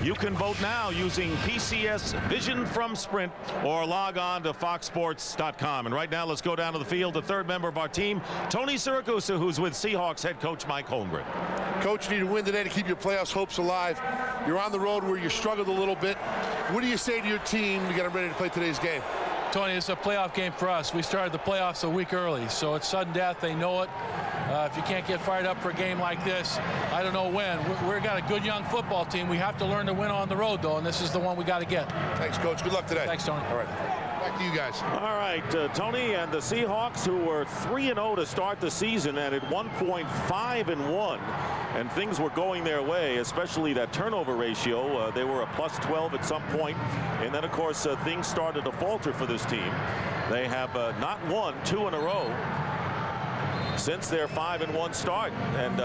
You can vote now using PCS Vision from Sprint or log on to foxsports.com. And right now, let's go down to the field. The third member of our team, Tony Siragusa, who's with Seahawks head coach Mike Holmgren. Coach, you need to win today to keep your playoffs hopes alive. You're on the road where you struggled a little bit. What do you say to your team to get them ready to play today's game? Tony, it's a playoff game for us. We started the playoffs a week early, so it's sudden death. They know it. If you can't get fired up for a game like this, I don't know when. We've got a good young football team. We have to learn to win on the road, though, and this is the one we got to get. Thanks, Coach. Good luck today. Thanks, Tony. All right. Back to you guys. All right, Tony, and the Seahawks, who were 3-0 to start the season, and at one point 5-1, and things were going their way, especially that turnover ratio. They were a +12 at some point, and then, of course, things started to falter for this team. They have not won 2 in a row since their 5-1 start, and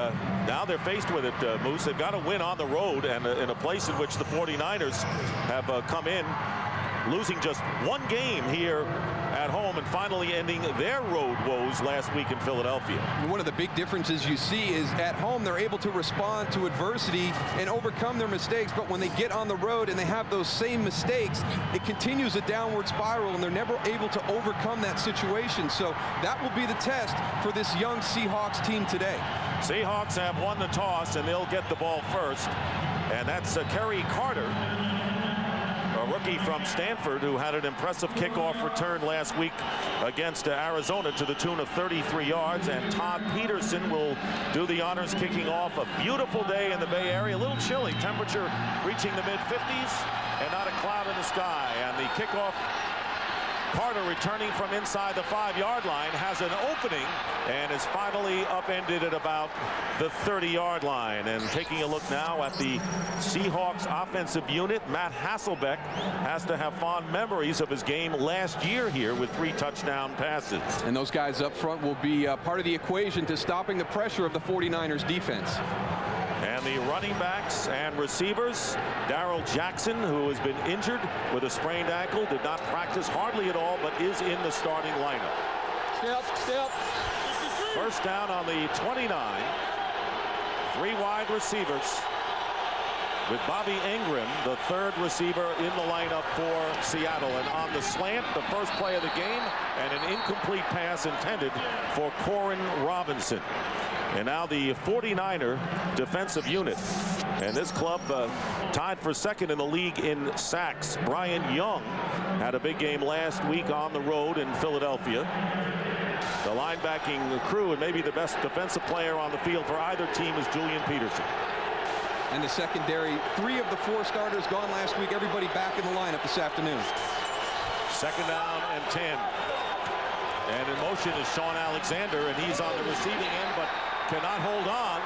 now they're faced with it, Moose. They've got to win on the road, and in a place in which the 49ers have come in, losing just 1 game here at home and finally ending their road woes last week in Philadelphia. One of the big differences you see is at home they're able to respond to adversity and overcome their mistakes, but when they get on the road and they have those same mistakes, it continues a downward spiral and they're never able to overcome that situation. So that will be the test for this young Seahawks team today. Seahawks have won the toss and they'll get the ball first, and that's Kerry Carter, a rookie from Stanford who had an impressive kickoff return last week against Arizona to the tune of 33 yards. And Todd Peterson will do the honors kicking off. A beautiful day in the Bay Area. A little chilly. Temperature reaching the mid-50s and not a cloud in the sky. And the kickoff, Carter returning from inside the 5-yard line, has an opening and is finally upended at about the 30-yard line. And taking a look now at the Seahawks offensive unit, Matt Hasselbeck has to have fond memories of his game last year here with 3 touchdown passes. And those guys up front will be part of the equation to stopping the pressure of the 49ers defense. And the running backs and receivers, Darrell Jackson, who has been injured with a sprained ankle, did not practice hardly at all, but is in the starting lineup. Step. First down on the 29. 3 wide receivers, with Bobby Ingram, the 3rd receiver, in the lineup for Seattle. And on the slant, the first play of the game, and an incomplete pass intended for Corin Robinson. And now the 49er defensive unit. And this club tied for 2nd in the league in sacks. Brian Young had a big game last week on the road in Philadelphia. The linebacking crew, and maybe the best defensive player on the field for either team, is Julian Peterson. And the secondary, 3 of the 4 starters gone last week. Everybody back in the lineup this afternoon. 2nd down and 10. And in motion is Sean Alexander, and he's on the receiving end, but cannot hold on.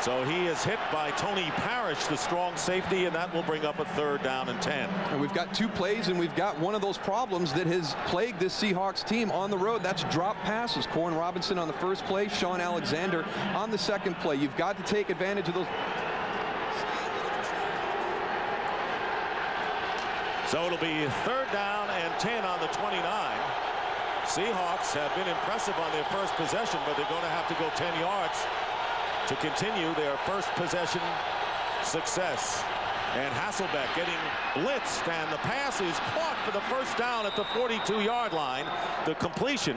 So he is hit by Tony Parrish, the strong safety, and that will bring up a 3rd down and 10. And we've got 2 plays, and we've got one of those problems that has plagued this Seahawks team on the road. That's drop passes. Corin Robinson on the first play, Sean Alexander on the second play. You've got to take advantage of those. So it'll be 3rd down and 10 on the 29. Seahawks have been impressive on their first possession, but they're going to have to go 10 yards to continue their first possession success. And Hasselbeck getting blitzed, and the pass is caught for the first down at the 42-yard line. The completion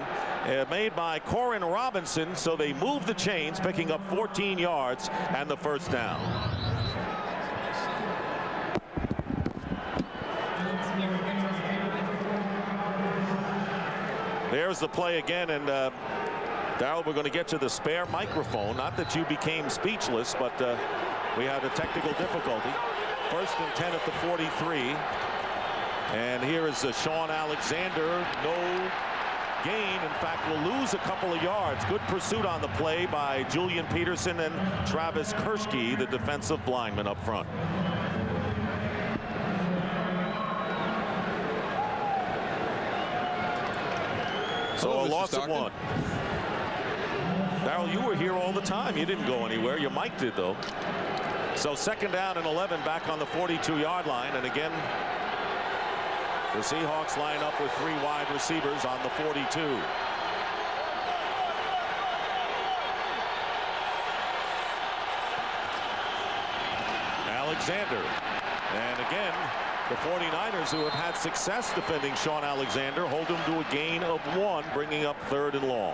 made by Corin Robinson, so they move the chains, picking up 14 yards and the first down. There's the play again, and Darrell, we're going to get to the spare microphone. Not that you became speechless, but we had a technical difficulty. 1st and 10 at the 43. And here is Sean Alexander. No gain. In fact, will lose a couple of yards. Good pursuit on the play by Julian Peterson and Travis Kershke, the defensive lineman up front. So a loss of 1. Darrell, you were here all the time. You didn't go anywhere. Your mic did, though. So 2nd down and 11 back on the 42-yard line. And again, the Seahawks line up with 3 wide receivers on the 42. Alexander. And again, the 49ers, who have had success defending Sean Alexander, hold him to a gain of 1, bringing up 3rd and long.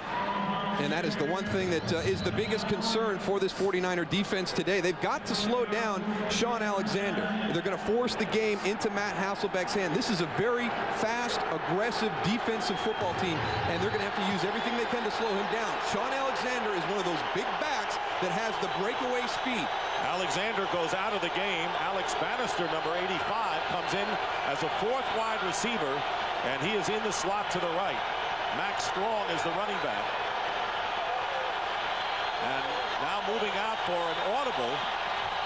And that is the one thing that is the biggest concern for this 49er defense today. They've got to slow down Sean Alexander. They're going to force the game into Matt Hasselbeck's hand. This is a very fast, aggressive defensive football team, and they're going to have to use everything they can to slow him down. Sean Alexander is one of those big backs that has the breakaway speed. Alexander goes out of the game. Alex Bannister, number 85, comes in as a 4th wide receiver, and he is in the slot to the right. Max Strong is the running back. And now moving out for an audible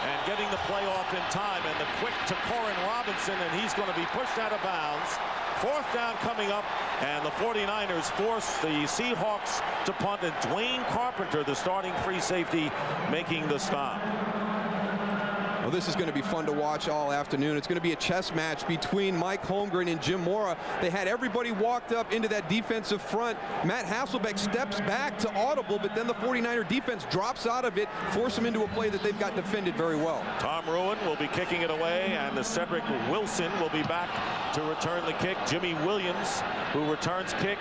and getting the play off in time, and the quick to Corin Robinson, and he's going to be pushed out of bounds. 4th down coming up, and the 49ers force the Seahawks to punt, and Dwayne Carpenter, the starting free safety, making the stop. Well, this is going to be fun to watch all afternoon. It's going to be a chess match between Mike Holmgren and Jim Mora. They had everybody walked up into that defensive front. Matt Hasselbeck steps back to audible, but then the 49er defense drops out of it, force them into a play that they've got defended very well. Tom Ruin will be kicking it away, and the Cedric Wilson will be back to return the kick. Jimmy Williams, who returns kick,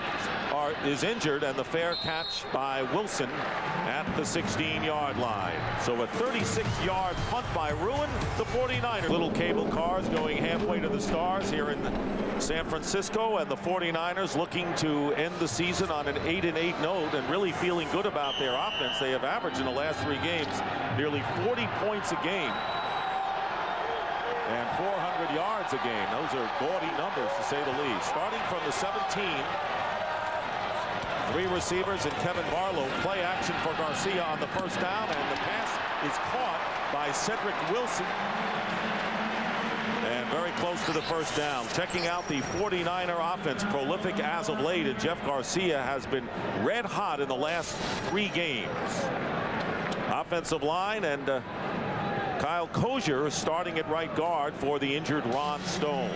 is injured, and the fair catch by Wilson at the 16-yard line. So a 36-yard punt by Ruin, the 49ers. Little cable cars going halfway to the stars here in San Francisco, and the 49ers looking to end the season on an 8-8 note and really feeling good about their offense. They have averaged in the last 3 games nearly 40 points a game and 400 yards a game. Those are gaudy numbers, to say the least. Starting from the 17, 3 receivers and Kevin Barlow. Play action for Garcia on the 1st down, and the pass is caught by Cedric Wilson. And very close to the 1st down. Checking out the 49er offense, prolific as of late, and Jeff Garcia has been red hot in the last 3 games. Offensive line, and Kyle Kozier starting at right guard for the injured Ron Stone.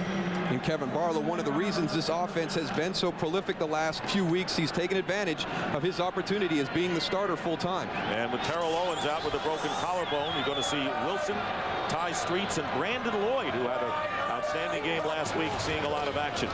And Kevin Barlow, one of the reasons this offense has been so prolific the last few weeks, he's taken advantage of his opportunity as being the starter full-time. And with Terrell Owens out with a broken collarbone, you're going to see Wilson, Ty Streets, and Brandon Lloyd, who had an outstanding game last week, seeing a lot of action.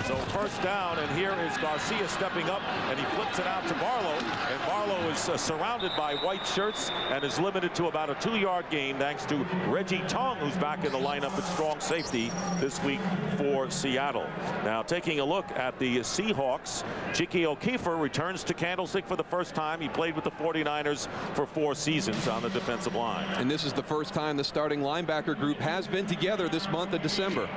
So 1st down, and here is Garcia stepping up, and he flips it out to Barlow, and Barlow is surrounded by white shirts and is limited to about a 2-yard gain thanks to Reggie Tong, who's back in the lineup at strong safety this week for Seattle. Now taking a look at the Seahawks, Chiki O'Keefer returns to Candlestick for the 1st time. He played with the 49ers for 4 seasons on the defensive line. And this is the 1st time the starting linebacker group has been together this month of December.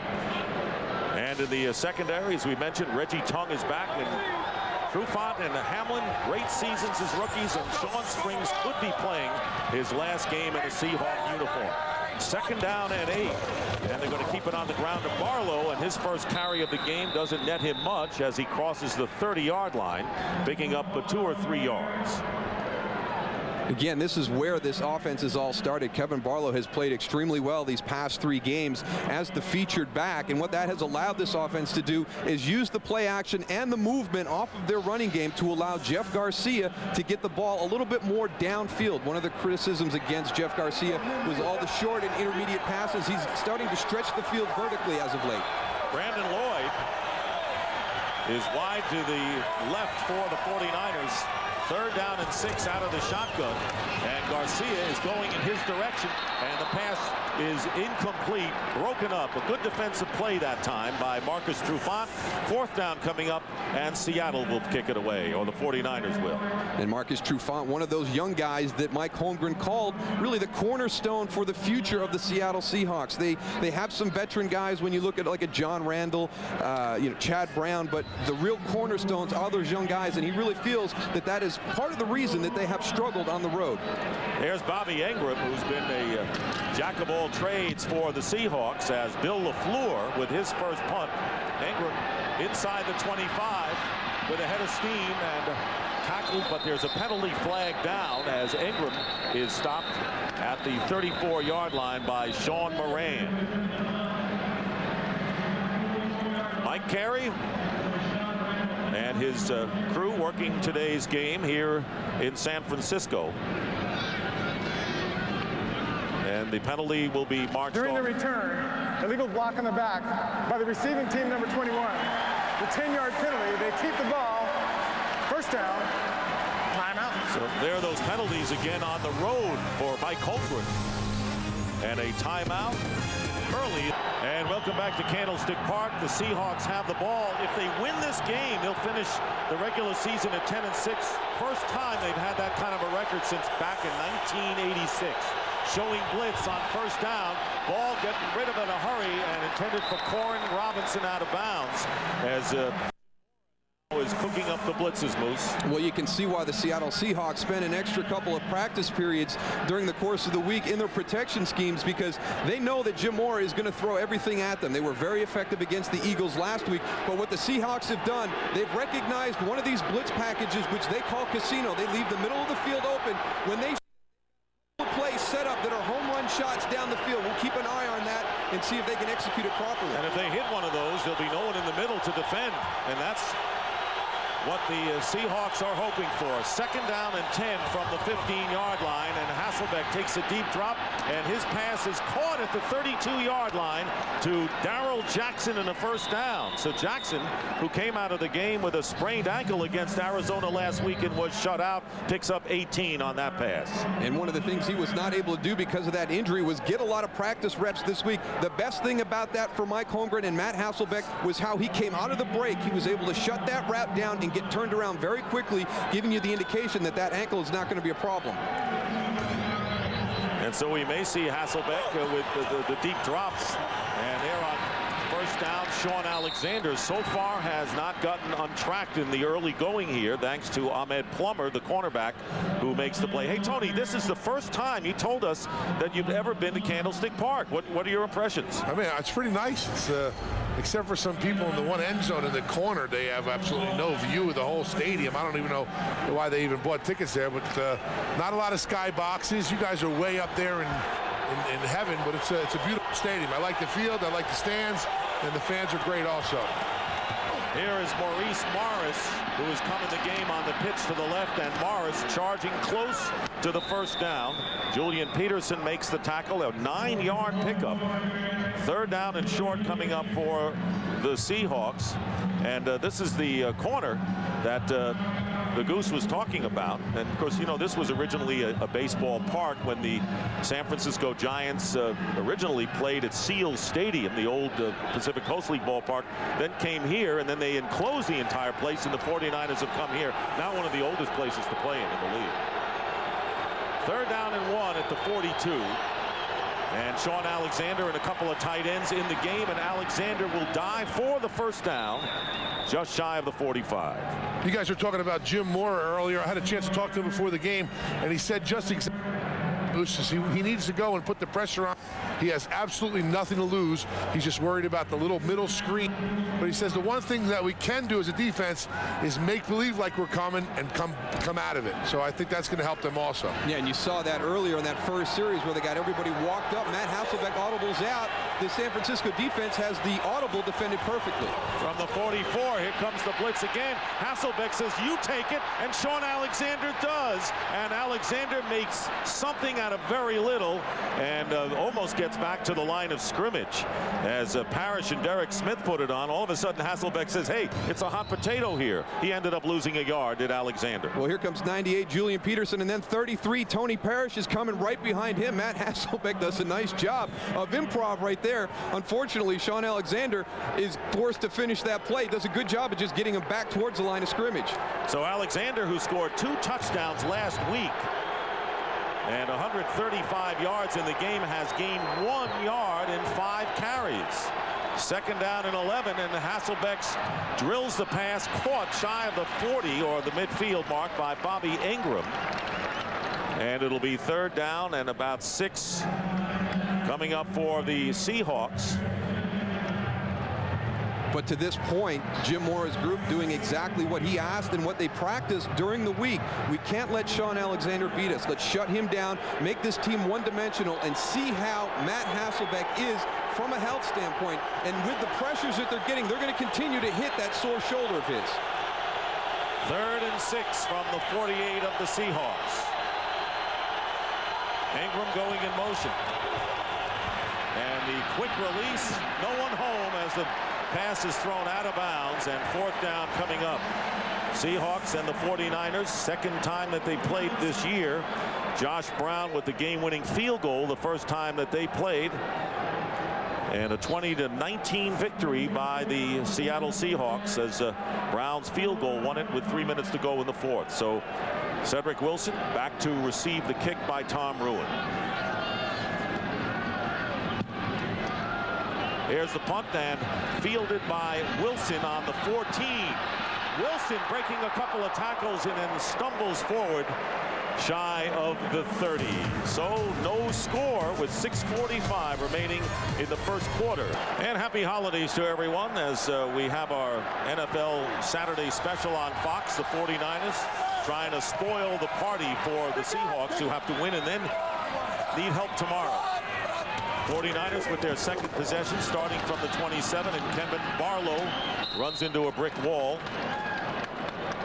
And in the secondary, as we mentioned, Reggie Tong is back, and Trufant and Hamlin, great seasons as rookies, and Sean Springs could be playing his last game in a Seahawk uniform. 2nd down and 8, and they're going to keep it on the ground to Barlow, and his 1st carry of the game doesn't net him much as he crosses the 30-yard line, picking up 2 or 3 yards. Again, this is where this offense is all started. Kevin Barlow has played extremely well these past 3 games as the featured back, and what that has allowed this offense to do is use the play action and the movement off of their running game to allow Jeff Garcia to get the ball a little bit more downfield. One of the criticisms against Jeff Garcia was all the short and intermediate passes. He's starting to stretch the field vertically as of late. Brandon Lloyd is wide to the left for the 49ers. 3rd down and 6 out of the shotgun, and Garcia is going in his direction, and the pass is incomplete, broken up. A good defensive play that time by Marcus Trufant. 4th down coming up, and Seattle will kick it away, or the 49ers will. And Marcus Trufant, one of those young guys that Mike Holmgren called really the cornerstone for the future of the Seattle Seahawks. They have some veteran guys when you look at like a John Randall, Chad Brown, but the real cornerstones are those young guys, and he really feels that that is part of the reason that they have struggled on the road. There's Bobby Engram, who's been a jack of all trades for the Seahawks, as Bill LaFleur with his 1st punt. Engram inside the 25 with a head of steam and tackled, but there's a penalty flag down as Engram is stopped at the 34-yard line by Sean Moran. Mike Carey and his crew working today's game here in San Francisco. And the penalty will be marched During off. the return, illegal block on the back by the receiving team, number 21. The 10-yard penalty, they keep the ball. First down, timeout. So there are those penalties again on the road for Mike Holmgren. And a timeout early. And welcome back to Candlestick Park. The Seahawks have the ball. If they win this game, they'll finish the regular season at 10-6. First time they've had that kind of a record since back in 1986. Showing blitz on first down. Ball getting rid of it in a hurry and intended for Corin Robinson out of bounds as is cooking up the blitzes, Moose. Well, you can see why the Seattle Seahawks spent an extra couple of practice periods during the course of the week in their protection schemes, because they know that Jim Mora is going to throw everything at them. They were very effective against the Eagles last week, but what the Seahawks have done, they've recognized one of these blitz packages, which they call casino. They leave the middle of the field open. When they play set up that are home run shots down the field, we'll keep an eye on that and see if they can execute it properly. And if they hit one of those, there'll be no one in the middle to defend, and that's what the Seahawks are hoping for. Second down and 10 from the 15-yard line, and Hasselbeck takes a deep drop, and his pass is caught at the 32-yard line to Darrell Jackson in the first down. So Jackson, who came out of the game with a sprained ankle against Arizona last week and was shut out, picks up 18 on that pass. And one of the things he was not able to do because of that injury was get a lot of practice reps this week. The best thing about that for Mike Holmgren and Matt Hasselbeck was how he came out of the break. He was able to shut that route down and get turned around very quickly, giving you the indication that that ankle is not going to be a problem. And so we may see Hasselbeck with the deep drops, and they're on first down. Sean Alexander so far has not gotten untracked in the early going here, thanks to Ahmed Plummer, the cornerback, who makes the play. Hey, Tony, this is the first time you told us that you've ever been to Candlestick Park. What are your impressions? I mean, it's pretty nice. It's except for some people in the one end zone in the corner, they have absolutely no view of the whole stadium. I don't even know why they even bought tickets there, but not a lot of sky boxes. You guys are way up there in heaven, but it's a beautiful stadium. I like the field, I like the stands, and the fans are great also. Here is Maurice Morris, who has come in the game on the pitch to the left, and Morris charging close to the first down. Julian Peterson makes the tackle, a 9-yard pickup. Third down and short coming up for the Seahawks. And this is the corner that the Goose was talking about. And of course, you know, this was originally a baseball park when the San Francisco Giants originally played at Seals Stadium, the old Pacific Coast League ballpark, then came here, and then they enclosed the entire place, and the 49ers have come here. Now one of the oldest places to play in the league. Third down and 1 at the 42. And Sean Alexander and a couple of tight ends in the game, and Alexander will dive for the first down just shy of the 45. You guys were talking about Jim Mora earlier. I had a chance to talk to him before the game, and he said just exactly he needs to go and put the pressure on. He has absolutely nothing to lose. He's just worried about the little middle screen. But he says the one thing that we can do as a defense is make believe like we're coming and come out of it. So I think that's going to help them also. Yeah, and you saw that earlier in that first series where they got everybody walked up. Matt Hasselbeck audibles out. The San Francisco defense has the audible defended perfectly. From the 44, here comes the blitz again. Hasselbeck says, you take it, and Sean Alexander does. And Alexander makes something out of very little and almost gets back to the line of scrimmage. As Parrish and Derek Smith put it on, all of a sudden Hasselbeck says, hey, it's a hot potato here. He ended up losing a yard, did Alexander. Well, here comes 98 Julian Peterson, and then 33 Tony Parrish is coming right behind him. Matt Hasselbeck does a nice job of improv right there. Unfortunately, Sean Alexander is forced to finish that play. Does a good job of just getting him back towards the line of scrimmage. So Alexander, who scored 2 touchdowns last week and 135 yards in the game, has gained 1 yard in 5 carries. Second down and 11, and Hasselbeck drills the pass, caught shy of the 40 or the midfield mark by Bobby Ingram. And it'll be third down and about 6 coming up for the Seahawks. But to this point, Jim Mora's group doing exactly what he asked and what they practiced during the week. We can't let Sean Alexander beat us. Let's shut him down, make this team one-dimensional, and see how Matt Hasselbeck is from a health standpoint. And with the pressures that they're getting, they're going to continue to hit that sore shoulder of his. Third and 6 from the 48 of the Seahawks. Ingram going in motion. And the quick release, no one home as the pass is thrown out of bounds, and fourth down coming up. Seahawks and the 49ers, second time that they played this year. Josh Brown with the game-winning field goal the first time that they played. And a 20-19 victory by the Seattle Seahawks as Brown's field goal won it with 3 minutes to go in the fourth. So Cedric Wilson back to receive the kick by Tom Ruin. Here's the punt, and fielded by Wilson on the 14. Wilson breaking a couple of tackles and then stumbles forward shy of the 30. So no score with 6:45 remaining in the first quarter. And happy holidays to everyone as we have our NFL Saturday special on Fox. The 49ers trying to spoil the party for the Seahawks, who have to win and then need help tomorrow. 49ers with their second possession starting from the 27, and Kevin Barlow runs into a brick wall.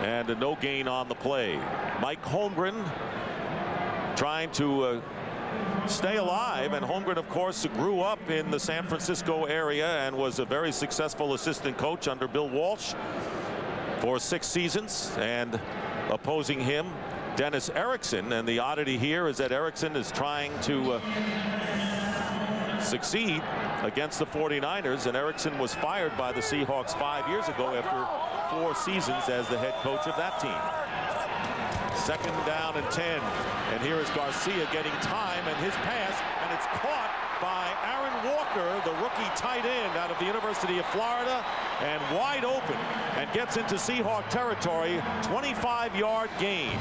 And a no gain on the play. Mike Holmgren trying to stay alive, and Holmgren of course grew up in the San Francisco area and was a very successful assistant coach under Bill Walsh for 6 seasons. And opposing him, Dennis Erickson, and the oddity here is that Erickson is trying to succeed against the 49ers, and Erickson was fired by the Seahawks 5 years ago after 4 seasons as the head coach of that team. Second down and 10, and here is Garcia getting time, and his pass, and it's caught by Aaron Walker, the rookie tight end out of the University of Florida, and wide open, and gets into Seahawk territory. 25-yard gain.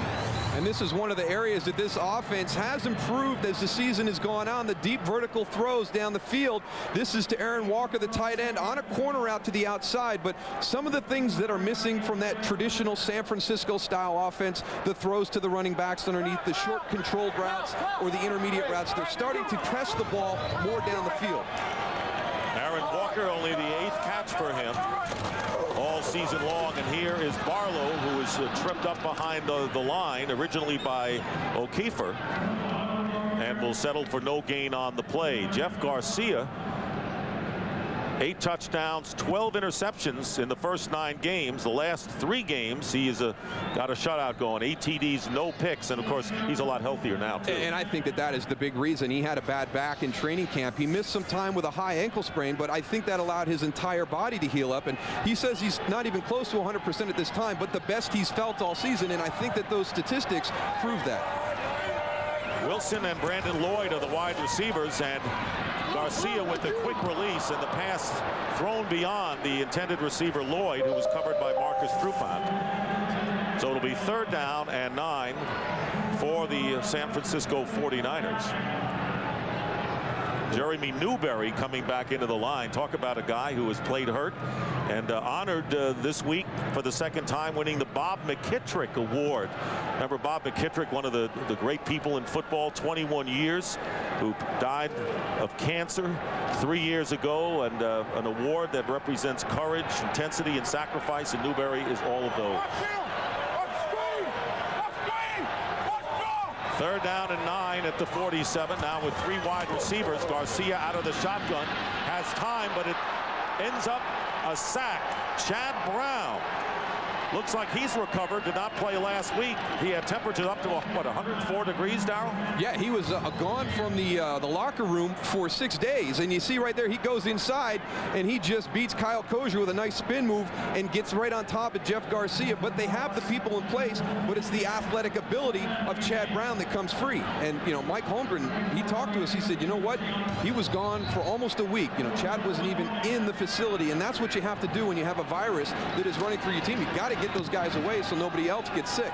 And this is one of the areas that this offense has improved as the season has gone on. The deep vertical throws down the field. This is to Aaron Walker, the tight end, on a corner out to the outside. But some of the things that are missing from that traditional San Francisco style offense, the throws to the running backs underneath, the short controlled routes or the intermediate routes, they're starting to press the ball more down the field. Aaron Walker, only the 8th catch for him all season long, and here is Barlow, who is tripped up behind the line originally by O'Keefer, and will settle for no gain on the play. Jeff Garcia, 8 touchdowns, 12 interceptions in the first 9 games. The last 3 games, he has got a shutout going. 8 TDs, no picks, and of course, he's a lot healthier now, too. And I think that that is the big reason. He had a bad back in training camp. He missed some time with a high ankle sprain, but I think that allowed his entire body to heal up. And he says he's not even close to 100% at this time, but the best he's felt all season, and I think that those statistics prove that. Wilson and Brandon Lloyd are the wide receivers, and Garcia with the quick release, and the pass thrown beyond the intended receiver Lloyd, who was covered by Marcus Trufant. So it'll be 3rd down and 9 for the San Francisco 49ers. Jeremy Newberry coming back into the line. Talk about a guy who has played hurt and honored this week for the 2nd time, winning the Bob McKittrick Award. Remember Bob McKittrick, one of the great people in football, 21 years, who died of cancer 3 years ago, and an award that represents courage, intensity, and sacrifice, and Newberry is all of those. 3rd down and 9 at the 47. Now with 3 wide receivers. Garcia out of the shotgun, has time, but it ends up a sack. Chad Brown looks like he's recovered. Did not play last week. He had temperatures up to what, 104 degrees, Darryl? Yeah, he was gone from the locker room for 6 days, and you see right there he goes inside and he just beats Kyle Kozier with a nice spin move and gets right on top of Jeff Garcia. But they have the people in place, but it's the athletic ability of Chad Brown that comes free. And you know, Mike Holmgren, he talked to us, he said, you know what, he was gone for almost a week. You know, Chad wasn't even in the facility, and that's what you have to do when you have a virus that is running through your team. You got to get those guys away so nobody else gets sick.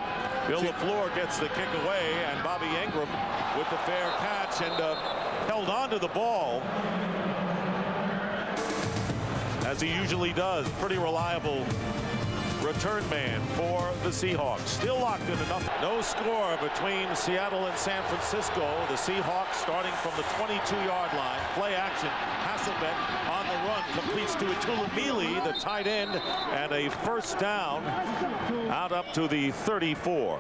Bill LaFleur gets the kick away, and Bobby Ingram with the fair catch, and held on to the ball as he usually does. Pretty reliable return man for the Seahawks. Still locked into nothing. No score between Seattle and San Francisco. The Seahawks starting from the 22-yard line. Play action. Hasselbeck on the run. Completes to Itulamili, the tight end, and a 1st down out up to the 34.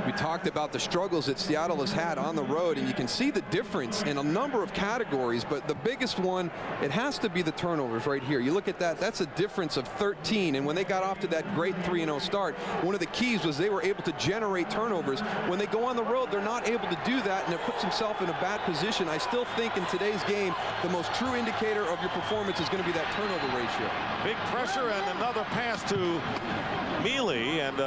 We talked about the struggles that Seattle has had on the road, and you can see the difference in a number of categories, but the biggest one, it has to be the turnovers right here. You look at that, that's a difference of 13, and when they got off to that great 3-0 start, one of the keys was they were able to generate turnovers. When they go on the road, they're not able to do that, and it puts themselves in a bad position. I still think in today's game, the most true indicator of your performance is going to be that turnover ratio. Big pressure and another pass to Mealy, and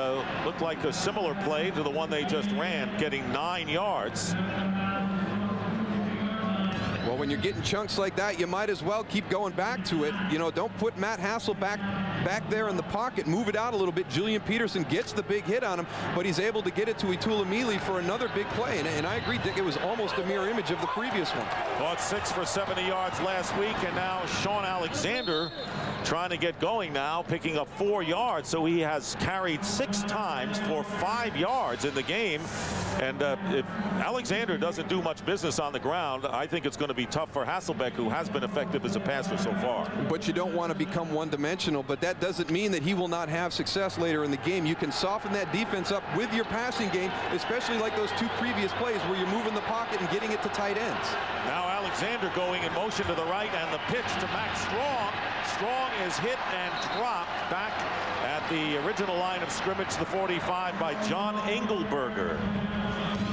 looked like a similar play to the one they just ran, getting 9 yards. Well, when you're getting chunks like that, you might as well keep going back to it. You know, don't put Matt Hassel back there in the pocket. Move it out a little bit. Julian Peterson gets the big hit on him, but he's able to get it to Itula Mealy for another big play. And I agree, Dick, it was almost a mirror image of the previous one. Caught 6 for 70 yards last week, and now Sean Alexander trying to get going now, picking up 4 yards. So he has carried 6 times for 5 yards in the game. And if Alexander doesn't do much business on the ground, I think it's going to be tough for Hasselbeck, who has been effective as a passer so far. But you don't want to become one-dimensional, but that doesn't mean that he will not have success later in the game. You can soften that defense up with your passing game, especially like those 2 previous plays where you're moving the pocket and getting it to tight ends. Now Alexander going in motion to the right, and the pitch to Max Strong. Strong is hit and dropped back at the original line of scrimmage, the 45, by John Engelberger.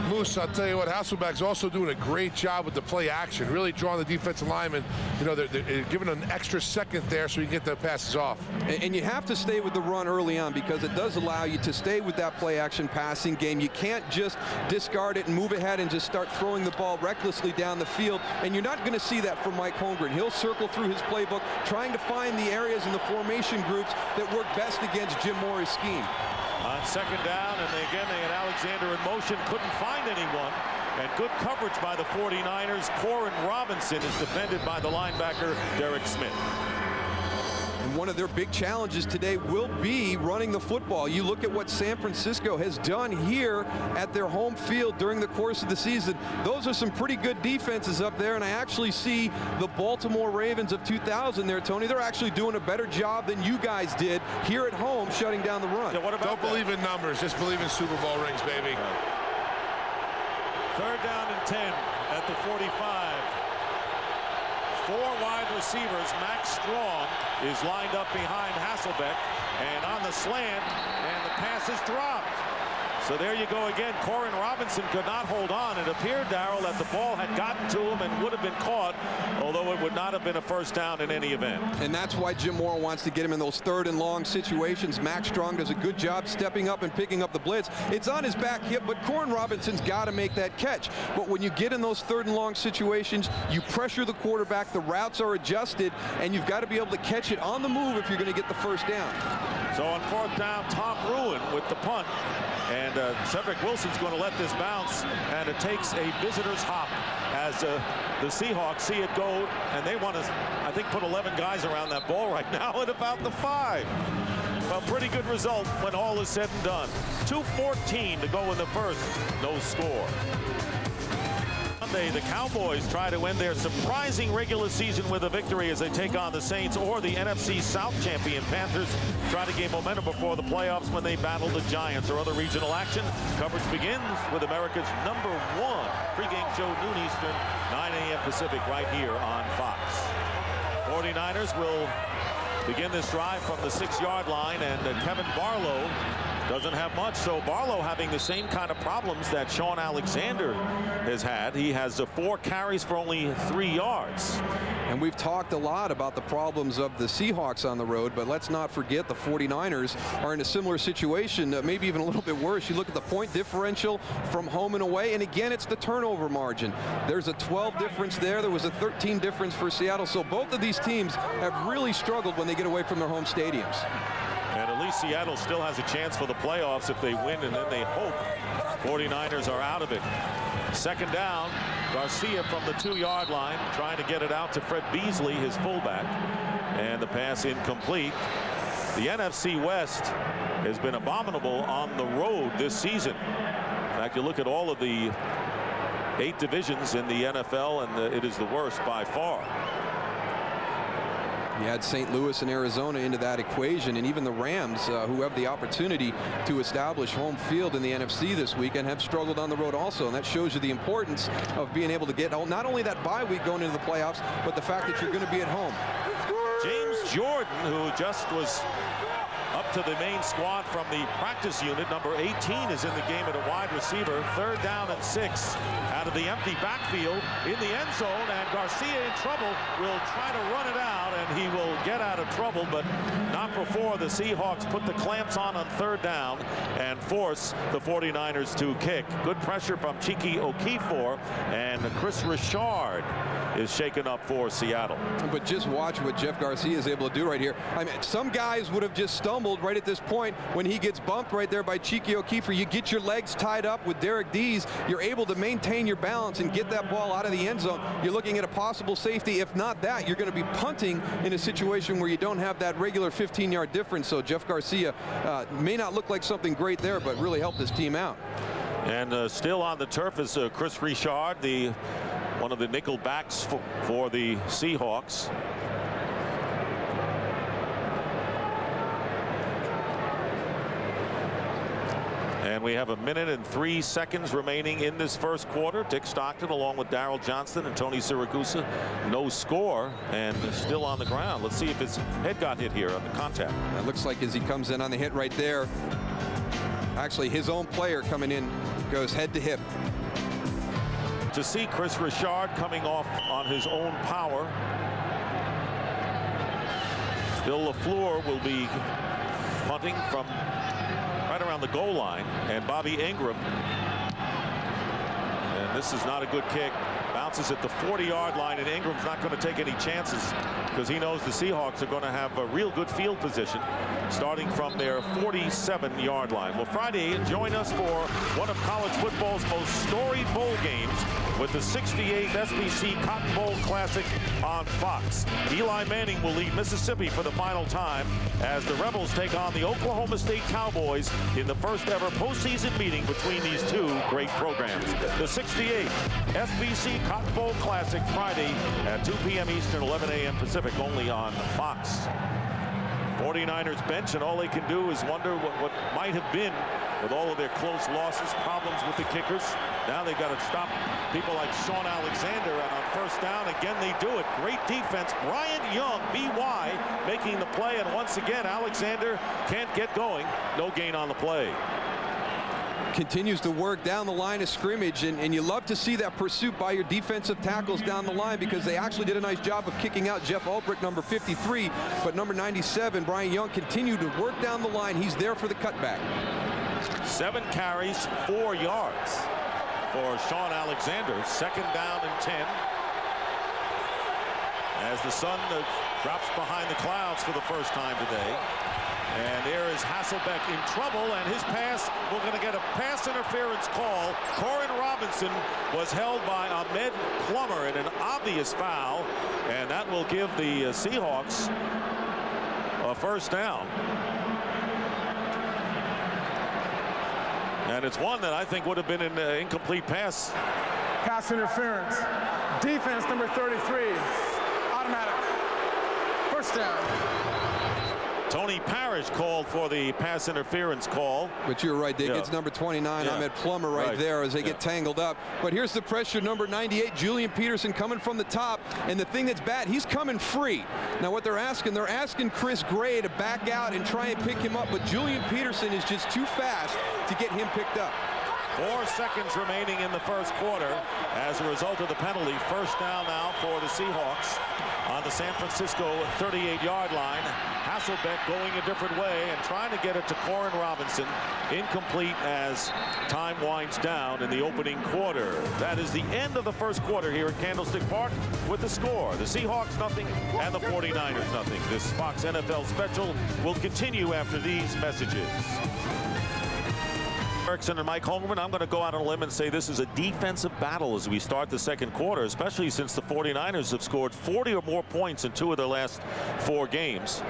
Moose, I'll tell you what, Hasselbeck's also doing a great job with the play action, really drawing the defensive lineman. You know, they're giving an extra second there so you can get the passes off. And you have to stay with the run early on, because it does allow you to stay with that play action passing game. You can't just discard it and move ahead and just start throwing the ball recklessly down the field. And you're not going to see that from Mike Holmgren. He'll circle through his playbook, trying to find the areas in the formation groups that work best against Jim Mora's scheme. On second down, and again they had Alexander in motion, couldn't find anyone, and good coverage by the 49ers. Corin Robinson is defended by the linebacker Derek Smith. And one of their big challenges today will be running the football. You look at what San Francisco has done here at their home field during the course of the season. Those are some pretty good defenses up there, and I actually see the Baltimore Ravens of 2000 there, Tony. They're actually doing a better job than you guys did here at home shutting down the run. Yeah, what about Don't believe in numbers, just believe in Super Bowl rings, baby. Third down and 10 at the 45. 4 wide receivers. Max Strong is lined up behind Hasselbeck, and on the slant, and the pass is dropped. So there you go again. Corin Robinson could not hold on. It appeared, Darrell, that the ball had gotten to him and would have been caught, although it would not have been a first down in any event. And that's why Jim Mora wants to get him in those 3rd and long situations. Max Strong does a good job stepping up and picking up the blitz. It's on his back hip, but Corin Robinson's got to make that catch. But when you get in those 3rd and long situations, you pressure the quarterback, the routes are adjusted, and you've got to be able to catch it on the move if you're going to get the first down. So on 4th down, Tom Ruin with the punt. And Cedric Wilson's going to let this bounce, and it takes a visitor's hop as the Seahawks see it go, and they want to, I think, put 11 guys around that ball right now at about the 5. A pretty good result when all is said and done. 2:14 to go in the first. No score. Sunday, the Cowboys try to end their surprising regular season with a victory as they take on the Saints, or the NFC South champion Panthers try to gain momentum before the playoffs when they battle the Giants. Or other regional action. Coverage begins with America's #1 pregame show, noon Eastern, 9 a.m. Pacific, right here on Fox. 49ers will begin this drive from the 6-yard line, and Kevin Barlow doesn't have much. So Barlow having the same kind of problems that Sean Alexander has had. He has 4 carries for only 3 yards. And we've talked a lot about the problems of the Seahawks on the road, but let's not forget the 49ers are in a similar situation, maybe even a little bit worse. You look at the point differential from home and away, and again, it's the turnover margin. There's a 12 difference there. There was a 13 difference for Seattle. So both of these teams have really struggled when they get away from their home stadiums. And at least Seattle still has a chance for the playoffs if they win, and then they hope 49ers are out of it. Second down, Garcia from the 2-yard line, trying to get it out to Fred Beasley, his fullback, and the pass incomplete. The NFC West has been abominable on the road this season. In fact, you look at all of the 8 divisions in the NFL, and it is the worst by far. You add St. Louis and Arizona into that equation, and even the Rams, who have the opportunity to establish home field in the NFC this weekend, have struggled on the road also, and that shows you the importance of being able to get not only that bye week going into the playoffs, but the fact that you're going to be at home. James Jordan, who just was up to the main squad from the practice unit, number 18, is in the game at a wide receiver. 3rd down and 6 out of the empty backfield in the end zone, and Garcia in trouble, will try to run it out, and he will get out of trouble, but not before the Seahawks put the clamps on 3rd down and force the 49ers to kick. Good pressure from Chiki Okifor, and Chris Richard is shaken up for Seattle. But just watch what Jeff Garcia is able to do right here. I mean, some guys would have just stumbled right at this point when he gets bumped right there by Chiki Okifor. You get your legs tied up with Derek Dees, you're able to maintain your balance and get that ball out of the end zone. You're looking at a possible safety. If not that, you're going to be punting in a situation where you don't have that regular 15-yard difference. So Jeff Garcia may not look like something great there, but really helped his team out. And still on the turf is Chris Richard, one of the nickel backs for the Seahawks. And we have 1 minute and 3 seconds remaining in this first quarter. Dick Stockton along with Darryl Johnston and Tony Siragusa. No score and still on the ground. Let's see if his head got hit here on the contact. It looks like as he comes in on the hit right there, actually his own player coming in goes head to hip. To see Chris Richard coming off on his own power. Bill LaFleur will be punting from right around the goal line, and Bobby Ingram, and this is not a good kick, bounces at the 40-yard line, and Ingram's not going to take any chances because he knows the Seahawks are going to have a real good field position starting from their 47-yard line. Well, Friday, join us for one of college football's most storied bowl games with the 68th SBC Cotton Bowl Classic on Fox. Eli Manning will lead Mississippi for the final time as the Rebels take on the Oklahoma State Cowboys in the first ever postseason meeting between these two great programs. The 68th SBC Cotton Bowl Classic, Friday at 2 p.m. Eastern, 11 a.m. Pacific, only on Fox. 49ers bench, and all they can do is wonder what might have been with all of their close losses, problems with the kickers. Now they've got to stop people like Sean Alexander, and on 1st down, again they do it. Great defense. Brian Young, BY, making the play, and once again Alexander can't get going. No gain on the play. Continues to work down the line of scrimmage, and you love to see that pursuit by your defensive tackles down the line, because they actually did a nice job of kicking out Jeff Ulbrich, number 53, but number 97, Brian Young, continued to work down the line. He's there for the cutback. 7 carries, 4 yards for Sean Alexander. 2nd down and 10 as the sun drops behind the clouds for the first time today. And there is Hasselbeck in trouble, and his pass, we're going to get a pass interference call. Corin Robinson was held by Ahmed Plummer in an obvious foul, and that will give the Seahawks a 1st down. And it's one that I think would have been an incomplete pass. Pass interference. Defense number 33. Automatic. 1st down. Tony Parrish called for the pass interference call. But you're right, Dick. Yeah. It's number 29, Ahmed Plummer right there as they get tangled up. But here's the pressure, number 98, Julian Peterson coming from the top. And the thing that's bad, he's coming free. Now what they're asking Chris Gray to back out and try and pick him up. But Julian Peterson is just too fast to get him picked up. 4 seconds remaining in the first quarter as a result of the penalty. 1st down now for the Seahawks on the San Francisco 38-yard line. Hasselbeck going a different way and trying to get it to Corin Robinson. Incomplete as time winds down in the opening quarter. That is the end of the first quarter here at Candlestick Park with the score. The Seahawks nothing and the 49ers nothing. This Fox NFL special will continue after these messages. Erickson and Mike Holmgren, I'm going to go out on a limb and say this is a defensive battle as we start the second quarter, especially since the 49ers have scored 40 or more points in 2 of their last 4 games.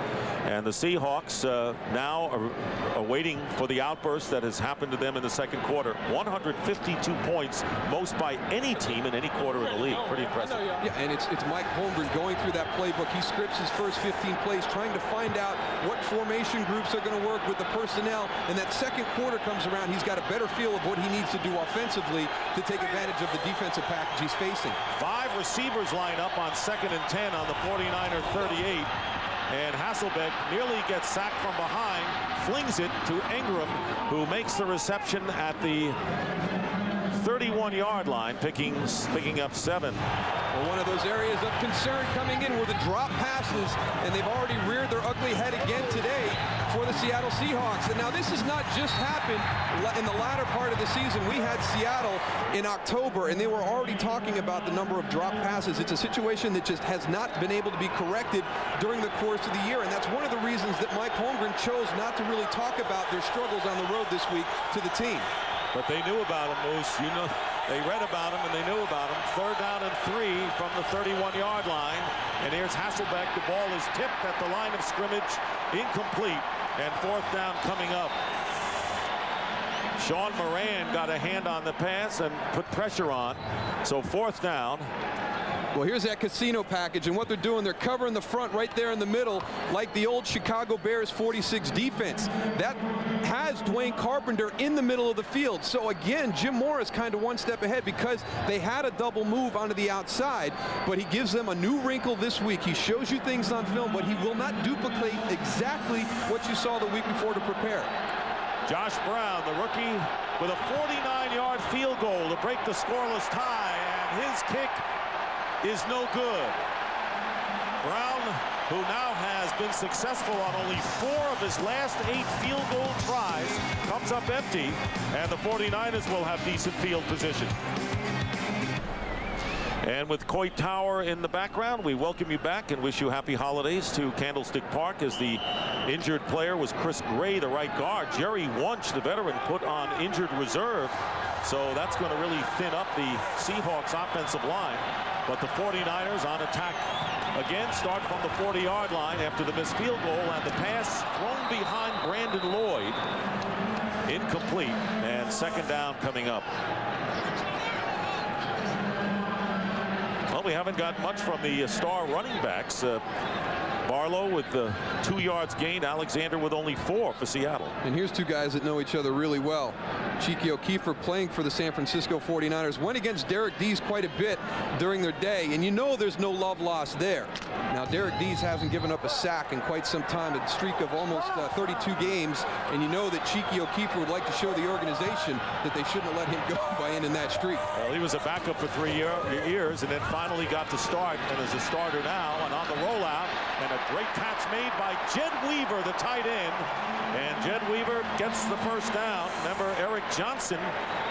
And the Seahawks now are waiting for the outburst that has happened to them in the second quarter. 152 points, most by any team in any quarter in the league. Pretty impressive. Yeah, and it's Mike Holmgren going through that playbook. He scripts his first 15 plays, trying to find out what formation groups are going to work with the personnel. And that second quarter comes around, he's got a better feel of what he needs to do offensively to take advantage of the defensive package he's facing. 5 receivers line up on 2nd and 10 on the 49er 38. And Hasselbeck nearly gets sacked from behind, flings it to Ingram, who makes the reception at the 31-yard line, picking up 7. Well, one of those areas of concern coming in were the drop passes, and they've already reared their ugly head again today for the Seattle Seahawks. And now this has not just happened in the latter part of the season. We had Seattle in October, and they were already talking about the number of drop passes. It's a situation that just has not been able to be corrected during the course of the year, and that's one of the reasons that Mike Holmgren chose not to really talk about their struggles on the road this week to the team. But they knew about him, Moose. You know, they read about him and they knew about him. 3rd down and 3 from the 31-yard line. And here's Hasselbeck. The ball is tipped at the line of scrimmage, incomplete, and 4th down coming up. Sean Moran got a hand on the pass and put pressure on. So 4th down. Well, here's that casino package, and what they're doing, they're covering the front right there in the middle like the old Chicago Bears 46 defense. That has Dwayne Carpenter in the middle of the field. So again, Jim Morris kind of one step ahead because they had a double move onto the outside, but he gives them a new wrinkle this week. He shows you things on film, but he will not duplicate exactly what you saw the week before to prepare. Josh Brown, the rookie, with a 49-yard field goal to break the scoreless tie, and his kick is no good. Brown, who now has been successful on only 4 of his last 8 field goal tries, comes up empty, and the 49ers will have decent field position. And with Coit Tower in the background, we welcome you back and wish you happy holidays to Candlestick Park, as the injured player was Chris Gray, the right guard. Jerry Wunsch, the veteran, put on injured reserve. So that's going to really thin up the Seahawks offensive line. But the 49ers on attack again, start from the 40-yard line after the missed field goal, and the pass thrown behind Brandon Lloyd. Incomplete, and 2nd down coming up. Well, we haven't got much from the star running backs. Barlow with 2 yards gained, Alexander with only 4 for Seattle. And here's 2 guys that know each other really well. Cheeky O'Keefer, playing for the San Francisco 49ers, went against Derek Dees quite a bit during their day, and you know there's no love lost there. Now, Derek Dees hasn't given up a sack in quite some time, a streak of almost 32 games, and you know that Cheeky O'Keefer would like to show the organization that they shouldn't have let him go by ending that streak. Well, he was a backup for 3 years, and then finally got to start, and is a starter now, and on the rollout, and a great catch made by Jed Weaver, the tight end. And Jed Weaver gets the 1st down. Remember, Eric Johnson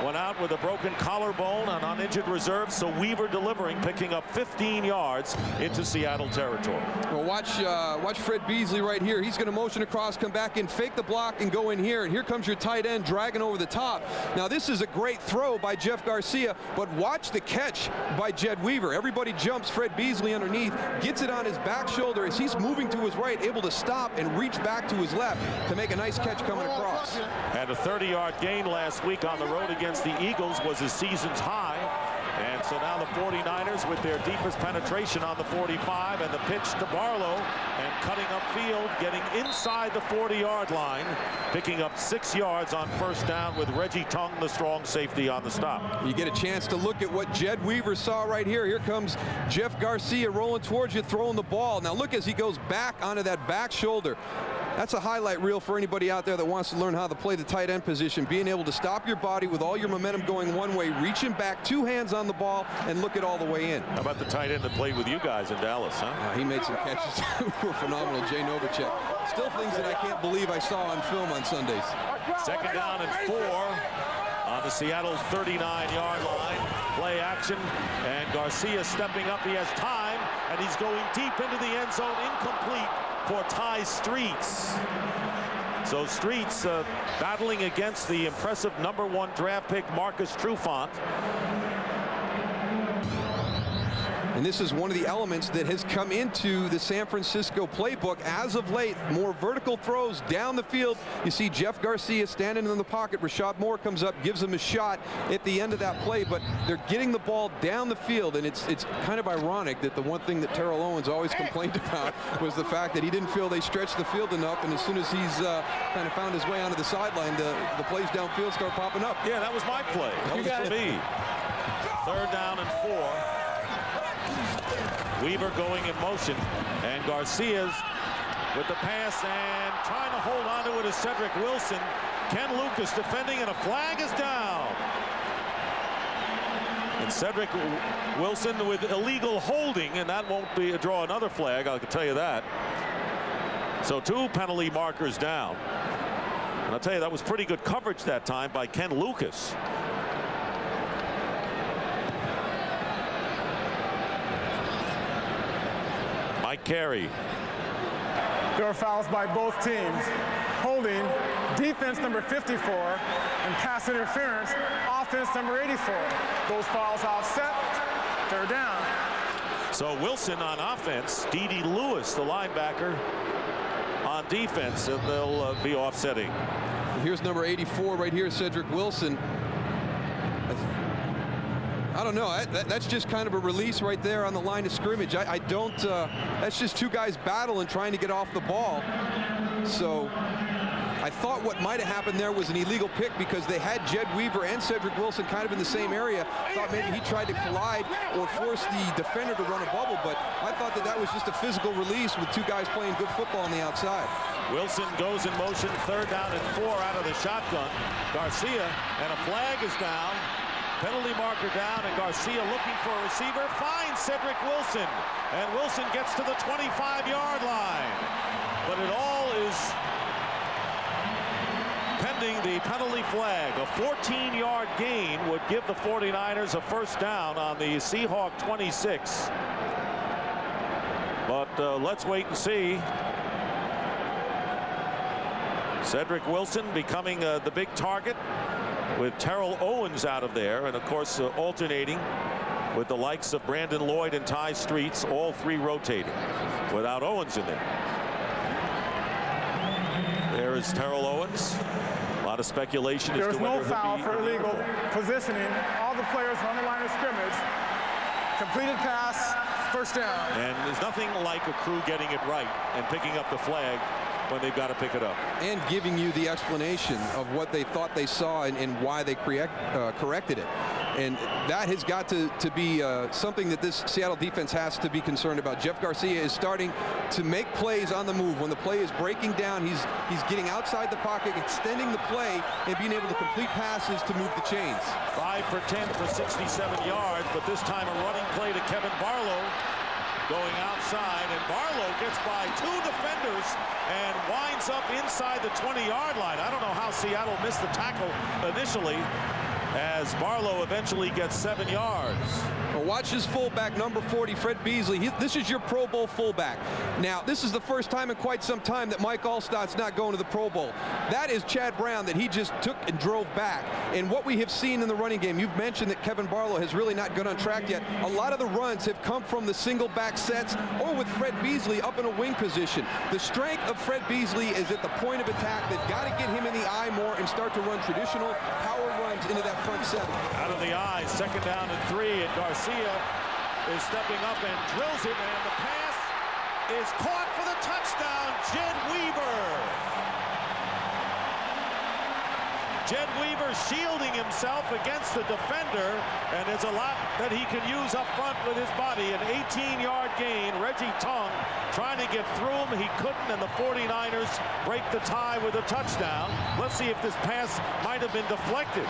went out with a broken collarbone and on injured reserve, so Weaver delivering, picking up 15 yards into Seattle territory. Well, watch Fred Beasley right here. He's going to motion across, come back in, fake the block, and go in here. And here comes your tight end dragging over the top. Now, this is a great throw by Jeff Garcia, but watch the catch by Jed Weaver. Everybody jumps. Fred Beasley underneath, gets it on his back shoulder as he's moving to his right, able to stop and reach back to his left to make a nice catch coming across. Had a 30-yard gain last week on the road against the Eagles, was his season's high. And so now the 49ers with their deepest penetration on the 45, and the pitch to Barlow, and cutting upfield, getting inside the 40-yard line, picking up 6 yards on 1st down with Reggie Tongue, the strong safety, on the stop. You get a chance to look at what Jed Weaver saw right here. Here comes Jeff Garcia rolling towards you, throwing the ball. Now look as he goes back onto that back shoulder. That's a highlight reel for anybody out there that wants to learn how to play the tight end position. Being able to stop your body with all your momentum going one way, reaching back, 2 hands on the ball, and look it all the way in. How about the tight end that played with you guys in Dallas, huh? He made some catches that were phenomenal. Jay Novacek. Still things that I can't believe I saw on film on Sundays. 2nd down and 4 on the Seattle 39-yard line. Play action, and Garcia stepping up. He has time, and he's going deep into the end zone, incomplete for Ty Streets. So Streets battling against the impressive #1 draft pick Marcus Trufant. And this is one of the elements that has come into the San Francisco playbook as of late. More vertical throws down the field. You see Jeff Garcia standing in the pocket. Rashad Moore comes up, gives him a shot at the end of that play, but they're getting the ball down the field. And it's kind of ironic that the one thing that Terrell Owens always complained about was the fact that he didn't feel they stretched the field enough. And as soon as he's kind of found his way onto the sideline, the plays downfield start popping up. Yeah, that was my play. That was for me. 3rd down and 4. Weaver going in motion, and Garcia's with the pass and trying to hold on to it is Cedric Wilson. Ken Lucas defending, and a flag is down. And Cedric Wilson with illegal holding, and that won't draw another flag, I can tell you that. So 2 penalty markers down. And I'll tell you, that was pretty good coverage that time by Ken Lucas. Mike Carey. There are fouls by both teams. Holding, defense number 54, and pass interference, offense number 84. Those fouls offset. 3rd down. So Wilson on offense, D.D. Lewis, the linebacker, on defense, and they'll be offsetting. Here's number 84 right here, Cedric Wilson. I don't know. That's just kind of a release right there on the line of scrimmage. I don't. That's just 2 guys battling, trying to get off the ball. So I thought what might have happened there was an illegal pick because they had Jed Weaver and Cedric Wilson kind of in the same area. Thought maybe he tried to collide or force the defender to run a bubble, but I thought that was just a physical release with 2 guys playing good football on the outside. Wilson goes in motion, 3rd down and 4 out of the shotgun. Garcia, and a flag is down. Penalty marker down, and Garcia looking for a receiver, finds Cedric Wilson, and Wilson gets to the 25-yard line. But it all is pending the penalty flag. A 14-yard gain would give the 49ers a 1st down on the Seahawk 26. But let's wait and see. Cedric Wilson becoming the big target, with Terrell Owens out of there, and of course alternating with the likes of Brandon Lloyd and Ty Streets, all 3 rotating without Owens in there. There is Terrell Owens. A lot of speculation as to whether There was no foul for illegal positioning. All the players on the line of scrimmage. Completed pass, 1st down. And there's nothing like a crew getting it right and picking up the flag when they've got to pick it up. And giving you the explanation of what they thought they saw and why they corrected it. And that has got to be something that this Seattle defense has to be concerned about. Jeff Garcia is starting to make plays on the move. When the play is breaking down, he's getting outside the pocket, extending the play, and being able to complete passes to move the chains. 5 for 10 for 67 yards, but this time a running play to Kevin Barlow. Going outside, and Barlow gets by 2 defenders and winds up inside the 20-yard line. I don't know how Seattle missed the tackle initially, as Barlow eventually gets 7 yards. Well, watch his fullback, number 40, Fred Beasley. This is your Pro Bowl fullback. Now, this is the first time in quite some time that Mike Allstott's not going to the Pro Bowl. That is Chad Brown that he just took and drove back. And what we have seen in the running game, you've mentioned that Kevin Barlow has really not got on track yet. A lot of the runs have come from the single back sets or with Fred Beasley up in a wing position. The strength of Fred Beasley is at the point of attack. They've got to get him in the eye more and start to run traditional power runs into that front 7. Out of the eye, 2nd down and 3, and Garcia is stepping up and drills it, and the pass is caught for the touchdown, Jed Weaver. Jed Weaver shielding himself against the defender, and there's a lot that he can use up front with his body. An 18-yard gain. Reggie Tongue trying to get through him. He couldn't, and the 49ers break the tie with a touchdown. Let's see if this pass might have been deflected.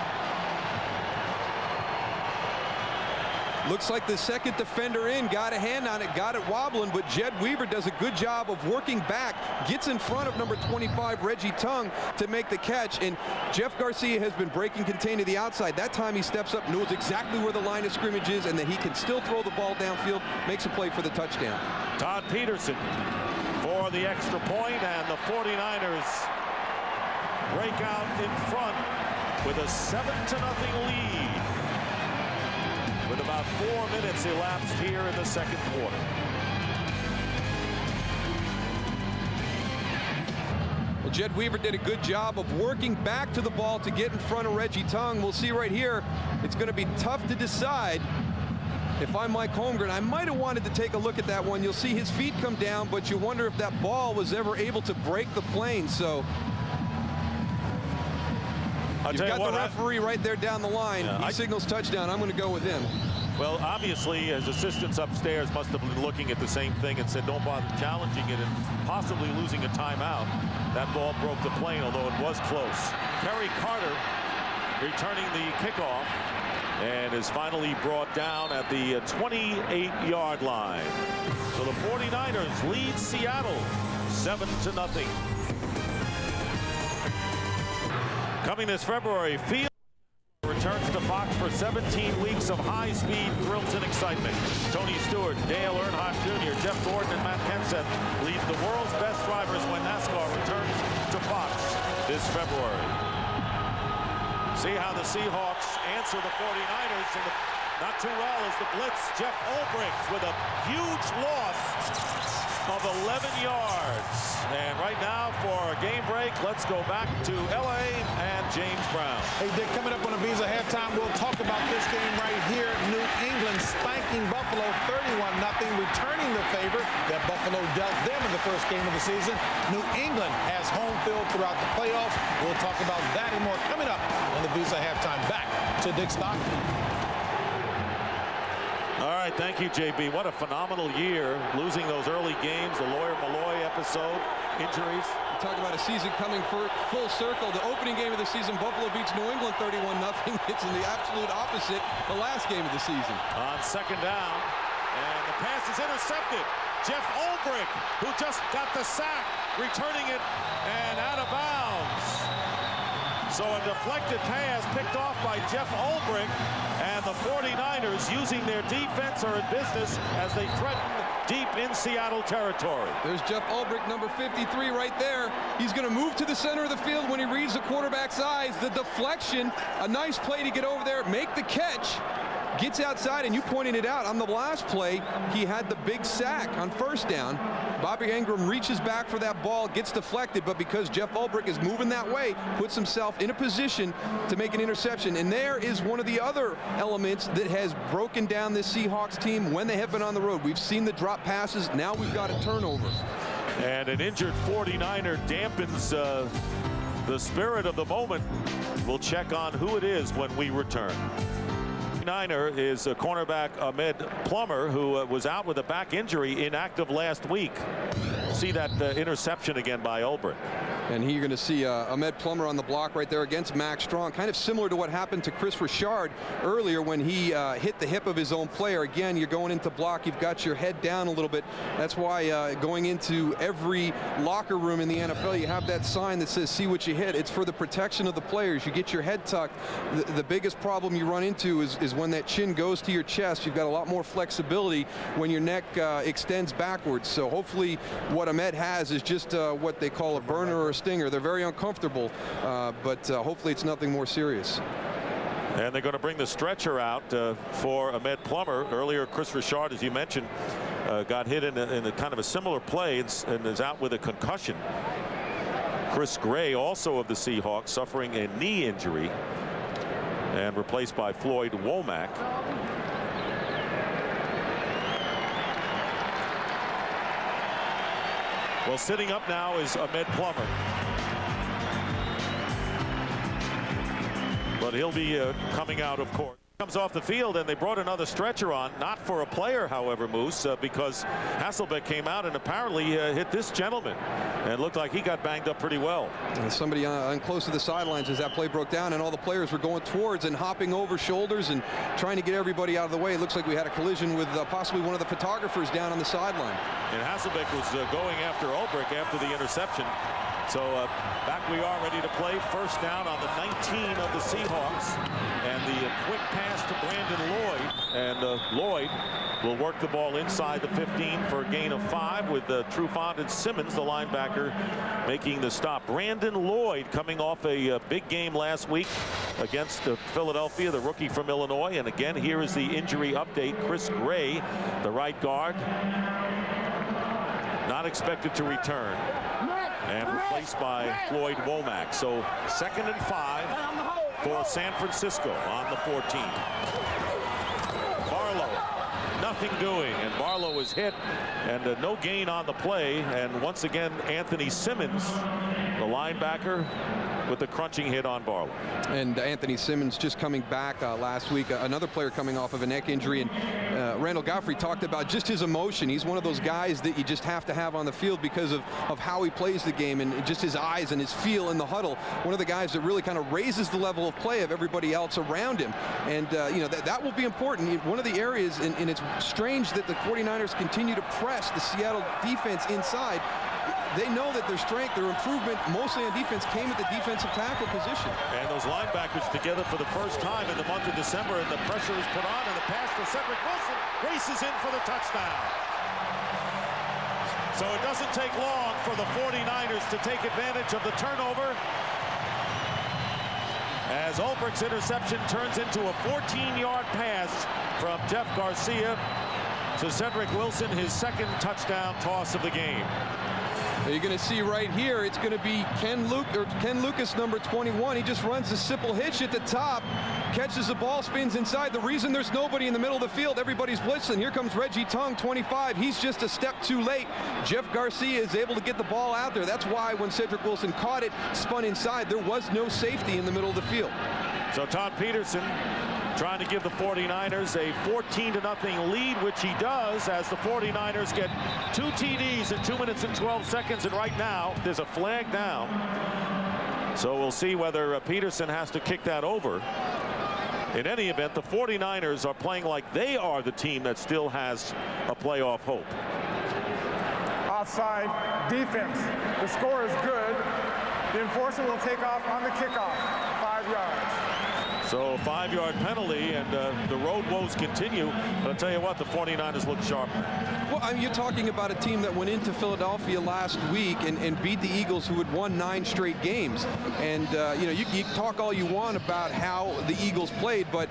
Looks like the 2nd defender in got a hand on it, got it wobbling, but Jed Weaver does a good job of working back, gets in front of number 25, Reggie Tongue, to make the catch. And Jeff Garcia has been breaking contain to the outside. That time he steps up, knows exactly where the line of scrimmage is, and that he can still throw the ball downfield, makes a play for the touchdown. Todd Peterson for the extra point, and the 49ers break out in front with a 7-0 lead with about 4 minutes elapsed here in the second quarter. Well, Jed Weaver did a good job of working back to the ball to get in front of Reggie Tongue. We'll see right here. It's going to be tough to decide. If I'm Mike Holmgren, I might have wanted to take a look at that one. You'll see his feet come down, but you wonder if that ball was ever able to break the plane. So you've got the referee right there down the line. Yeah, he signals touchdown. I'm going to go with him. Well, obviously, his assistants upstairs must have been looking at the same thing and said, don't bother challenging it and possibly losing a timeout. That ball broke the plane, although it was close. Kerry Carter returning the kickoff and is finally brought down at the 28-yard line. So the 49ers lead Seattle 7-0. Coming this February, Field returns to Fox for 17 weeks of high-speed thrills and excitement. Tony Stewart, Dale Earnhardt Jr., Jeff Gordon, and Matt Kenseth lead the world's best drivers when NASCAR returns to Fox this February. See how the Seahawks answer the 49ers, and not too well as the blitz. Jeff Ulbrich with a huge loss of 11 yards. And right now for a game break, let's go back to LA and James Brown. Hey, Dick, coming up on the Visa halftime, we'll talk about this game right here. New England spanking Buffalo 31-0, returning the favor that Buffalo dealt them in the first game of the season. New England has home field throughout the playoffs. We'll talk about that and more coming up on the Visa halftime. Back to Dick Stockton. All right, thank you, JB. What a phenomenal year, losing those early games, the Lawyer Malloy episode, injuries. Talk about a season coming full circle. The opening game of the season, Buffalo beats New England 31-0. It's in the absolute opposite the last game of the season. On second down, and the pass is intercepted. Jeff Ulbrich, who just got the sack, returning it and out of bounds. So a deflected pass picked off by Jeff Ulbrich, and the 49ers using their defense are in business as they threaten deep in Seattle territory. There's Jeff Ulbrich, number 53 right there. He's going to move to the center of the field when he reads the quarterback's eyes. The deflection, a nice play to get over there, make the catch. Gets outside, and you pointed it out. On the last play, he had the big sack on first down. Bobby Ingram reaches back for that ball, gets deflected, but because Jeff Ulbrich is moving that way, puts himself in a position to make an interception. And there is one of the other elements that has broken down this Seahawks team when they have been on the road. We've seen the drop passes. Now we've got a turnover. And an injured 49er dampens the spirit of the moment. We'll check on who it is when we return. Niner is cornerback Ahmed Plummer, who was out with a back injury, inactive last week. See that interception again by Ulbrich. And here you're going to see Ahmed Plummer on the block right there against Max Strong, kind of similar to what happened to Chris Richard earlier when he hit the hip of his own player. Again, you're going into block, you've got your head down a little bit. That's why going into every locker room in the NFL, you have that sign that says, see what you hit. It's for the protection of the players. You get your head tucked. The biggest problem you run into is when that chin goes to your chest. You've got a lot more flexibility when your neck extends backwards. So hopefully what Ahmed has is just what they call a burner or a stinger. They're very uncomfortable, but hopefully it's nothing more serious. And they're going to bring the stretcher out for Ahmed Plummer. Earlier, Chris Richard, as you mentioned, got hit in a kind of a similar play and is out with a concussion. Chris Gray, also of the Seahawks, suffering a knee injury and replaced by Floyd Womack. Well, sitting up now is Ahmed Plummer. But he'll be coming out, of course. Comes off the field, and they brought another stretcher on, not for a player, however, Moose, because Hasselbeck came out and apparently hit this gentleman, and looked like he got banged up pretty well. And somebody close to the sidelines as that play broke down, and all the players were going towards and hopping over shoulders and trying to get everybody out of the way. It looks like we had a collision with possibly one of the photographers down on the sideline. And Hasselbeck was going after Ulbrich after the interception. So back we are ready to play. First down on the 19 of the Seahawks, and the quick pass pass to Brandon Lloyd, and Lloyd will work the ball inside the 15 for a gain of 5, with Trufant and Simmons, the linebacker, making the stop. Brandon Lloyd coming off a big game last week against Philadelphia, the rookie from Illinois. And again, here is the injury update. Chris Gray, the right guard, not expected to return, and replaced by Floyd Womack. So 2nd and 5 for San Francisco on the 14. Barlow, nothing doing, and Barlow is hit, and no gain on the play. And once again, Anthony Simmons, the linebacker, with the crunching hit on Barlow. And Anthony Simmons just coming back last week, another player coming off of a neck injury. And Randall Godfrey talked about just his emotion. He's one of those guys that you just have to have on the field because of how he plays the game, and just his eyes and his feel in the huddle. One of the guys that really kind of raises the level of play of everybody else around him. And you know, that will be important. One of the areas, and it's strange that the 49ers continue to press the Seattle defense inside. They know that their strength, their improvement, mostly on defense, came at the defensive tackle position. And those linebackers together for the first time in the month of December, and the pressure is put on, and the pass to Cedric Wilson races in for the touchdown. So it doesn't take long for the 49ers to take advantage of the turnover, as Ulbricht's interception turns into a 14-yard pass from Jeff Garcia to Cedric Wilson, his 2nd touchdown toss of the game. You're going to see right here, it's going to be Ken Lucas, number 21. He just runs a simple hitch at the top, catches the ball, spins inside. The reason there's nobody in the middle of the field, everybody's blitzing. Here comes Reggie Tongue, 25. He's just a step too late. Jeff Garcia is able to get the ball out there. That's why when Cedric Wilson caught it, spun inside, there was no safety in the middle of the field. So Todd Peterson trying to give the 49ers a 14-0 lead, which he does, as the 49ers get 2 TDs in 2 minutes and 12 seconds. And right now, there's a flag down. So we'll see whether Peterson has to kick that over. In any event, the 49ers are playing like they are the team that still has a playoff hope. Offside defense. The score is good. The enforcer will take off on the kickoff. 5 yards. So a 5-yard penalty, and the road woes continue. But I'll tell you what, the 49ers look sharp. Well, I mean, you're talking about a team that went into Philadelphia last week and beat the Eagles, who had won 9 straight games. And, you know, you talk all you want about how the Eagles played, but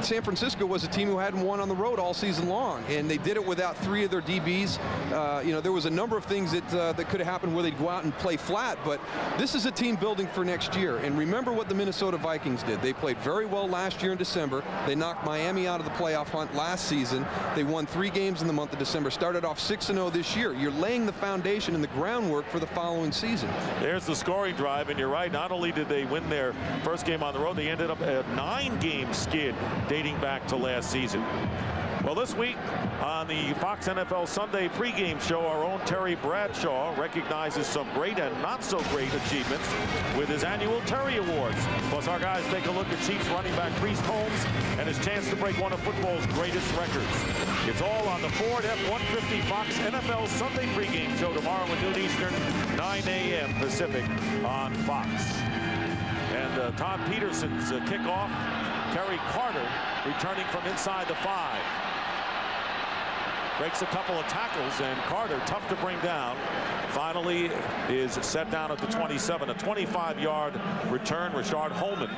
San Francisco was a team who hadn't won on the road all season long, and they did it without 3 of their DBs. You know, there was a number of things that could have happened where they'd go out and play flat, but this is a team building for next year. And remember what the Minnesota Vikings did. They played very well last year in December. They knocked Miami out of the playoff hunt last season. They won 3 games in the month of December, started off 6-0 this year. You're laying the foundation and the groundwork for the following season. There's the scoring drive, and you're right. Not only did they win their first game on the road, they ended up a 9-game skid dating back to last season. Well, this week on the Fox NFL Sunday pregame show, our own Terry Bradshaw recognizes some great and not so great achievements with his annual Terry Awards. Plus, our guys take a look at Chiefs running back Priest Holmes and his chance to break one of football's greatest records. It's all on the Ford F-150 Fox NFL Sunday pregame show tomorrow at noon Eastern, 9 a.m. Pacific on Fox. And Todd Peterson's kickoff. Kerry Carter returning from inside the 5. Breaks a couple of tackles, and Carter, tough to bring down, finally is set down at the 27. A 25-yard return. Rashard Holman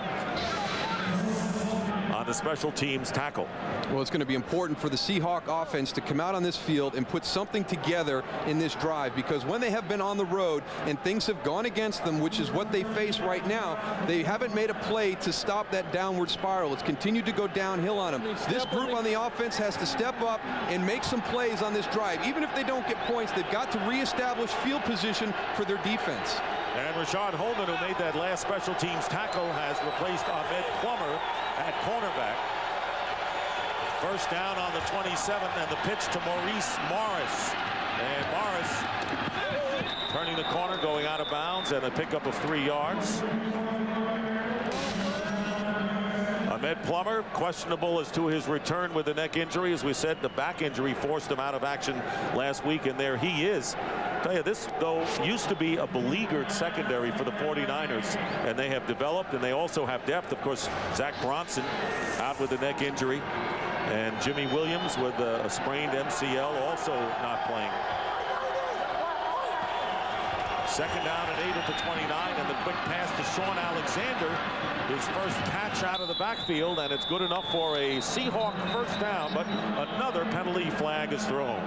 on the special teams tackle. Well, it's going to be important for the Seahawk offense to come out on this field and put something together in this drive, because when they have been on the road and things have gone against them, which is what they face right now, they haven't made a play to stop that downward spiral. It's continued to go downhill on them. This group on the offense has to step up and make some plays on this drive. Even if they don't get points, they've got to reestablish field position for their defense. And Rashard Holman, who made that last special teams tackle, has replaced Ahmed Plummer at cornerback. First down on the 27, and the pitch to Maurice Morris. And Morris turning the corner, going out of bounds, and a pickup of 3 yards. Ahmed Plummer questionable as to his return with a neck injury. As we said, the back injury forced him out of action last week, and there he is. I'll tell you, this though used to be a beleaguered secondary for the 49ers, and they have developed, and they also have depth. Of course, Zach Bronson out with a neck injury, and Jimmy Williams with a sprained MCL also not playing. Second down and 8 at the 29, and the quick pass to Sean Alexander, his first catch out of the backfield, and it's good enough for a Seahawk first down, but another penalty flag is thrown.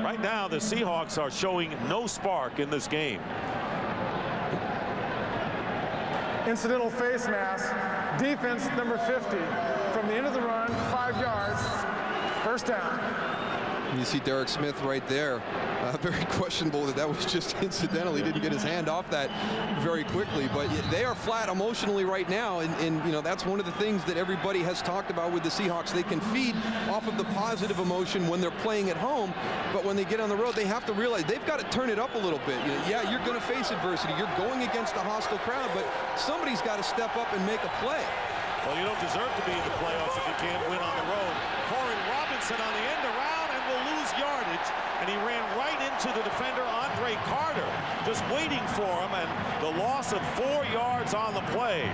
Right now, the Seahawks are showing no spark in this game. Incidental face mask, defense number 50. From the end of the run, 5 yards, first down. You see Derek Smith right there. Very questionable that was just incidental. He didn't get his hand off that very quickly, but they are flat emotionally right now, and you know, that's one of the things that everybody has talked about with the Seahawks. They can feed off of the positive emotion when they're playing at home, but when they get on the road, they have to realize they've got to turn it up a little bit. You know, yeah, you're going to face adversity. You're going against a hostile crowd, but somebody's got to step up and make a play. Well, you don't deserve to be in the playoffs if you can't win on the road. Corey Robinson on the end around and will lose yardage, and he ran right into the defender Andre Carter, just waiting for him, and the loss of 4 yards on the play.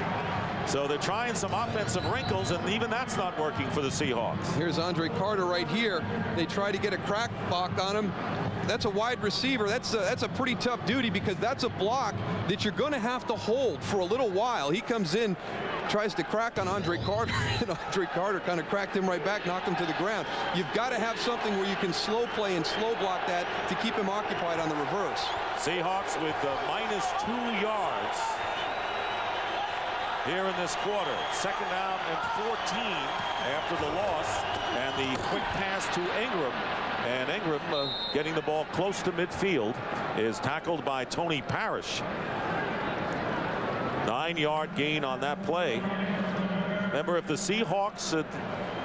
So they're trying some offensive wrinkles, and even that's not working for the Seahawks. Here's Andre Carter right here. They try to get a crack block on him. That's a wide receiver. That's a pretty tough duty, because that's a block that you're going to have to hold for a little while. He comes in, tries to crack on Andre Carter, and Andre Carter kind of cracked him right back, knocked him to the ground. You've got to have something where you can slow play and slow block that to keep him occupied on the reverse. Seahawks with -2 yards here in this quarter. Second down and 14 after the loss, and the quick pass to Ingram. And Ingram getting the ball close to midfield is tackled by Tony Parrish. 9-yard gain on that play. Remember, if the Seahawks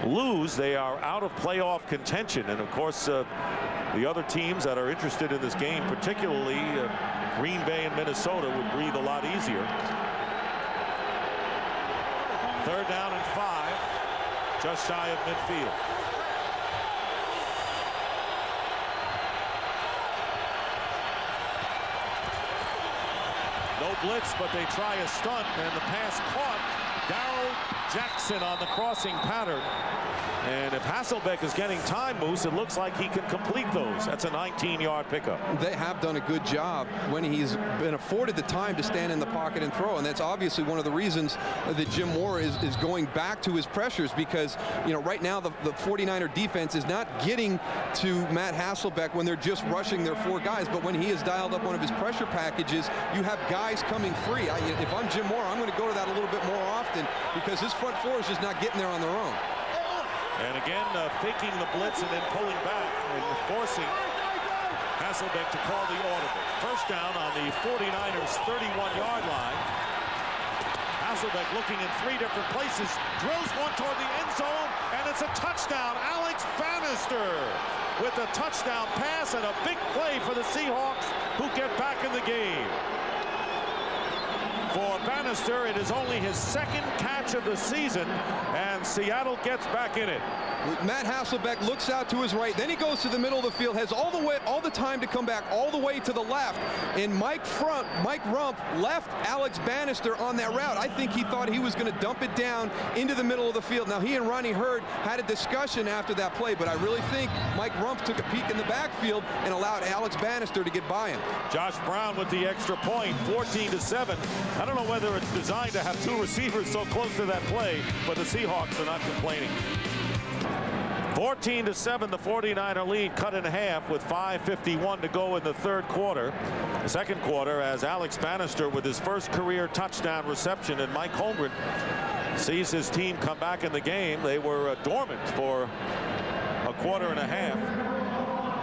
lose, they are out of playoff contention. And of course, the other teams that are interested in this game, particularly Green Bay and Minnesota, would breathe a lot easier. Third down and 5, just shy of midfield. No blitz, but they try a stunt, and the pass caught Darrell Jackson on the crossing pattern. And if Hasselbeck is getting time, Moose, it looks like he can complete those. That's a 19-yard pickup. They have done a good job when he's been afforded the time to stand in the pocket and throw, and that's obviously one of the reasons that Jim Moore is going back to his pressures, because, you know, right now the 49er defense is not getting to Matt Hasselbeck when they're just rushing their 4 guys, but when he has dialed up one of his pressure packages, you have guys coming free. If I'm Jim Moore, I'm going to go to that a little bit more often, because his front 4 is just not getting there on their own. And again, faking the blitz and then pulling back and forcing Hasselbeck to call the audible. First down on the 49ers 31-yard line. Hasselbeck looking in 3 different places, drills one toward the end zone, and it's a touchdown. Alex Bannister with a touchdown pass, and a big play for the Seahawks, who get back in the game. For Bannister, it is only his 2nd catch of the season, and Seattle gets back in it. Matt Hasselbeck looks out to his right, then he goes to the middle of the field, has all the time to come back all the way to the left, and Mike Rump left Alex Bannister on that route. I think he thought he was going to dump it down into the middle of the field. Now, he and Ronnie Hurd had a discussion after that play, but I really think Mike Rump took a peek in the backfield and allowed Alex Bannister to get by him. Josh Brown with the extra point, 14-7. I don't know whether it's designed to have 2 receivers so close to that play, but the Seahawks are not complaining. 14-7, the 49er lead cut in half with 5:51 to go in the 3rd quarter. The 2nd quarter, as Alex Bannister with his first career touchdown reception, and Mike Holmgren sees his team come back in the game. They were dormant for a quarter and a half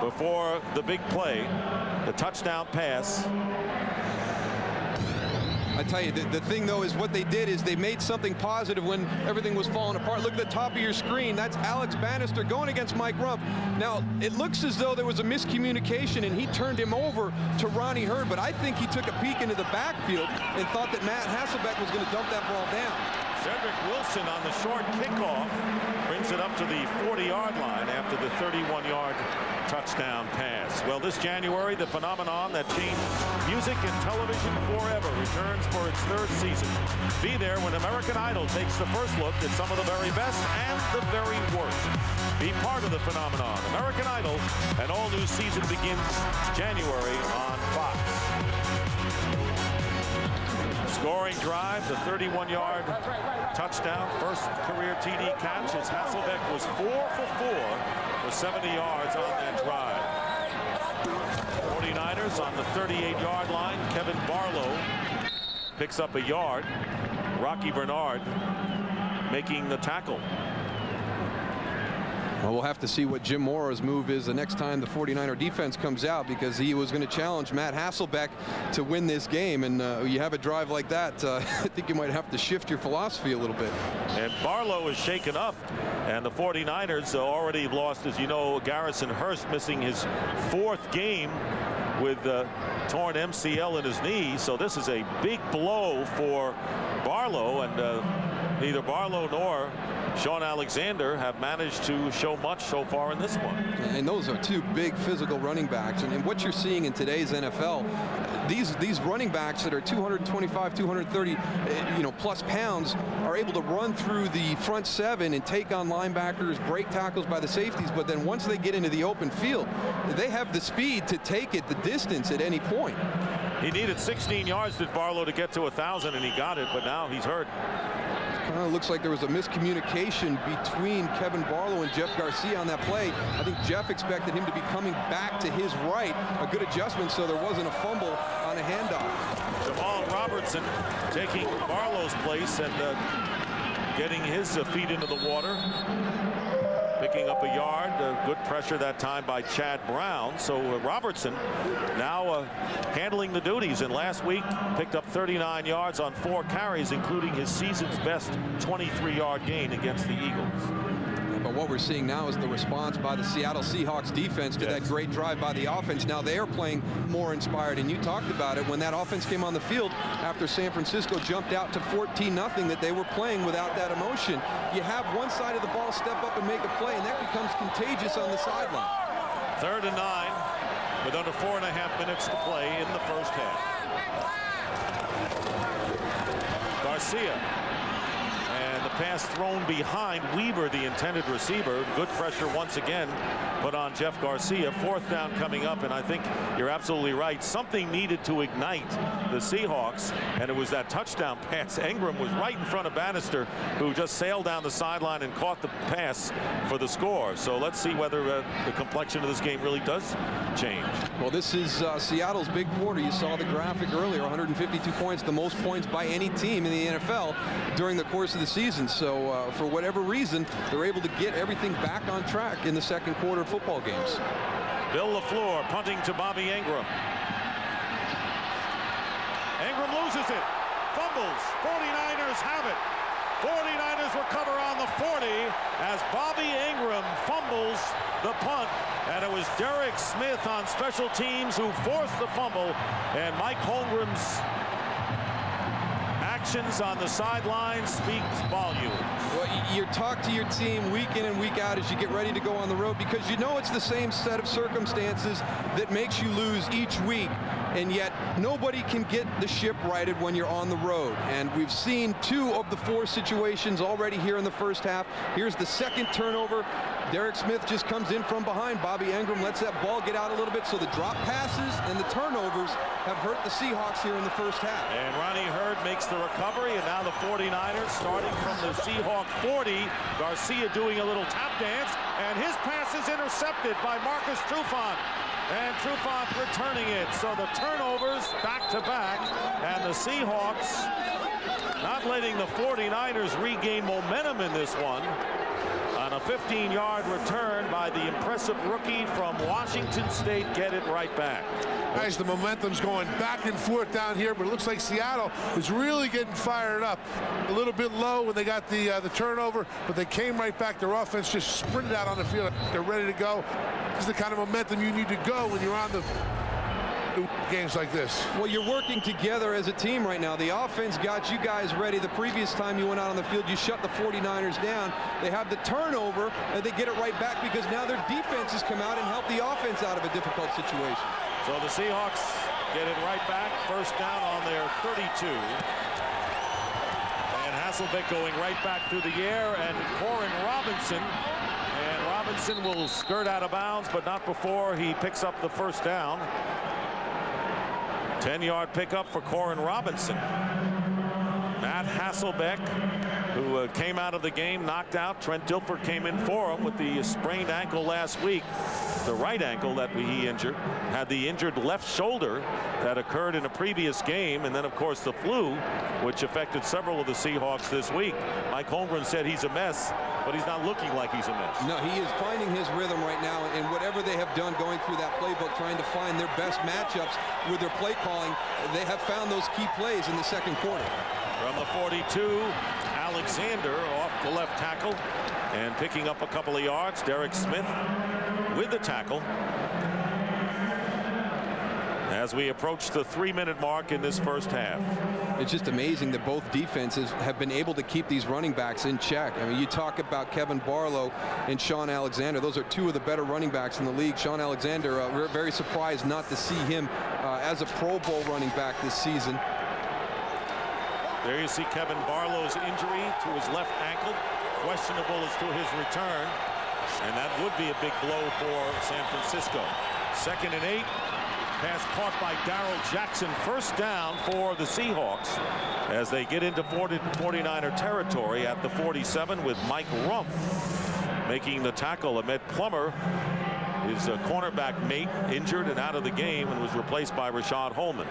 before the big play, the touchdown pass. I tell you, the thing, though, is what they did is they made something positive when everything was falling apart. Look at the top of your screen. That's Alex Bannister going against Mike Rumpf. Now, it looks as though there was a miscommunication, and he turned him over to Ronnie Hurd, but I think he took a peek into the backfield and thought that Matt Hasselbeck was going to dump that ball down. Cedric Wilson on the short kickoff brings it up to the 40-yard line after the 31-yard touchdown pass. Well, this January, the phenomenon that changed music and television forever returns for its third season. Be there when American Idol takes the first look at some of the very best and the very worst. Be part of the phenomenon. American Idol, an all-new season begins January on Fox. Scoring drive, the 31-yard touchdown, first career TD catch as Hasselbeck was 4 for 4 for 70 yards on that drive. 49ers on the 38-yard line. Kevin Barlow picks up a yard. Rocky Bernard making the tackle. Well, we'll have to see what Jim Mora's move is the next time the 49er defense comes out, because he was going to challenge Matt Hasselbeck to win this game. And you have a drive like that, I think you might have to shift your philosophy a little bit. And Barlow is shaken up, and the 49ers already lost, as you know, Garrison Hurst missing his 4th game with torn MCL in his knee. So this is a big blow for Barlow, and neither Barlow nor Sean Alexander have managed to show much so far in this one. And those are two big physical running backs. And what you're seeing in today's NFL, these running backs that are 225, 230, plus pounds are able to run through the front 7 and take on linebackers, break tackles by the safeties. But then once they get into the open field, they have the speed to take it the distance at any point. He needed 16 yards, did Barlow, to get to 1,000, and he got it, but now he's hurt. Kind of looks like there was a miscommunication between Kevin Barlow and Jeff Garcia on that play. I think Jeff expected him to be coming back to his right. A good adjustment so there wasn't a fumble on a handoff. Jamal Robertson taking Barlow's place and getting his feet into the water. Picking up a yard. Good pressure that time by Chad Brown. So Robertson now handling the duties, and last week picked up 39 yards on 4 carries, including his season's best 23-yard gain against the Eagles. But what we're seeing now is the response by the Seattle Seahawks defense to that great drive by the offense. Now they are playing more inspired, and you talked about it when that offense came on the field after San Francisco jumped out to 14-0, that they were playing without that emotion. You have one side of the ball step up and make a play, and that becomes contagious on the sideline. 3rd and 9 with under 4.5 minutes to play in the first half. Garcia. And the pass thrown behind Weaver, the intended receiver. Good pressure once again put on Jeff Garcia. 4th down coming up, and I think you're absolutely right. Something needed to ignite the Seahawks, and it was that touchdown pass. Ingram was right in front of Bannister, who just sailed down the sideline and caught the pass for the score. So let's see whether the complexion of this game really does change. Well, this is Seattle's big quarter. You saw the graphic earlier, 152 points, the most points by any team in the NFL during the course of the season. So for whatever reason, they're able to get everything back on track in the second quarter of football games. Bill LaFleur punting to Bobby Ingram. Ingram loses it. Fumbles. 49ers have it. 49ers recover on the 40 as Bobby Ingram fumbles the punt. And it was Derek Smith on special teams who forced the fumble. And Mike Holmgren's actions on the sideline speaks volumes. Well, you talk to your team week in and week out as you get ready to go on the road, because you know it's the same set of circumstances that makes you lose each week, and yet nobody can get the ship righted when you're on the road. And we've seen 2 of the 4 situations already here in the first half. Here's the second turnover. Derek Smith just comes in from behind. Bobby Ingram lets that ball get out a little bit, so the drop passes and the turnovers have hurt the Seahawks here in the first half. And Ronnie Hurd makes the recovery, and now the 49ers starting from the Seahawk 40. Garcia doing a little tap dance, and his pass is intercepted by Marcus Trufant. And Trufant returning it. So the turnovers back to back, and the Seahawks not letting the 49ers regain momentum in this one. On a 15-yard return by the impressive rookie from Washington State, get it right back. Guys, the momentum's going back and forth down here, but it looks like Seattle is really getting fired up. A little bit low when they got the turnover, but they came right back. Their offense just sprinted out on the field. They're ready to go. This is the kind of momentum you need to go when you're on the games like this. Well, you're working together as a team right now. The offense got you guys ready. The previous time you went out on the field, you shut the 49ers down. They have the turnover, and they get it right back because now their defense has come out and helped the offense out of a difficult situation. So the Seahawks get it right back. First down on their 32. And Hasselbeck going right back through the air, and Corin Robinson. And Robinson will skirt out of bounds, but not before he picks up the first down. 10-yard pickup for Corin Robinson. Matt Hasselbeck, who came out of the game knocked out. Trent Dilfer came in for him with the sprained ankle last week. The right ankle that he injured. Had the injured left shoulder that occurred in a previous game. And then, of course, the flu, which affected several of the Seahawks this week. Mike Holmgren said he's a mess, but he's not looking like he's a mess. No, he is finding his rhythm right now, and whatever they have done going through that playbook, trying to find their best matchups with their play calling, they have found those key plays in the second quarter. From the 42, Alexander off the left tackle and picking up a couple of yards. Derek Smith with the tackle. As we approach the 3-minute mark in this first half. It's just amazing that both defenses have been able to keep these running backs in check. I mean, you talk about Kevin Barlow and Sean Alexander. Those are two of the better running backs in the league. Sean Alexander, we're very surprised not to see him as a Pro Bowl running back this season. There you see Kevin Barlow's injury to his left ankle. Questionable as to his return. And that would be a big blow for San Francisco. 2nd and 8. Pass caught by Darrell Jackson. First down for the Seahawks as they get into 49er territory at the 47 with Mike Rumph making the tackle. Ahmed Plummer, his cornerback mate, injured and out of the game and was replaced by Rashad Holman.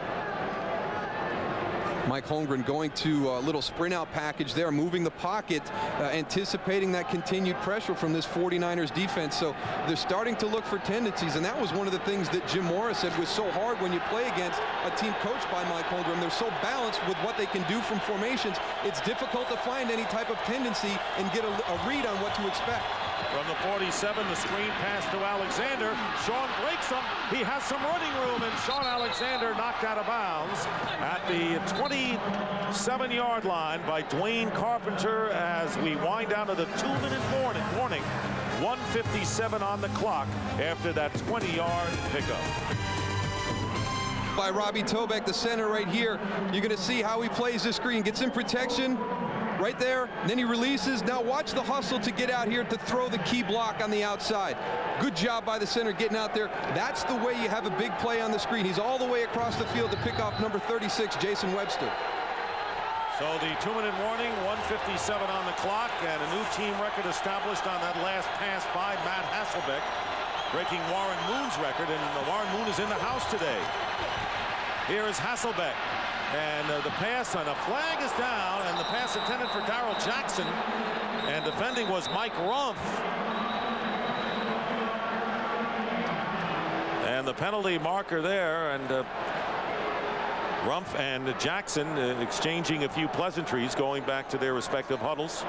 Mike Holmgren going to a little sprint out package there, moving the pocket, anticipating that continued pressure from this 49ers defense. So they're starting to look for tendencies, and that was one of the things that Jim Morris said was so hard when you play against a team coached by Mike Holmgren. They're so balanced with what they can do from formations. It's difficult to find any type of tendency and get a read on what to expect. From the 47, the screen pass to Alexander. Sean breaks him. He has some running room, and Sean Alexander knocked out of bounds at the 27-yard line by Dwayne Carpenter as we wind down to the 2-minute warning. 1:57 on the clock after that 20-yard pickup. By Robbie Tobeck, the center right here. You're going to see how he plays this screen. Gets in protection. Right there, and then he releases. Now watch the hustle to get out here to throw the key block on the outside. Good job by the center getting out there. That's the way you have a big play on the screen. He's all the way across the field to pick off number 36, Jason Webster. So the 2-minute warning, 1:57 on the clock, and a new team record established on that last pass by Matt Hasselbeck, breaking Warren Moon's record, and Warren Moon is in the house today. Here is Hasselbeck. And the pass on a flag is down, and the pass intended for Darrell Jackson, and defending was Mike Rumph. And the penalty marker there, and Rumph and Jackson exchanging a few pleasantries, going back to their respective huddles.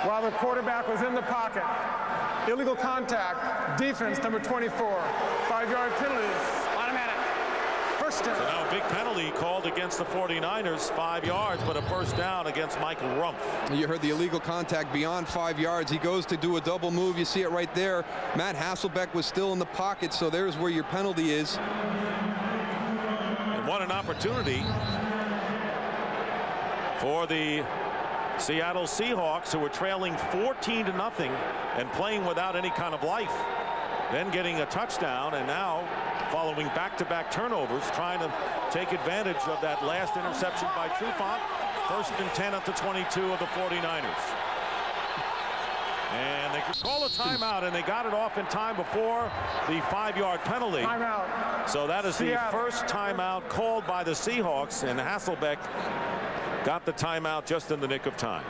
While the quarterback was in the pocket, illegal contact, defense number 24, 5-yard penalty, automatic. First down. So now a big penalty called against the 49ers, 5 yards, but a first down against Michael Rumph. You heard the illegal contact beyond 5 yards. He goes to do a double move. You see it right there. Matt Hasselbeck was still in the pocket, so there's where your penalty is. And what an opportunity for the Seattle Seahawks, who were trailing 14-0 and playing without any kind of life. Then getting a touchdown, and now following back-to-back turnovers, trying to take advantage of that last interception by Trufant. 1st and 10 at the 22 of the 49ers. And they could call a timeout, and they got it off in time before the 5-yard penalty. Timeout. So that is Seattle. the first timeout called by the Seahawks, and Hasselbeck got the timeout just in the nick of time.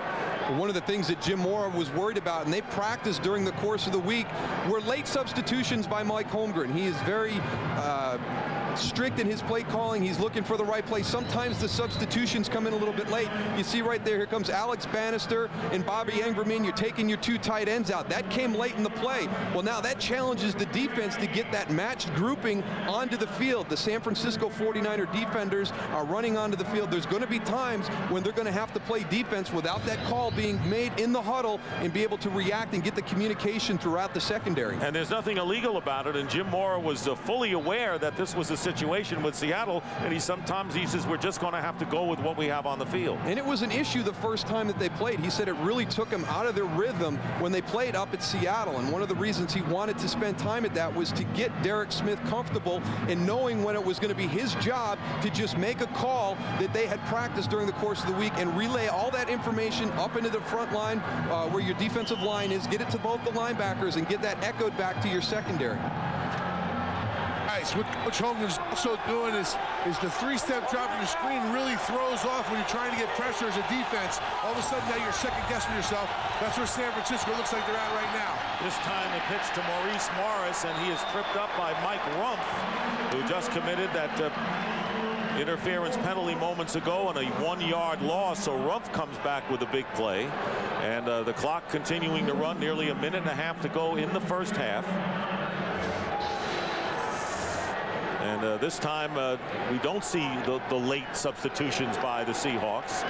One of the things that Jim Mora was worried about, and they practiced during the course of the week, were late substitutions by Mike Holmgren. He is very strict in his play calling. He's looking for the right play. Sometimes the substitutions come in a little bit late. You see right there, here comes Alex Bannister and Bobby Engerman. You're taking your 2 tight ends out. That came late in the play. Well, now that challenges the defense to get that matched grouping onto the field. The San Francisco 49er defenders are running onto the field. There's going to be times when they're going to have to play defense without that call being made in the huddle and be able to react and get the communication throughout the secondary. And there's nothing illegal about it, and Jim Mora was fully aware that this was a situation with Seattle, and he says we're just going to have to go with what we have on the field. And it was an issue the first time that they played. He said it really took them out of their rhythm when they played up at Seattle, and one of the reasons he wanted to spend time at that was to get Derek Smith comfortable in knowing when it was going to be his job to just make a call that they had practiced during the course of the week and relay all that information up into the front line where your defensive line is, get it to both the linebackers and get that echoed back to your secondary. What Coach Holmgren's also doing is the 3-step drop from the screen really throws off when you're trying to get pressure as a defense. All of a sudden now you're second-guessing yourself. That's where San Francisco looks like they're at right now. This time the pitch to Maurice Morris, and he is tripped up by Mike Rumpf, who just committed that interference penalty moments ago and a 1-yard loss. So Rumpf comes back with a big play, and the clock continuing to run, nearly a minute and a half to go in the first half. And this time we don't see the late substitutions by the Seahawks,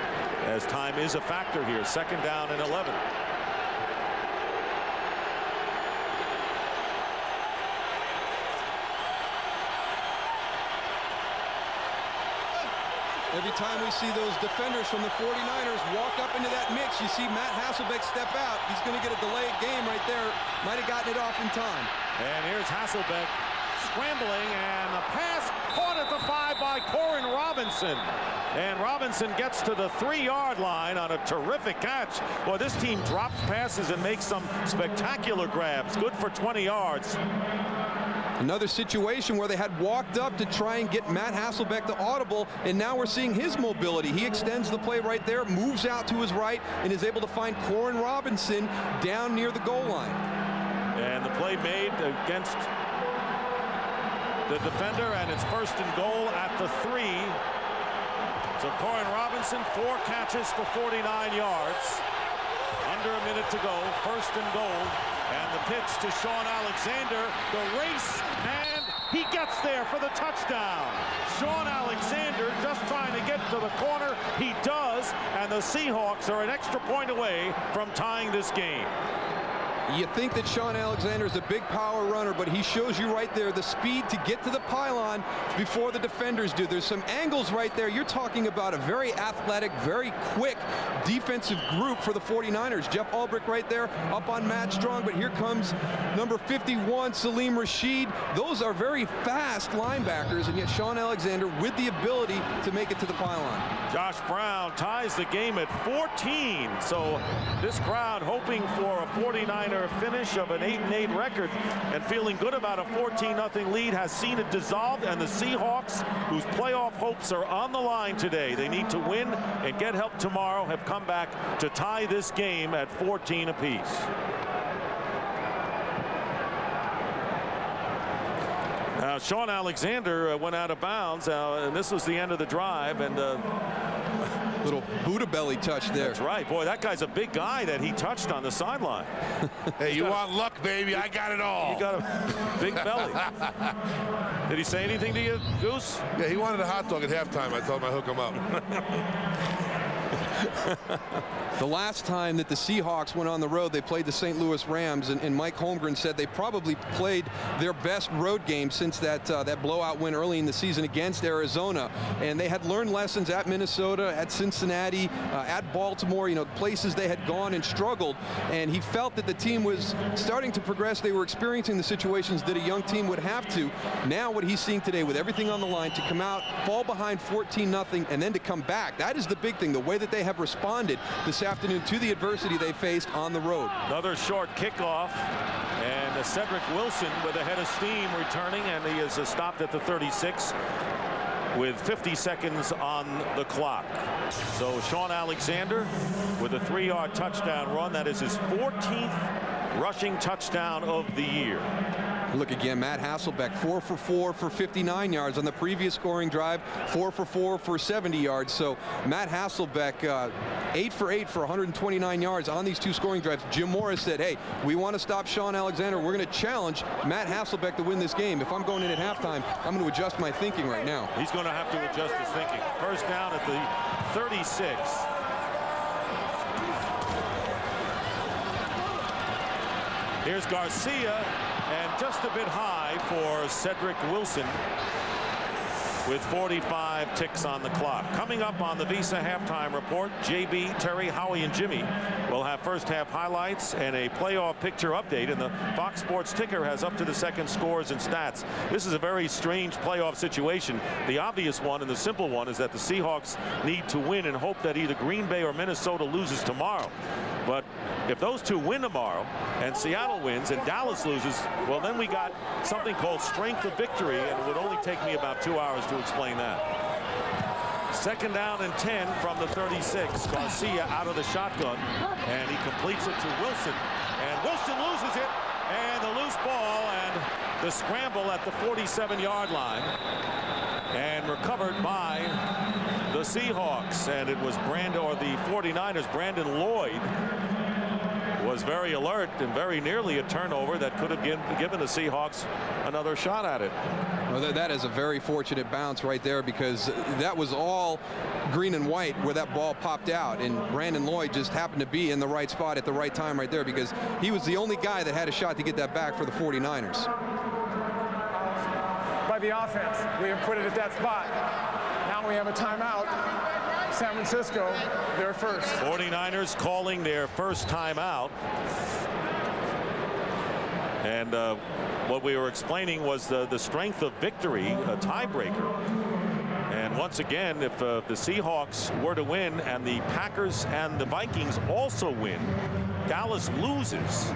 as time is a factor here. 2nd down and 11. Every time we see those defenders from the 49ers walk up into that mix, you see Matt Hasselbeck step out. He's going to get a delayed game right there. Might have gotten it off in time. And here's Hasselbeck scrambling, and the pass caught at the 5 by Corin Robinson. And Robinson gets to the 3-yard line on a terrific catch. Boy, this team drops passes and makes some spectacular grabs. Good for 20 yards. Another situation where they had walked up to try and get Matt Hasselbeck to audible, and now we're seeing his mobility. He extends the play right there, moves out to his right, and is able to find Corin Robinson down near the goal line. And the play made against the defender, and it's 1st and goal at the 3. So Corin Robinson, 4 catches for 49 yards. Under a minute to go, 1st and goal. And the pitch to Sean Alexander, the race, and he gets there for the touchdown. Sean Alexander just trying to get to the corner. He does, and the Seahawks are an extra point away from tying this game. You think that Sean Alexander is a big power runner, but he shows you right there the speed to get to the pylon before the defenders do. There's some angles right there. You're talking about a very athletic, very quick defensive group for the 49ers. Jeff Ulbrich right there up on Matt Strong, but here comes number 51, Salim Rashid. Those are very fast linebackers, and yet Sean Alexander with the ability to make it to the pylon. Josh Brown ties the game at 14. So this crowd hoping for a 49er finish of an 8-8 record and feeling good about a 14-0 lead has seen it dissolved, and the Seahawks, whose playoff hopes are on the line today, they need to win and get help tomorrow, have come back to tie this game at 14 apiece. Now Sean Alexander went out of bounds, and this was the end of the drive, and little Buddha belly touch there. That's right. Boy, that guy's a big guy that he touched on the sideline. Hey, you want luck, baby? I got it all. You got a big belly. Did he say anything to you, Goose? Yeah, he wanted a hot dog at halftime. I told him I'd hook him up. The last time that the Seahawks went on the road, they played the St. Louis Rams, and Mike Holmgren said they probably played their best road game since that blowout win early in the season against Arizona. And they had learned lessons at Minnesota, at Cincinnati, at Baltimore, you know, places they had gone and struggled. And he felt that the team was starting to progress. They were experiencing the situations that a young team would have to. Now what he's seeing today with everything on the line, to come out, fall behind 14-0, and then to come back, that is the big thing, the way that they have responded this afternoon to the adversity they faced on the road. Another short kickoff, and Cedric Wilson with a head of steam returning, and he is stopped at the 36 with 50 seconds on the clock. So Sean Alexander with a 3-yard touchdown run. That is his 14th rushing touchdown of the year. Look again, Matt Hasselbeck, 4 for 4 for 59 yards on the previous scoring drive, 4 for 4 for 70 yards. So Matt Hasselbeck, 8 for 8 for 129 yards on these 2 scoring drives. Jim Morris said, hey, we want to stop Sean Alexander. We're going to challenge Matt Hasselbeck to win this game. If I'm going in at halftime, I'm going to adjust my thinking right now. He's going to have to adjust his thinking. First down at the 36. Here's Garcia, and just a bit high for Cedric Wilson with 45 ticks on the clock. Coming up on the Visa halftime report, JB, Terry, Howie, and Jimmy will have first half highlights and a playoff picture update, and the Fox Sports ticker has up to the second scores and stats. This is a very strange playoff situation. The obvious one and the simple one is that the Seahawks need to win and hope that either Green Bay or Minnesota loses tomorrow. But if those two win tomorrow and Seattle wins and Dallas loses, well, then we got something called strength of victory, and it would only take me about 2 hours to explain that. Second down and 10 from the 36. Garcia out of the shotgun, and he completes it to Wilson. And Wilson loses it, and the loose ball and the scramble at the 47-yard line, and recovered by the Seahawks. And it was the 49ers, Brandon Lloyd, was very alert and very nearly a turnover that could have given the Seahawks another shot at it. Well, that is a very fortunate bounce right there, because that was all green and white where that ball popped out, and Brandon Lloyd just happened to be in the right spot at the right time right there, because he was the only guy that had a shot to get that back for the 49ers. By the offense, we have put it at that spot. Now we have a timeout. San Francisco, their first. 49ers calling their first timeout. And what we were explaining was the strength of victory, a tiebreaker. And once again, if the Seahawks were to win and the Packers and the Vikings also win, Dallas loses.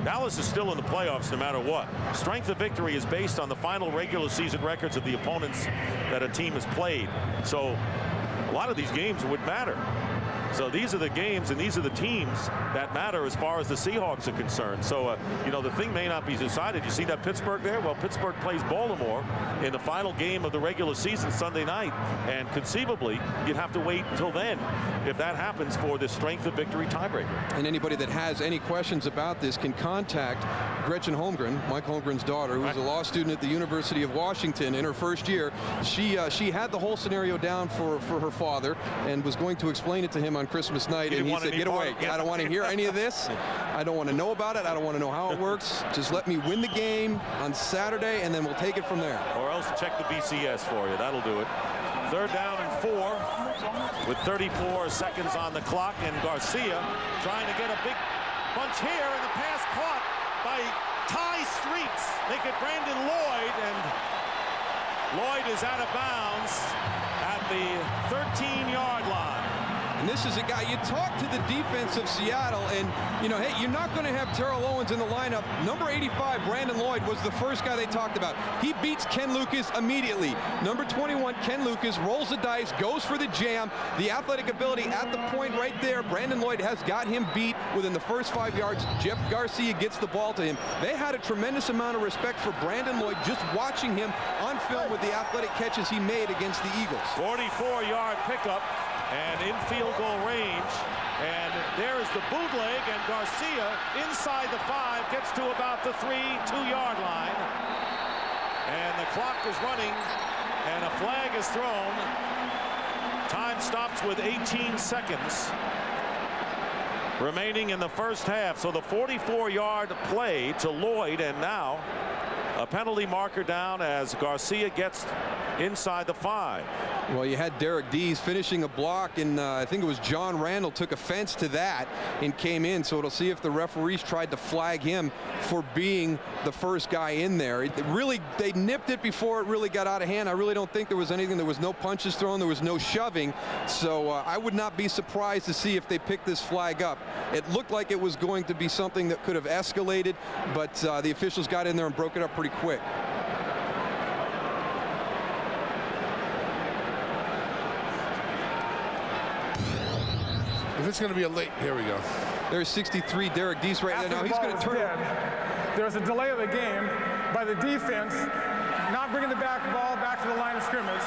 Dallas is still in the playoffs no matter what. Strength of victory is based on the final regular season records of the opponents that a team has played. So a lot of these games would matter. So these are the games and these are the teams that matter as far as the Seahawks are concerned. So, you know, the thing may not be decided. You see that Pittsburgh there? Well, Pittsburgh plays Baltimore in the final game of the regular season Sunday night. And conceivably, you'd have to wait until then if that happens for the strength of victory tiebreaker. And anybody that has any questions about this can contact Gretchen Holmgren, Mike Holmgren's daughter, who's a law student at the University of Washington in her first year. She had the whole scenario down for her father and was going to explain it to him on Christmas night, and he said, get away. I don't want to hear any of this. I don't want to know about it. I don't want to know how it works. Just let me win the game on Saturday, and then we'll take it from there. Or else check the BCS for you. That'll do it. Third down and 4 with 34 seconds on the clock, and Garcia trying to get a big bunch here, and the pass caught by Ty Streets. They get Brandon Lloyd, and Lloyd is out of bounds at the 13-yard line. And this is a guy, you talk to the defense of Seattle, and, you know, hey, you're not going to have Terrell Owens in the lineup. Number 85, Brandon Lloyd, was the first guy they talked about. He beats Ken Lucas immediately. Number 21, Ken Lucas, rolls the dice, goes for the jam. The athletic ability at the point right there. Brandon Lloyd has got him beat within the first 5 yards. Jeff Garcia gets the ball to him. They had a tremendous amount of respect for Brandon Lloyd just watching him on film with the athletic catches he made against the Eagles. 44-yard pickup and in field goal range, and there is the bootleg, and Garcia inside the 5 gets to about the 2-yard line, and the clock is running and a flag is thrown. Time stops with 18 seconds remaining in the first half. So the 44-yard play to Lloyd, and now a penalty marker down as Garcia gets inside the 5. Well, you had Derek Dees finishing a block, and I think it was John Randall took offense to that and came in. So it'll see if the referees tried to flag him for being the first guy in there. They nipped it before it really got out of hand. I really don't think there was anything. There was no punches thrown. There was no shoving. So I would not be surprised to see if they picked this flag up. It looked like it was going to be something that could have escalated, but the officials got in there and broke it up pretty quick. it's going to be a late, here we go. There's 63, Derek Deese right there. Now he's going to turn. There's a delay of the game by the defense, not bringing the ball back to the line of scrimmage.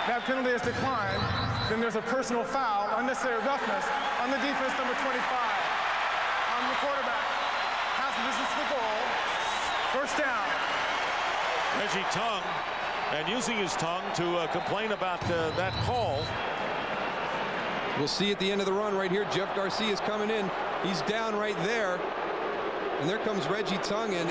That penalty is declined. Then there's a personal foul, unnecessary roughness on the defense, number 25. On the quarterback. Half the distance to the goal. First down. Reggie Tongue, and using his tongue to complain about that call. We'll see at the end of the run right here. Jeff Garcia is coming in. He's down right there. And there comes Reggie Tongue. And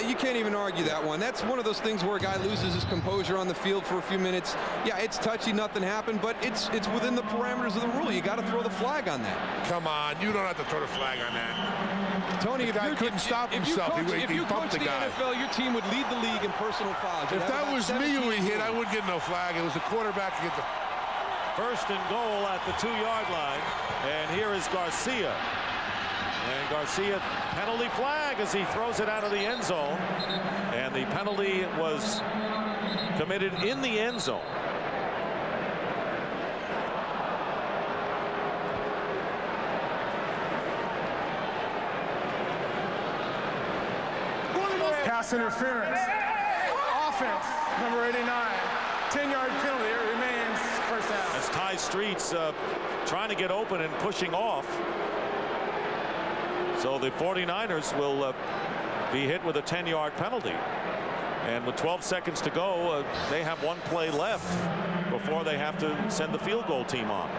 you can't even argue that one. That's one of those things where a guy loses his composure on the field for a few minutes. Yeah, it's touchy, nothing happened, but it's within the parameters of the rule. You got to throw the flag on that. Come on, you don't have to throw the flag on that. Tony, the guy couldn't stop himself. If you coach the NFL, your team would lead the league in personal fouls. If that was me who he hit, I wouldn't get no flag. It was the quarterback to get the... First and goal at the 2-yard line, and here is Garcia. And Garcia, penalty flag as he throws it out of the end zone. And the penalty was committed in the end zone. Pass interference. Offense, number 89. 10-yard penalty. It remains first down. As Ty Streets trying to get open and pushing off. So the 49ers will be hit with a 10-yard penalty. And with 12 seconds to go, they have one play left before they have to send the field goal team on.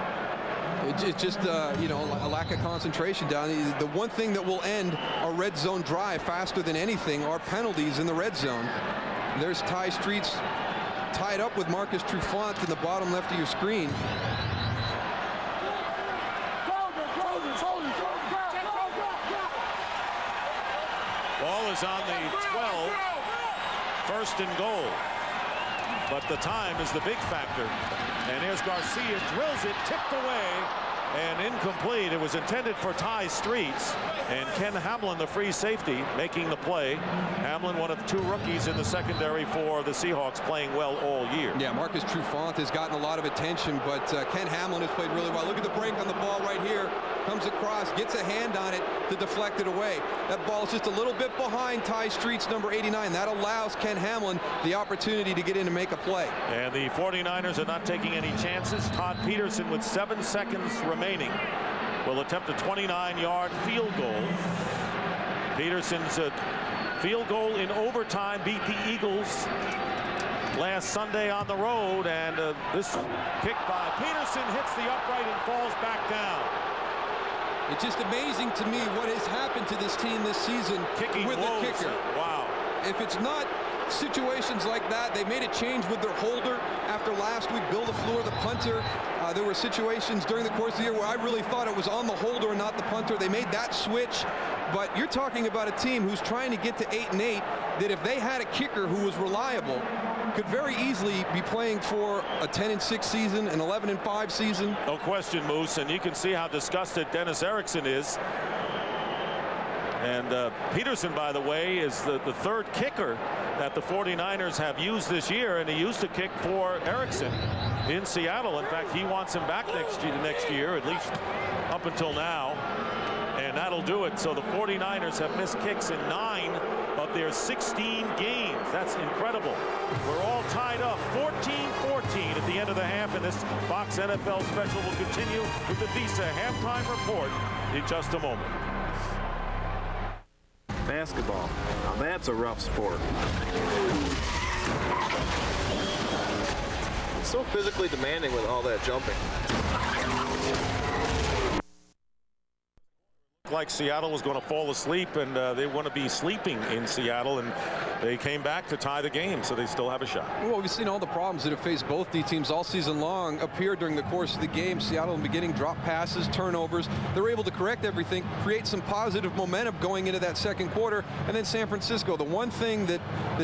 It's just, you know, a lack of concentration down. The one thing that will end a red zone drive faster than anything are penalties in the red zone. There's Ty Streets tied up with Marcus Trufant in the bottom left of your screen. Ball is on the 12. First and goal. But the time is the big factor. And here's Garcia, drills it, tipped away, and incomplete. It was intended for Ty Streets. And Ken Hamlin, the free safety, making the play. Hamlin, one of 2 rookies in the secondary for the Seahawks, playing well all year. Yeah, Marcus Trufant has gotten a lot of attention, but Ken Hamlin has played really well. Look at the break on the ball right here. Comes across, gets a hand on it to deflect it away. That ball is just a little bit behind Ty Streets, number 89. That allows Ken Hamlin the opportunity to get in and make a play. And the 49ers are not taking any chances. Todd Peterson, with 7 seconds remaining, will attempt a 29-yard field goal. Peterson's field goal in overtime beat the Eagles last Sunday on the road, and this kick by Peterson hits the upright and falls back down. It's just amazing to me what has happened to this team this season with the kicker. Wow. If it's not situations like that, they made a change with their holder after last week. Bill LaFleur, the punter. There were situations during the course of the year where I really thought it was on the holder and not the punter. They made that switch. But you're talking about a team who's trying to get to 8-8, that if they had a kicker who was reliable, could very easily be playing for a 10-6 season, an 11-5 season. No question, Moose, and you can see how disgusted Dennis Erickson is. And Peterson, by the way, is the 3rd kicker that the 49ers have used this year, and he used to kick for Erickson in Seattle. In fact, he wants him back next year, at least up until now. And that'll do it. So the 49ers have missed kicks in 9 of their 16 games. That's incredible. We're all tied up 14-14 at the end of the half, and this Fox NFL special will continue with the Visa halftime report in just a moment. Basketball. Now that's a rough sport. It's so physically demanding with all that jumping. Like Seattle was going to fall asleep, and they want to be sleeping in Seattle, and they came back to tie the game, so they still have a shot. Well, we've seen all the problems that have faced both these teams all season long appear during the course of the game. Seattle in the beginning, drop passes, turnovers. They're able to correct everything, create some positive momentum going into that second quarter. And then San Francisco, the one thing that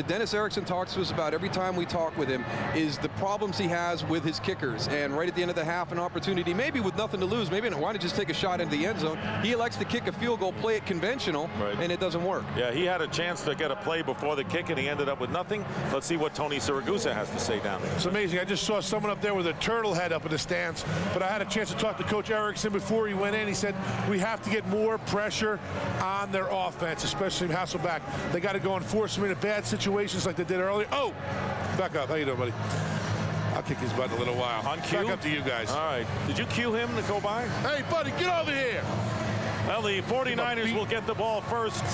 Dennis Erickson talks to us about every time we talk with him is the problems he has with his kickers. And right at the end of the half, an opportunity, maybe with nothing to lose, maybe why not just take a shot into the end zone. He elects to kick kick a field goal, play it conventional, and it doesn't work. Yeah, he had a chance to get a play before the kick, and he ended up with nothing. Let's see what Tony Siragusa has to say down there. It's amazing. I just saw someone up there with a turtle head up in the stands, but I had a chance to talk to Coach Erickson before he went in. He said, we have to get more pressure on their offense, especially Hasselbeck. They got to go and force them into bad situations like they did earlier. Oh, back up. How you doing, buddy? I'll kick his butt in a little while. On cue? Back up to you guys. All right. Did you cue him to go by? Hey, buddy, get over here. Well, the 49ers will get the ball first,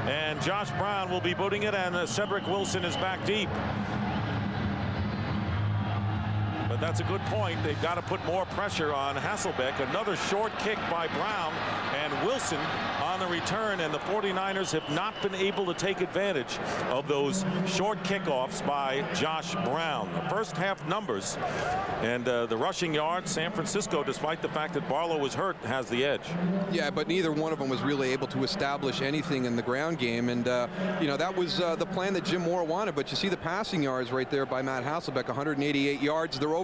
and Josh Brown will be booting it, and Cedric Wilson is back deep. But that's a good point. They've got to put more pressure on Hasselbeck. Another short kick by Brown, and Wilson on the return, and the 49ers have not been able to take advantage of those short kickoffs by Josh Brown. The first half numbers and the rushing yards, San Francisco, despite the fact that Barlow was hurt, has the edge. Yeah, but neither one of them was really able to establish anything in the ground game, and you know, that was the plan that Jim Moore wanted. But you see the passing yards right there by Matt Hasselbeck, 188 yards. They're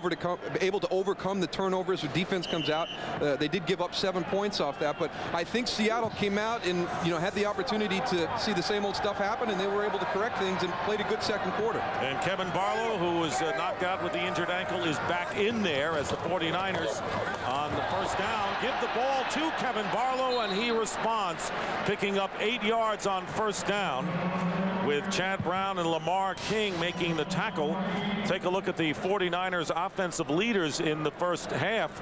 able to overcome the turnovers. The defense comes out. They did give up 7 points off that, but I think Seattle came out and, you know, had the opportunity to see the same old stuff happen, and they were able to correct things and played a good second quarter. And Kevin Barlow, who was knocked out with the injured ankle, is back in there as the 49ers on the first down give the ball to Kevin Barlow, and he responds, picking up 8 yards on first down, with Chad Brown and Lamar King making the tackle. Take a look at the 49ers offensive leaders in the first half,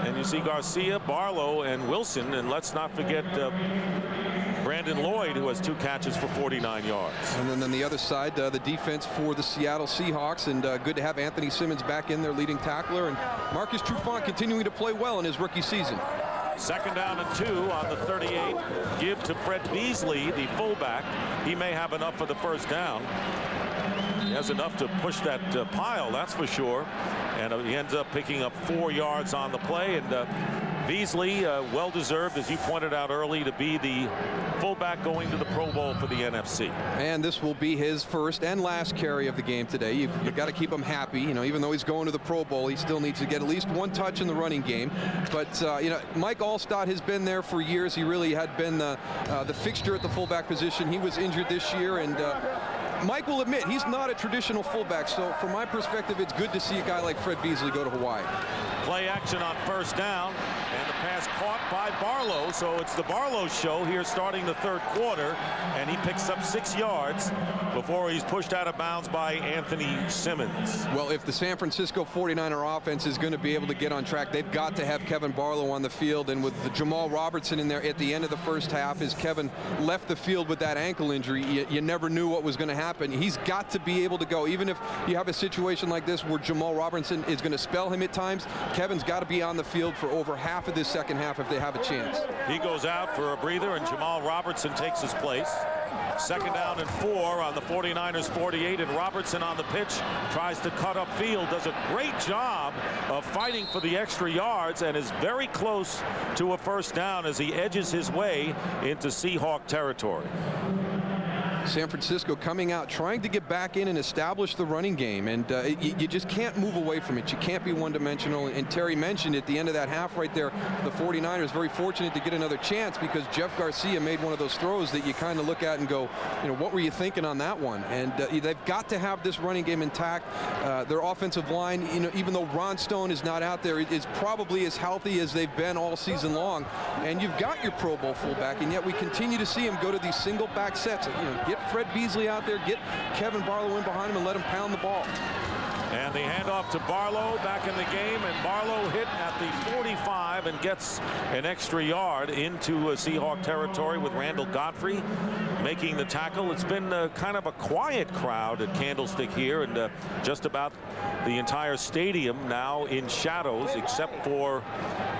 and you see Garcia, Barlow, and Wilson, and let's not forget Brandon Lloyd, who has 2 catches for 49 yards. And then on the other side, the defense for the Seattle Seahawks, and good to have Anthony Simmons back in there, leading tackler, and Marcus Trufant continuing to play well in his rookie season. Second down and 2 on the 38. Give to Fred Beasley, the fullback. He may have enough for the first down. He has enough to push that pile, that's for sure. And he ends up picking up 4 yards on the play. And Beasley, well-deserved, as you pointed out early, to be the fullback going to the Pro Bowl for the NFC. And this will be his first and last carry of the game today. You've got to keep him happy. You know, even though he's going to the Pro Bowl, he still needs to get at least 1 touch in the running game. But, you know, Mike Allstott has been there for years. He really had been the fixture at the fullback position. He was injured this year, and Mike will admit he's not a traditional fullback. So from my perspective, it's good to see a guy like Fred Beasley go to Hawaii. Play action on first down, and the pass caught by Barlow. So it's the Barlow show here starting the third quarter, and he picks up 6 yards before he's pushed out of bounds by Anthony Simmons. Well, if the San Francisco 49er offense is going to be able to get on track, they've got to have Kevin Barlow on the field. And with the Jamal Robertson in there at the end of the first half, as Kevin left the field with that ankle injury, you never knew what was going to happen. He's got to be able to go. Even if you have a situation like this where Jamal Robertson is going to spell him at times, Kevin's got to be on the field for over half of this second half if they have a chance. He goes out for a breather, and Jamal Robertson takes his place. Second down and 4 on the 49ers 48, and Robertson on the pitch tries to cut upfield, does a great job of fighting for the extra yards, and is very close to a first down as he edges his way into Seahawk territory. San Francisco coming out, trying to get back in and establish the running game, and you just can't move away from it. You can't be one-dimensional, and Terry mentioned at the end of that half right there, the 49ers very fortunate to get another chance because Jeff Garcia made one of those throws that you kind of look at and go, you know, what were you thinking on that one? And they've got to have this running game intact. Their offensive line, you know, even though Ron Stone is not out there, is probably as healthy as they've been all season long, and you've got your Pro Bowl fullback, and yet we continue to see him go to these single back sets. You know, get Fred Beasley out there, get Kevin Barlow in behind him, and let him pound the ball. And the handoff to Barlow back in the game, and Barlow hit at the 45 and gets an extra yard into Seahawk territory with Randall Godfrey making the tackle. It's been kind of a quiet crowd at Candlestick here, and just about the entire stadium now in shadows except for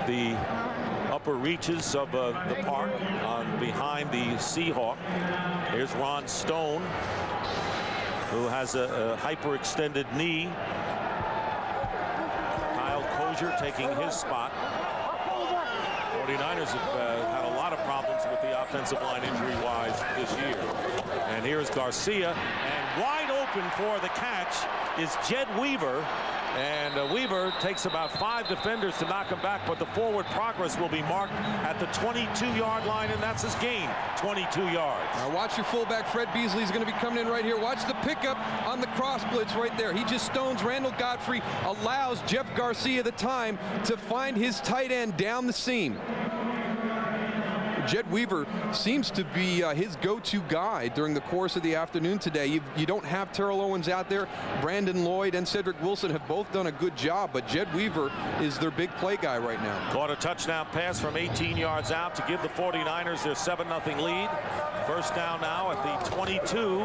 the upper reaches of the park behind the Seahawk. Here's Ron Stone, who has a hyperextended knee. Kyle Kozier taking his spot. 49ers have had a lot of problems with the offensive line injury-wise this year. And here's Garcia, and wide open for the catch is Jed Weaver. And Weaver takes about 5 defenders to knock him back, but the forward progress will be marked at the 22-yard line, and that's his gain, 22 yards. Now watch your fullback, Fred Beasley, is going to be coming in right here. Watch the pickup on the cross blitz right there. He just stones Randall Godfrey, allows Jeff Garcia the time to find his tight end down the seam. Jed Weaver seems to be his go-to guy during the course of the afternoon today. You don't have Terrell Owens out there. Brandon Lloyd and Cedric Wilson have both done a good job, but Jed Weaver is their big play guy right now. Caught a touchdown pass from 18 yards out to give the 49ers their 7-0 lead. First down now at the 22,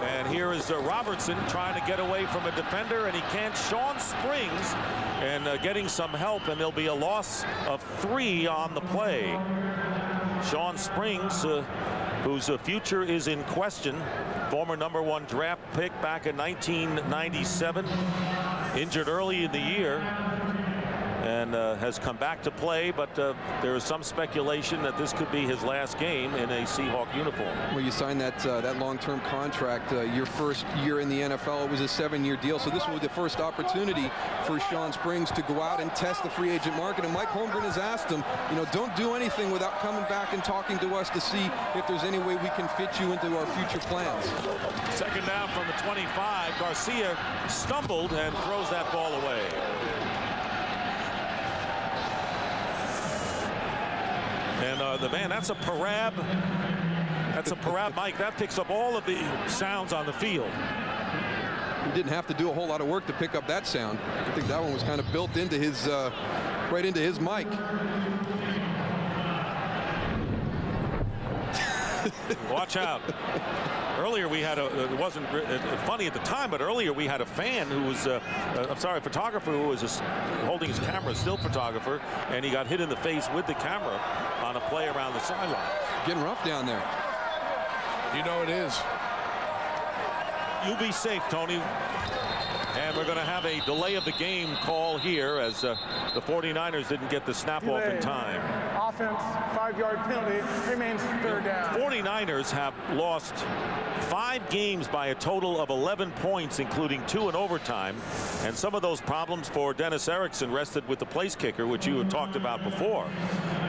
and here is Robertson trying to get away from a defender, and he can't. Sean Springs and getting some help, and there'll be a loss of 3 on the play. Sean Springs, whose future is in question, former #1 draft pick back in 1997, injured early in the year, and has come back to play, but there is some speculation that this could be his last game in a Seahawk uniform. Well, you signed that long-term contract your first year in the NFL. It was a 7-year deal, so this will be the first opportunity for Sean Springs to go out and test the free agent market. And Mike Holmgren has asked him, you know, don't do anything without coming back and talking to us to see if there's any way we can fit you into our future plans. Second down from the 25. Garcia stumbled and throws that ball away. And that's a parab. That's a parab, Mike. That picks up all of the sounds on the field. He didn't have to do a whole lot of work to pick up that sound. I think that one was kind of built into his, right into his mic. Watch out. Earlier we had it wasn't funny at the time, but earlier we had a fan who was, a photographer who was holding his camera, still photographer, and he got hit in the face with the camera on a play around the sideline. Getting rough down there. You know it is. You be safe, Tony. And we're going to have a delay of the game call here as the 49ers didn't get the snap off in time. Offense, 5-yard penalty, remains third down. 49ers have lost 5 games by a total of 11 points, including 2 in overtime. And some of those problems for Dennis Erickson rested with the place kicker, which you had talked about before.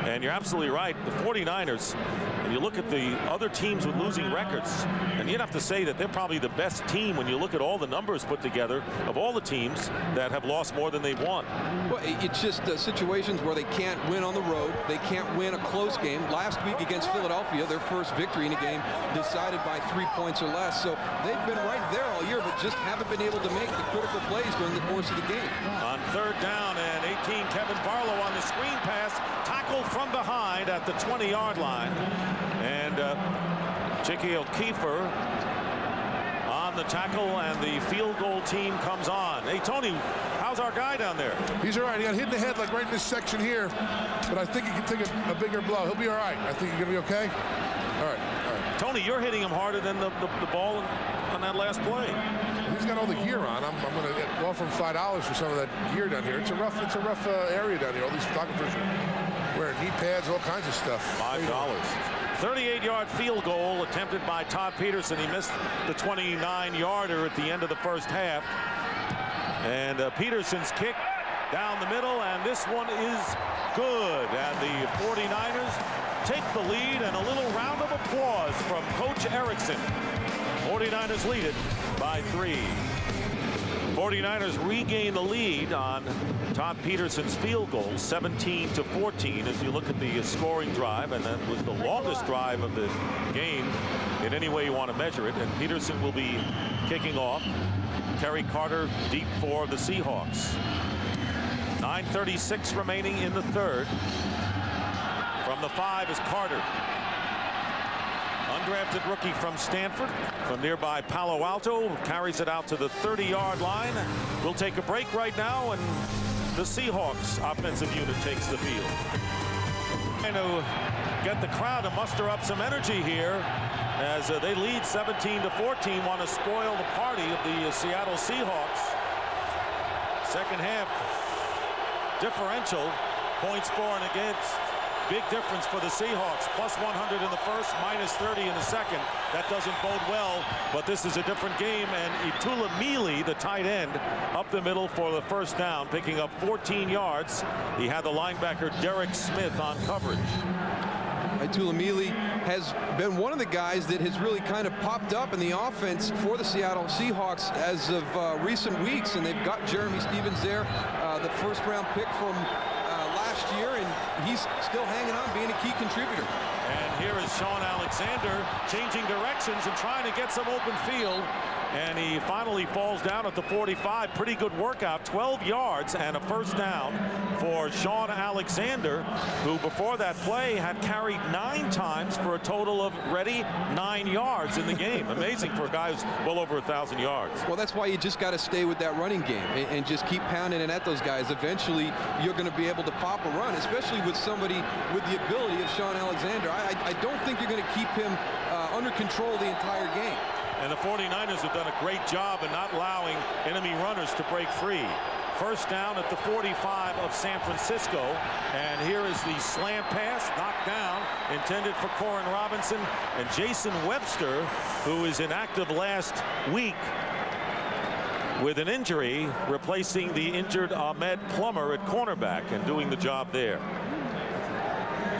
And you're absolutely right. The 49ers, and you look at the other teams with losing records, and you'd have to say that they're probably the best team when you look at all the numbers put together of all the teams that have lost more than they've won. Well, it's just situations where they can't win on the road. They can't win a close game. Last week against Philadelphia, their first victory in a game decided by 3 points or less. So they've been right there all year, but just haven't been able to make the critical plays during the course of the game. On third down and 18, Kevin Barlow on the screen pass, tackled from behind at the 20-yard line. And Chicky O'Keefer on the tackle, and the field goal team comes on. Hey, Tony, how's our guy down there? He's all right. He got hit in the head like right in this section here, but I think he can take a bigger blow. He'll be all right. I think he's going to be okay. All right. All right. Tony, you're hitting him harder than the ball on that last play. He's got all the gear on. I'm going to offer him $5 for some of that gear down here. It's a rough area down here. All these photographers are wearing knee pads, all kinds of stuff. $5. 38-yard field goal attempted by Todd Peterson. He missed the 29-yarder at the end of the first half. And Peterson's kick down the middle, and this one is good. And the 49ers take the lead, and a little round of applause from Coach Erickson. 49ers lead it by 3. 49ers regain the lead on Todd Peterson's field goal, 17-14, as you look at the scoring drive, and that was the longest drive of the game in any way you want to measure it. And Peterson will be kicking off. Terry Carter deep for the Seahawks. 9:36 remaining in the third. From the 5 is Carter. Undrafted rookie from Stanford, from nearby Palo Alto, carries it out to the 30-yard line. We'll take a break right now, and the Seahawks offensive unit takes the field. Trying to get the crowd to muster up some energy here as they lead 17-14, want to spoil the party of the Seattle Seahawks. Second half differential, points for and against. Big difference for the Seahawks. +100 in the first, -30 in the second. That doesn't bode well, but this is a different game, and Itulamili, the tight end, up the middle for the first down, picking up 14 yards. He had the linebacker Derek Smith on coverage. Itulamili has been one of the guys that has really kind of popped up in the offense for the Seattle Seahawks as of recent weeks, and they've got Jeremy Stevens there, the first-round pick from last year, and he's still hanging on, being a key contributor. And here is Sean Alexander changing directions and trying to get some open field. And he finally falls down at the 45. Pretty good workout, 12 yards and a first down for Sean Alexander, who before that play had carried 9 times for a total of 9 yards in the game. Amazing for a guy who's well over 1,000 yards. Well, that's why you just got to stay with that running game and just keep pounding it at those guys. Eventually, you're going to be able to pop a run, especially with somebody with the ability of Sean Alexander. I don't think you're going to keep him under control the entire game. And the 49ers have done a great job in not allowing enemy runners to break free. First down at the 45 of San Francisco. And here is the slant pass, knocked down, intended for Corin Robinson. And Jason Webster, who is inactive last week with an injury, replacing the injured Ahmed Plummer at cornerback and doing the job there.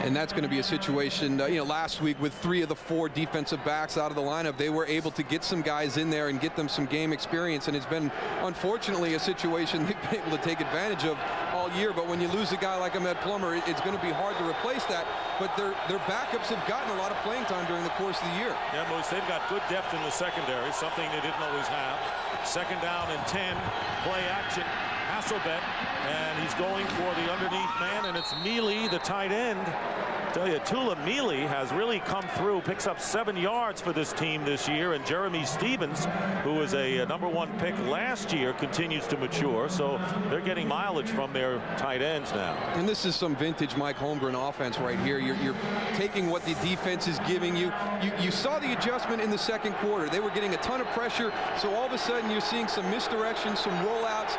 And that's going to be a situation, last week with 3 of the 4 defensive backs out of the lineup, they were able to get some guys in there and get them some game experience. And it's been, unfortunately, a situation they've been able to take advantage of all year. But when you lose a guy like Ahmed Plummer, it's going to be hard to replace that. But their backups have gotten a lot of playing time during the course of the year. Yeah, Moose, they've got good depth in the secondary, something they didn't always have. Second down and 10, play action. Hasselbeck, and he's going for the underneath man, and it's Mealy, the tight end. I tell you, Itulamili has really come through, picks up 7 yards for this team this year, and Jeremy Stevens, who was a #1 pick last year, continues to mature, so they're getting mileage from their tight ends now. And this is some vintage Mike Holmgren offense right here. You're taking what the defense is giving you. You saw the adjustment in the second quarter. They were getting a ton of pressure, so all of a sudden you're seeing some misdirection, some rollouts.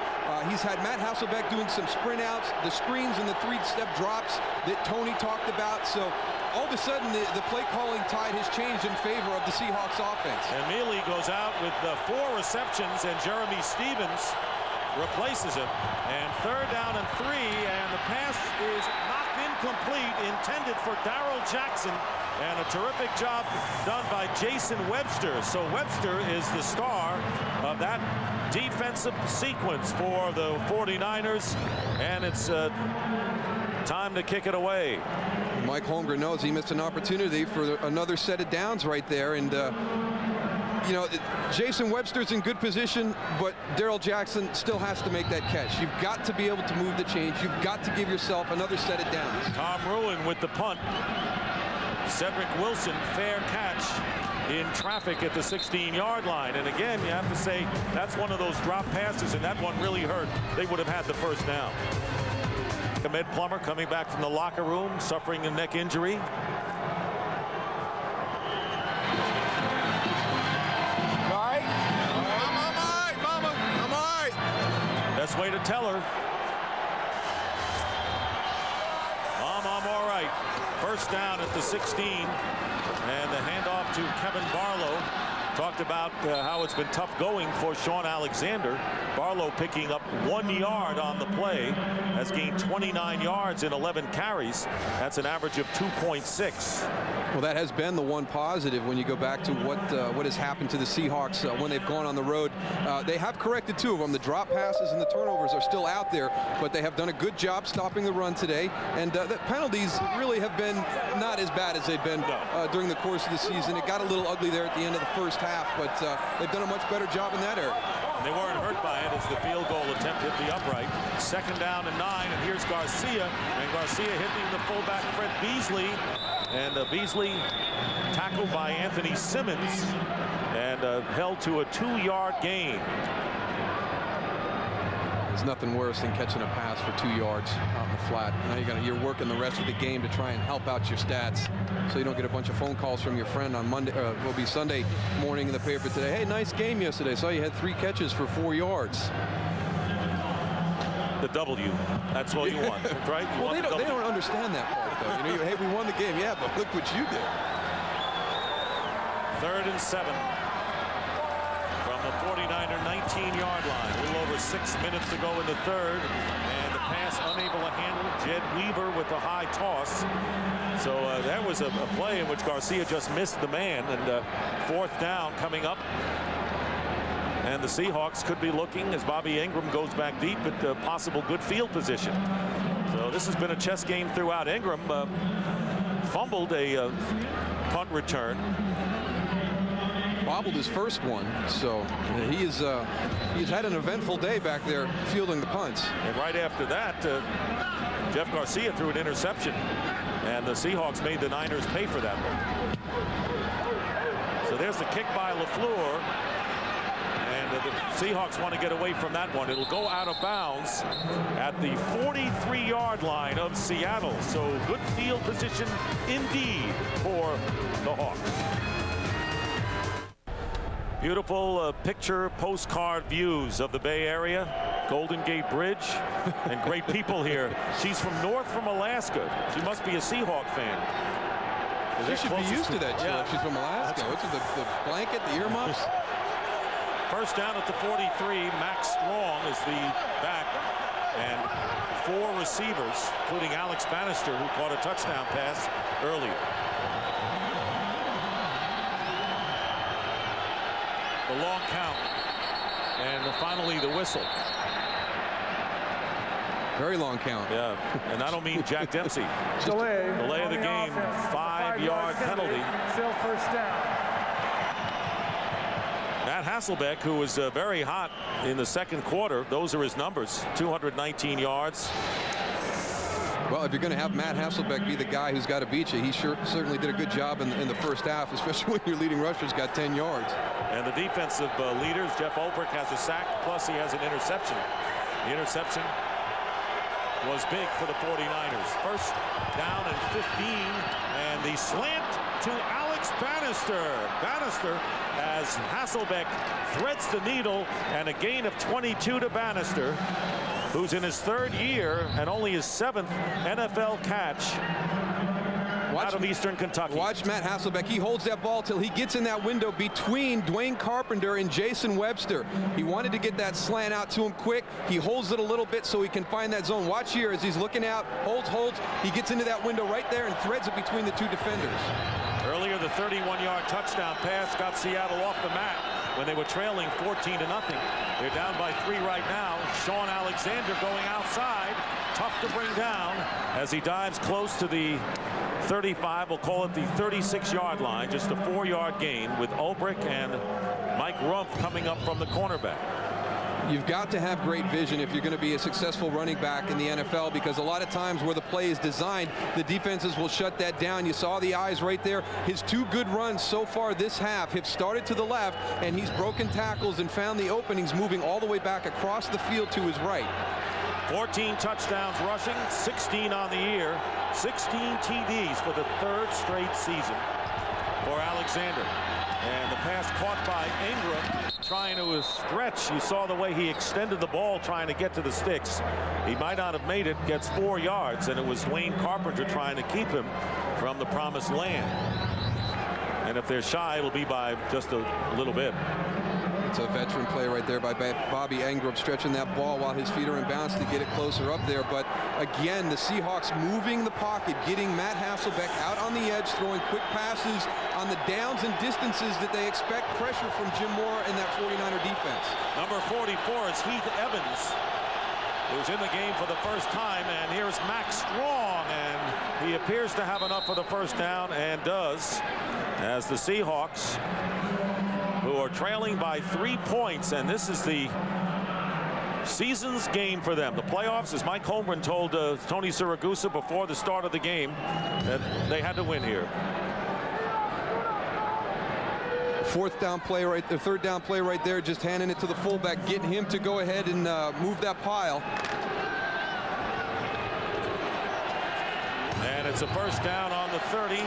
He's had Matt Hasselbeck doing some sprint outs, the screens and the 3-step drops that Tony talked about. So all of a sudden the play calling tide has changed in favor of the Seahawks offense. And Mealy goes out with 4 receptions, and Jeremy Stevens replaces him. And third down and 3, and the pass is knocked incomplete, intended for Darrell Jackson. And a terrific job done by Jason Webster. So Webster is the star of that defensive sequence for the 49ers. And it's time to kick it away. Mike Holmgren knows he missed an opportunity for another set of downs right there. And, Jason Webster's in good position, but Darrell Jackson still has to make that catch. You've got to be able to move the chains. You've got to give yourself another set of downs. Tom Ruin with the punt. Cedric Wilson, fair catch in traffic at the 16-yard line. And again, you have to say that's one of those drop passes, and that one really hurt. They would have had the first down. Ahmed Plummer coming back from the locker room, suffering a neck injury. Best way to tell her. Mom, I'm all right. First down at the 16, and the handoff to Kevin Barlow. Talked about how it's been tough going for Sean Alexander. Barlow picking up 1 yard on the play, has gained 29 yards in 11 carries. That's an average of 2.6. Well, that has been the one positive when you go back to what has happened to the Seahawks when they've gone on the road. They have corrected 2 of them. The drop passes and the turnovers are still out there, but they have done a good job stopping the run today. And the penalties really have been not as bad as they've been during the course of the season. It got a little ugly there at the end of the first half, but they've done a much better job in that area. They weren't hurt by it as the field goal attempt hit the upright. Second down and 9, and here's Garcia, and Garcia hitting the fullback Fred Beasley, and Beasley tackled by Anthony Simmons and held to a 2-yard gain. There's nothing worse than catching a pass for 2 yards out in the flat. Now you're working the rest of the game to try and help out your stats, so you don't get a bunch of phone calls from your friend on Monday. Will be Sunday morning in the paper today. Hey, nice game yesterday. Saw you had 3 catches for 4 yards. The W. That's what you want, right? You well, they don't understand that part, though. Hey, we won the game. Yeah, but look what you did. 3rd and 7 from the 49er 19-yard line. A little over 6 minutes to go in the 3rd, and the pass unable to handle. Jed Weaver with the high toss. So that was a play in which Garcia just missed the man, and 4th down coming up. And the Seahawks could be looking, as Bobby Ingram goes back deep, at possible good field position. So this has been a chess game throughout. Ingram fumbled a punt return. Bobbled his first one, so he's had an eventful day back there fielding the punts. And right after that, Jeff Garcia threw an interception, and the Seahawks made the Niners pay for that one. So there's the kick by LaFleur. The Seahawks want to get away from that one. It'll go out of bounds at the 43-yard line of Seattle. So good field position indeed for the Hawks. Beautiful picture postcard views of the Bay Area, Golden Gate Bridge, and great people here. She's from Alaska. She must be a Seahawk fan. She should be used to that, Joe, if she's from Alaska. What's the blanket, the earmuffs? First down at the 43. Max Strong is the back, and 4 receivers, including Alex Bannister, who caught a touchdown pass earlier. The long count, and finally the whistle. Very long count. Yeah, and I don't mean Jack Dempsey. Delay of the game. 5-yard penalty. Still 1st down. Matt Hasselbeck, who was very hot in the 2nd quarter. Those are his numbers. 219 yards. Well, if you're going to have Matt Hasselbeck be the guy who's got to beat you, he certainly did a good job in the 1st half, especially when your leading rusher's got 10 yards. And the defensive leaders, Jeff Ulbrich has a sack, plus he has an interception. The interception was big for the 49ers. 1st down and 15, and the slant to Alex Bannister. Bannister, as Hasselbeck threads the needle, and a gain of 22 to Bannister, who's in his 3rd year and only his 7th NFL catch out of Eastern Kentucky. Watch Matt Hasselbeck. He holds that ball till he gets in that window between Dwayne Carpenter and Jason Webster. He wanted to get that slant out to him quick. He holds it a little bit so he can find that zone. Watch here as he's looking out, holds. He gets into that window right there and threads it between the 2 defenders. Earlier, the 31-yard touchdown pass got Seattle off the mat when they were trailing 14-0. They're down by 3 right now. Sean Alexander going outside. Tough to bring down as he dives close to the 35. We'll call it the 36-yard line. Just a 4-yard gain with Ulbrich and Mike Rumpf coming up from the cornerback. You've got to have great vision if you're going to be a successful running back in the NFL, because a lot of times where the play is designed, the defenses will shut that down. You saw the eyes right there. His 2 good runs so far this half have started to the left, and he's broken tackles and found the openings, moving all the way back across the field to his right. 14 touchdowns rushing, 16 on the year, 16 TDs for the 3rd straight season for Alexander. And the pass caught by Ingram, trying to stretch. You saw the way he extended the ball trying to get to the sticks. He might not have made it, gets 4 yards, and it was Dwayne Carpenter trying to keep him from the promised land. And if they're shy, it'll be by just a little bit. It's a veteran play right there by Bobby Ingram, stretching that ball while his feet are in bounds to get it closer up there. But again, the Seahawks moving the pocket, getting Matt Hasselbeck out on the edge, throwing quick passes on the downs and distances that they expect pressure from Jim Moore and that 49er defense. Number 44 is Heath Evans, who's in the game for the 1st time. And here's Max Strong, and he appears to have enough for the 1st down, and does, as the Seahawks, who are trailing by 3 points, and this is the season's game for them. The playoffs, as Mike Holmgren told Tony Siragusa before the start of the game, that they had to win here. 4th down play right there, 3rd down play right there, just handing it to the fullback, getting him to go ahead and move that pile. And it's a 1st down on the 30.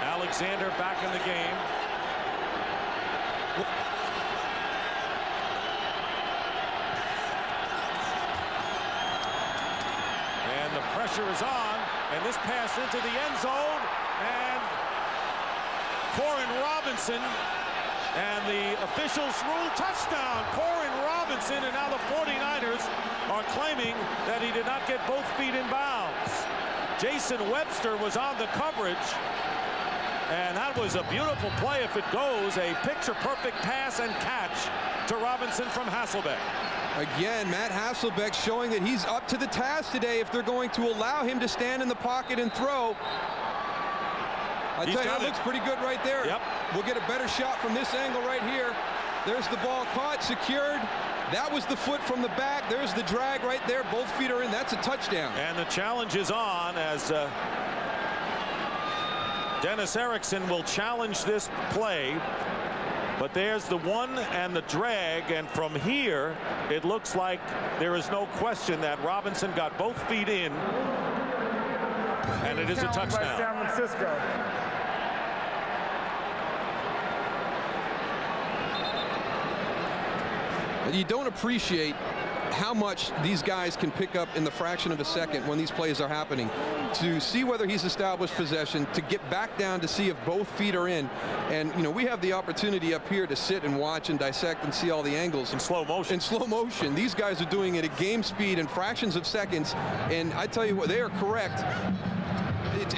Alexander back in the game. And the pressure is on, and this pass into the end zone, and Corin Robinson, and the officials rule touchdown. Corin Robinson, and now the 49ers are claiming that he did not get both feet in bounds. Jason Webster was on the coverage, and that was a beautiful play if it goes. A picture-perfect pass and catch to Robinson from Hasselbeck. Again, Matt Hasselbeck showing that he's up to the task today if they're going to allow him to stand in the pocket and throw. I tell you, that looks pretty good right there. Yep. We'll get a better shot from this angle right here. There's the ball caught, secured. That was the foot from the back. There's the drag right there. Both feet are in. That's a touchdown. And the challenge is on as Dennis Erickson will challenge this play. But there's the one and the drag, and from here it looks like there is no question that Robinson got both feet in, and it is a touchdown. By San Francisco. You don't appreciate how much these guys can pick up in the fraction of a second when these plays are happening. To see whether he's established possession, to get back down to see if both feet are in. And, you know, we have the opportunity up here to sit and watch and dissect and see all the angles. In slow motion. In slow motion. These guys are doing it at game speed in fractions of seconds. And I tell you what, they are correct.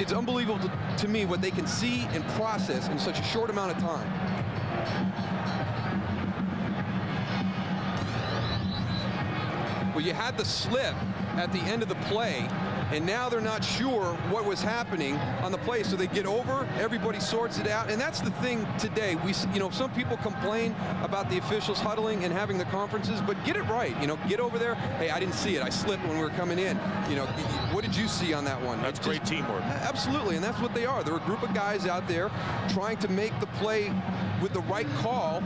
It's unbelievable to me what they can see and process in such a short amount of time. Well, you had the slip at the end of the play, and now they're not sure what was happening on the play, so they get over, everybody sorts it out, and that's the thing today. Some people complain about the officials huddling and having the conferences, but get it right. Get over there. Hey, I didn't see it. I slipped when we were coming in. What did you see on that one? That's great teamwork. Absolutely, and that's what they are. They're a group of guys out there trying to make the play with the right call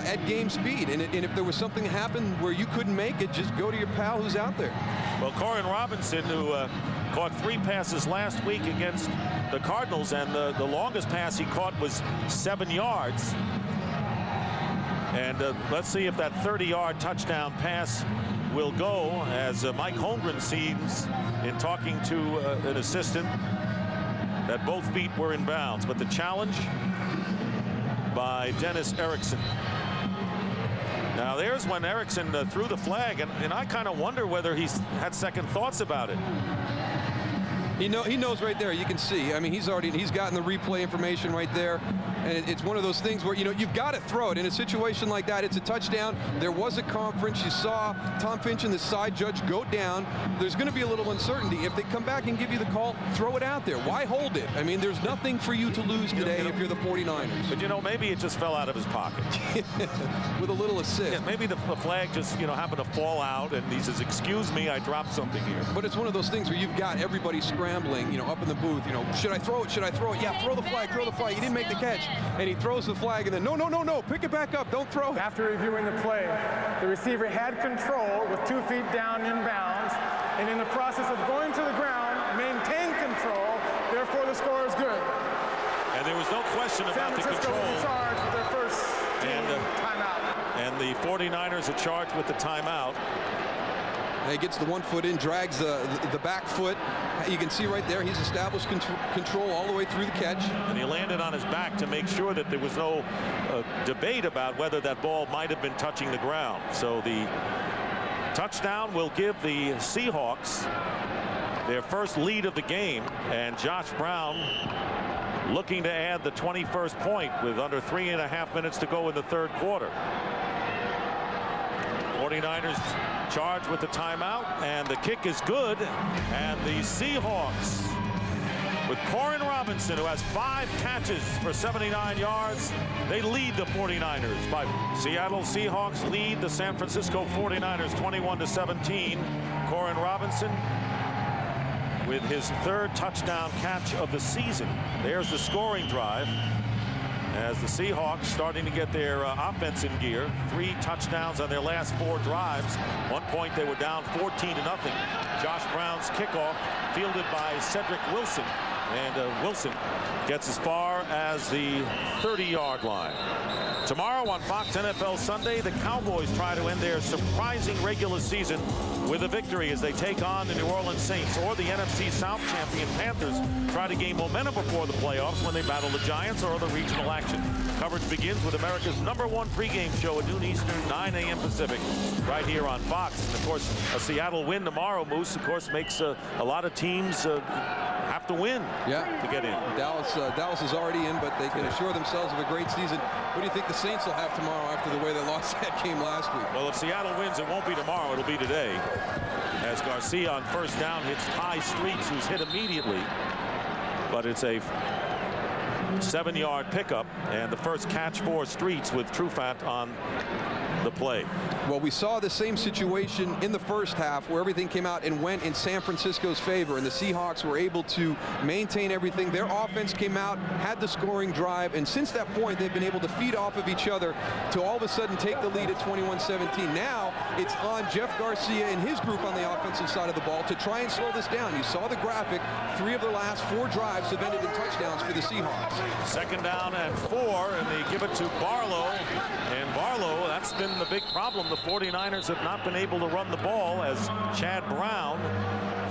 at game speed. And if there was something that happened where you couldn't make it, just go to your pal who's out there. Well, Corin Robinson, who caught 3 passes last week against the Cardinals, and the longest pass he caught was 7 yards. And let's see if that 30-yard touchdown pass will go, as Mike Holmgren seems, in talking to an assistant, that both feet were in bounds. But the challenge by Dennis Erickson. Now there's when Erickson threw the flag, and I kind of wonder whether he's had second thoughts about it. He knows right there. You can see. I mean, he's gotten the replay information right there, and it's one of those things where you've got to throw it in a situation like that. It's a touchdown. There was a conference. You saw Tom Finch and the side judge go down. There's going to be a little uncertainty. If they come back and give you the call, throw it out there. Why hold it? I mean, there's nothing for you to lose today if you're the 49ers. But maybe it just fell out of his pocket with a little assist. Yeah, maybe the flag just happened to fall out, and he says, "Excuse me, I dropped something here." But it's one of those things where you've got everybody scrambling, up in the booth. Should I throw it? Should I throw it? Yeah, throw the flag. Throw the flag. He didn't make the catch, and he throws the flag, and then no, pick it back up. Don't throw it. After reviewing the play, the receiver had control with 2 feet down in bounds, and in the process of going to the ground, maintained control. Therefore, the score is good. And there was no question about the control. San Francisco in charge with their first timeout. And the 49ers are charged with the timeout. He gets the 1 foot in, drags the back foot. You can see right there, he's established control all the way through the catch. And he landed on his back to make sure that there was no debate about whether that ball might have been touching the ground. So the touchdown will give the Seahawks their first lead of the game, and Josh Brown looking to add the 21st point with under 3.5 minutes to go in the third quarter. 49ers charged with the timeout, and the kick is good, and the Seahawks, with Corin Robinson, who has 5 catches for 79 yards, they lead the 49ers by Seattle Seahawks lead the San Francisco 49ers 21-17. Corin Robinson with his 3rd touchdown catch of the season. There's the scoring drive, as the Seahawks starting to get their offense in gear. 3 touchdowns on their last 4 drives. 1 point they were down 14-0. Josh Brown's kickoff fielded by Cedric Wilson, and Wilson gets as far as the 30-yard line. Tomorrow on Fox NFL Sunday, the Cowboys try to end their surprising regular season with a victory as they take on the New Orleans Saints, or the NFC South champion Panthers try to gain momentum before the playoffs when they battle the Giants or other regional action. Coverage begins with America's #1 pregame show at noon Eastern, 9 a.m. Pacific, right here on Fox. And of course, a Seattle win tomorrow, Moose, of course, makes a lot of teams have to win to get in. Dallas is already in, but they can assure themselves of a great season. What do you think the Saints will have tomorrow after the way they lost that game last week? Well, if Seattle wins, it won't be tomorrow. It'll be today. As Garcia on first down hits Ty Streets, who's hit immediately. But it's a 7-yard pickup, and the first catch for Streets with Trufant on the play. Well, we saw the same situation in the first half where everything came out and went in San Francisco's favor, and the Seahawks were able to maintain everything. Their offense came out, had the scoring drive, and since that point they've been able to feed off of each other to all of a sudden take the lead at 21-17. Now it's on Jeff Garcia and his group on the offensive side of the ball to try and slow this down. You saw the graphic. 3 of their last 4 drives have ended in touchdowns for the Seahawks. 2nd down and 4, and they give it to Barlow. And Barlow, that's been the big problem. The 49ers have not been able to run the ball as Chad Brown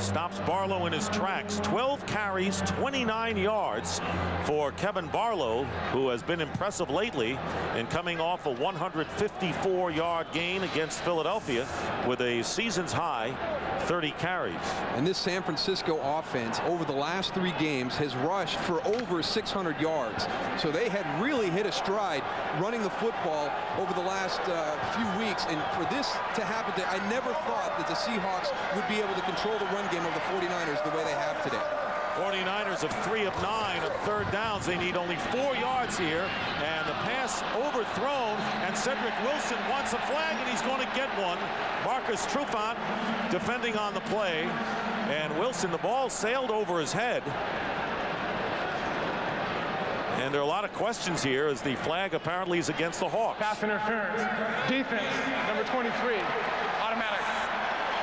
stops Barlow in his tracks. 12 carries, 29 yards for Kevin Barlow, who has been impressive lately and coming off a 154-yard gain against Philadelphia with a season's high 30 carries. And this San Francisco offense over the last 3 games has rushed for over 600 yards. So they had really hit a stride running the football over the last few weeks. And for this to happen, I never thought that the Seahawks would be able to control the run game of the 49ers the way they have today. 49ers of 3 of 9 of 3rd downs. They need only 4 yards here, and the pass overthrown, and Cedric Wilson wants a flag, and he's going to get one. Marcus Trufant defending on the play, and Wilson, the ball sailed over his head. And there are a lot of questions here as the flag apparently is against the Hawks. Pass interference. Defense, number 23. Automatic.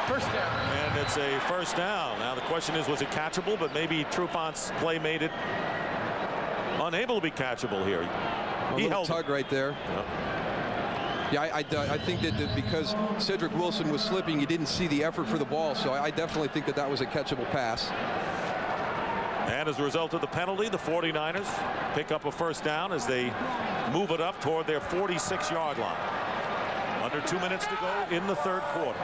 First down. And it's a first down. Now the question is, was it catchable? But maybe Trufant's play made it unable to be catchable here. He held tug right there. Yeah, I think that because Cedric Wilson was slipping, you didn't see the effort for the ball. So I definitely think that that was a catchable pass. And as a result of the penalty, the 49ers pick up a first down as they move it up toward their 46-yard line. Under 2 minutes to go in the 3rd quarter.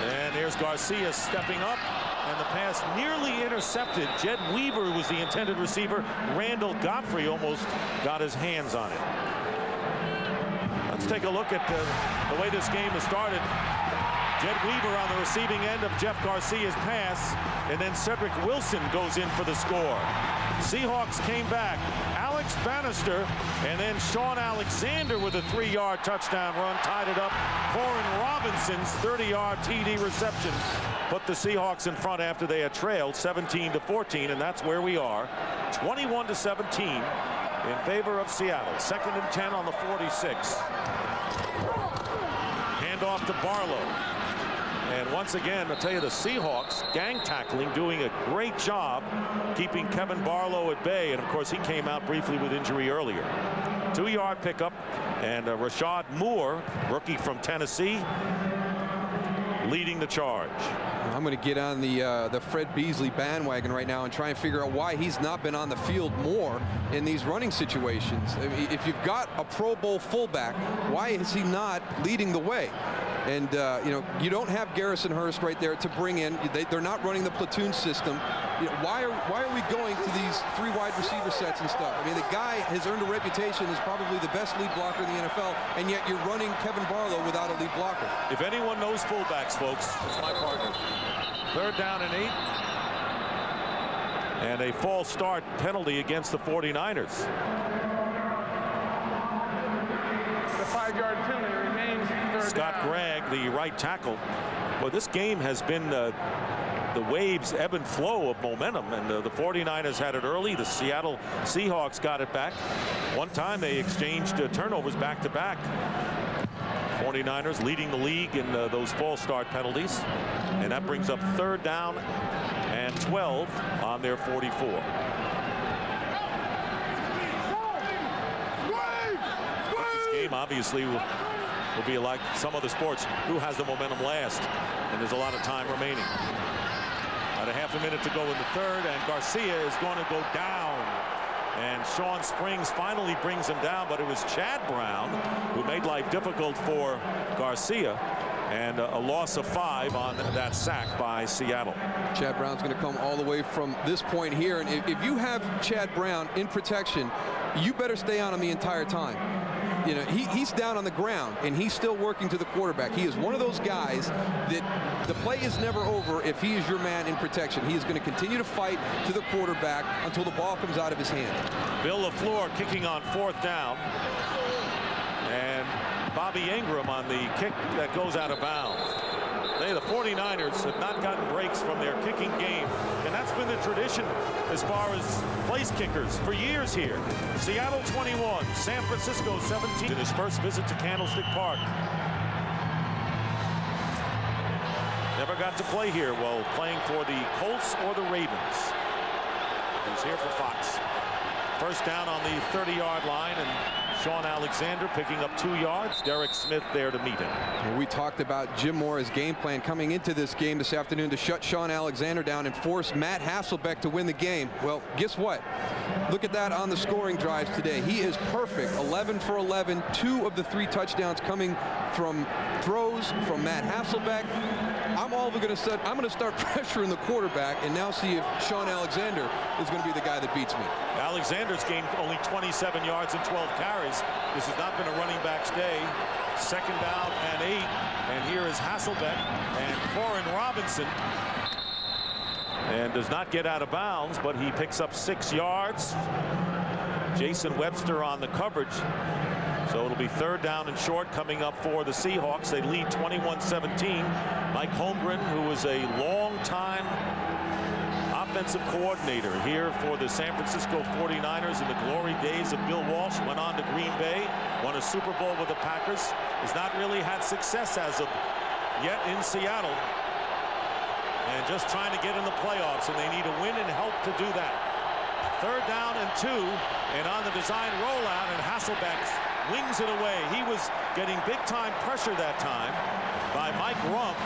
And there's Garcia stepping up, and the pass nearly intercepted. Jed Weaver was the intended receiver. Randall Godfrey almost got his hands on it. Let's take a look at the way this game has started. Jed Weaver on the receiving end of Jeff Garcia's pass, and then Cedric Wilson goes in for the score. Seahawks came back. Alex Bannister and then Sean Alexander with a 3-yard touchdown run tied it up. Corin Robinson's 30-yard TD reception put the Seahawks in front after they had trailed 17-14, and that's where we are. 21-17 in favor of Seattle. 2nd and 10 on the 46. Hand off to Barlow. And once again, I'll tell you, the Seahawks gang tackling, doing a great job keeping Kevin Barlow at bay. And of course, he came out briefly with injury earlier. 2-yard pickup, and Rashad Moore, rookie from Tennessee, leading the charge. I'm going to get on the Fred Beasley bandwagon right now and try and figure out why he's not been on the field more in these running situations. I mean, if you've got a Pro Bowl fullback, why is he not leading the way? And you know, you don't have Garrison Hurst right there to bring in. They're not running the platoon system. You know, why are we going to these 3 wide receiver sets and stuff? I mean, the guy has earned a reputation as probably the best lead blocker in the NFL, and yet you're running Kevin Barlow without a lead blocker. If anyone knows fullbacks, folks, it's my partner. 3rd down and 8. And a false start penalty against the 49ers. The 5-yard penalty remains 3rd Scott down. Gregg, the right tackle. Well, this game has been the waves ebb and flow of momentum, and the 49ers had it early. The Seattle Seahawks got it back. One time they exchanged turnovers back-to-back. 49ers leading the league in those false start penalties, and that brings up 3rd down and 12 on their 44. obviously will be like some other sports. Who has the momentum last? And there's a lot of time remaining. About a half a minute to go in the third, and Garcia is going to go down. And Sean Springs finally brings him down, but it was Chad Brown who made life difficult for Garcia, and a loss of 5 on that sack by Seattle. Chad Brown's going to come all the way from this point here, and if you have Chad Brown in protection, you better stay on him the entire time. You know, he's down on the ground, and he's still working to the quarterback. He is one of those guys that the play is never over if he is your man in protection. He is going to continue to fight to the quarterback until the ball comes out of his hand. Bill LaFleur kicking on 4th down. And Bobby Ingram on the kick that goes out of bounds. The 49ers have not gotten breaks from their kicking game, and that's been the tradition as far as place kickers for years here. Seattle 21, San Francisco 17 in his first visit to Candlestick Park. Never got to play here while playing for the Colts or the Ravens. He's here for Fox. First down on the 30-yard line, and Sean Alexander picking up 2 yards. Derek Smith there to meet him. We talked about Jim Mora's game plan coming into this game this afternoon to shut Sean Alexander down and force Matt Hasselbeck to win the game. Well, guess what? Look at that on the scoring drives today. He is perfect. 11 for 11. 2 of the 3 touchdowns coming from throws from Matt Hasselbeck. I'm going to start pressuring the quarterback and now see if Sean Alexander is going to be the guy that beats me. Alexander's gained only 27 yards and 12 carries. This has not been a running back's day. 2nd down and 8. And here is Hasselbeck and Corin Robinson. And does not get out of bounds, but he picks up 6 yards. Jason Webster on the coverage. So it'll be 3rd down and short coming up for the Seahawks. They lead 21-17. Mike Holmgren, who is a long-time offensive coordinator here for the San Francisco 49ers in the glory days of Bill Walsh, went on to Green Bay, won a Super Bowl with the Packers, has not really had success as of yet in Seattle, and just trying to get in the playoffs, and they need a win and help to do that. 3rd down and 2, and on the design rollout, and Hasselbeck wings it away. He was getting big-time pressure that time by Mike Rumpf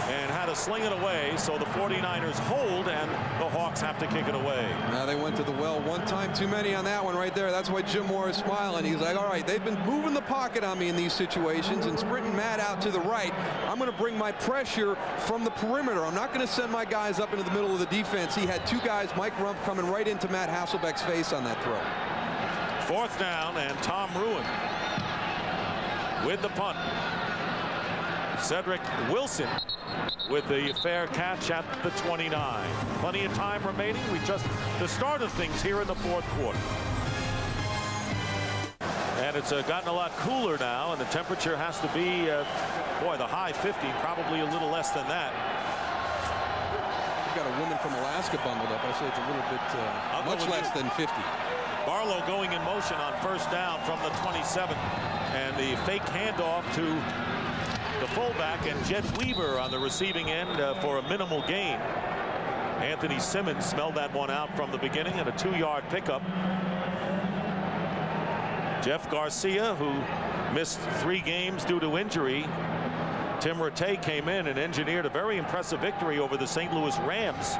and had to sling it away, so the 49ers hold, and the Hawks have to kick it away. Now they went to the well one time too many on that one right there. That's why Jim Mora is smiling. He's like, all right, they've been moving the pocket on me in these situations and sprinting Matt out to the right. I'm going to bring my pressure from the perimeter. I'm not going to send my guys up into the middle of the defense. He had 2 guys, Mike Rumpf, coming right into Matt Hasselbeck's face on that throw. 4th down, and Tom Ruin with the punt. Cedric Wilson with the fair catch at the 29. Plenty of time remaining. We just the start of things here in the 4th quarter. And it's gotten a lot cooler now, and the temperature has to be, boy, the high 50, probably a little less than that. We've got a woman from Alaska bundled up. I say it's a little bit much less than 50. Barlow going in motion on 1st down from the 27, and the fake handoff to the fullback, and Jed Weaver on the receiving end for a minimal gain. Anthony Simmons smelled that one out from the beginning, and a 2-yard pickup. Jeff Garcia, who missed 3 games due to injury. Tim Rattay came in and engineered a very impressive victory over the St. Louis Rams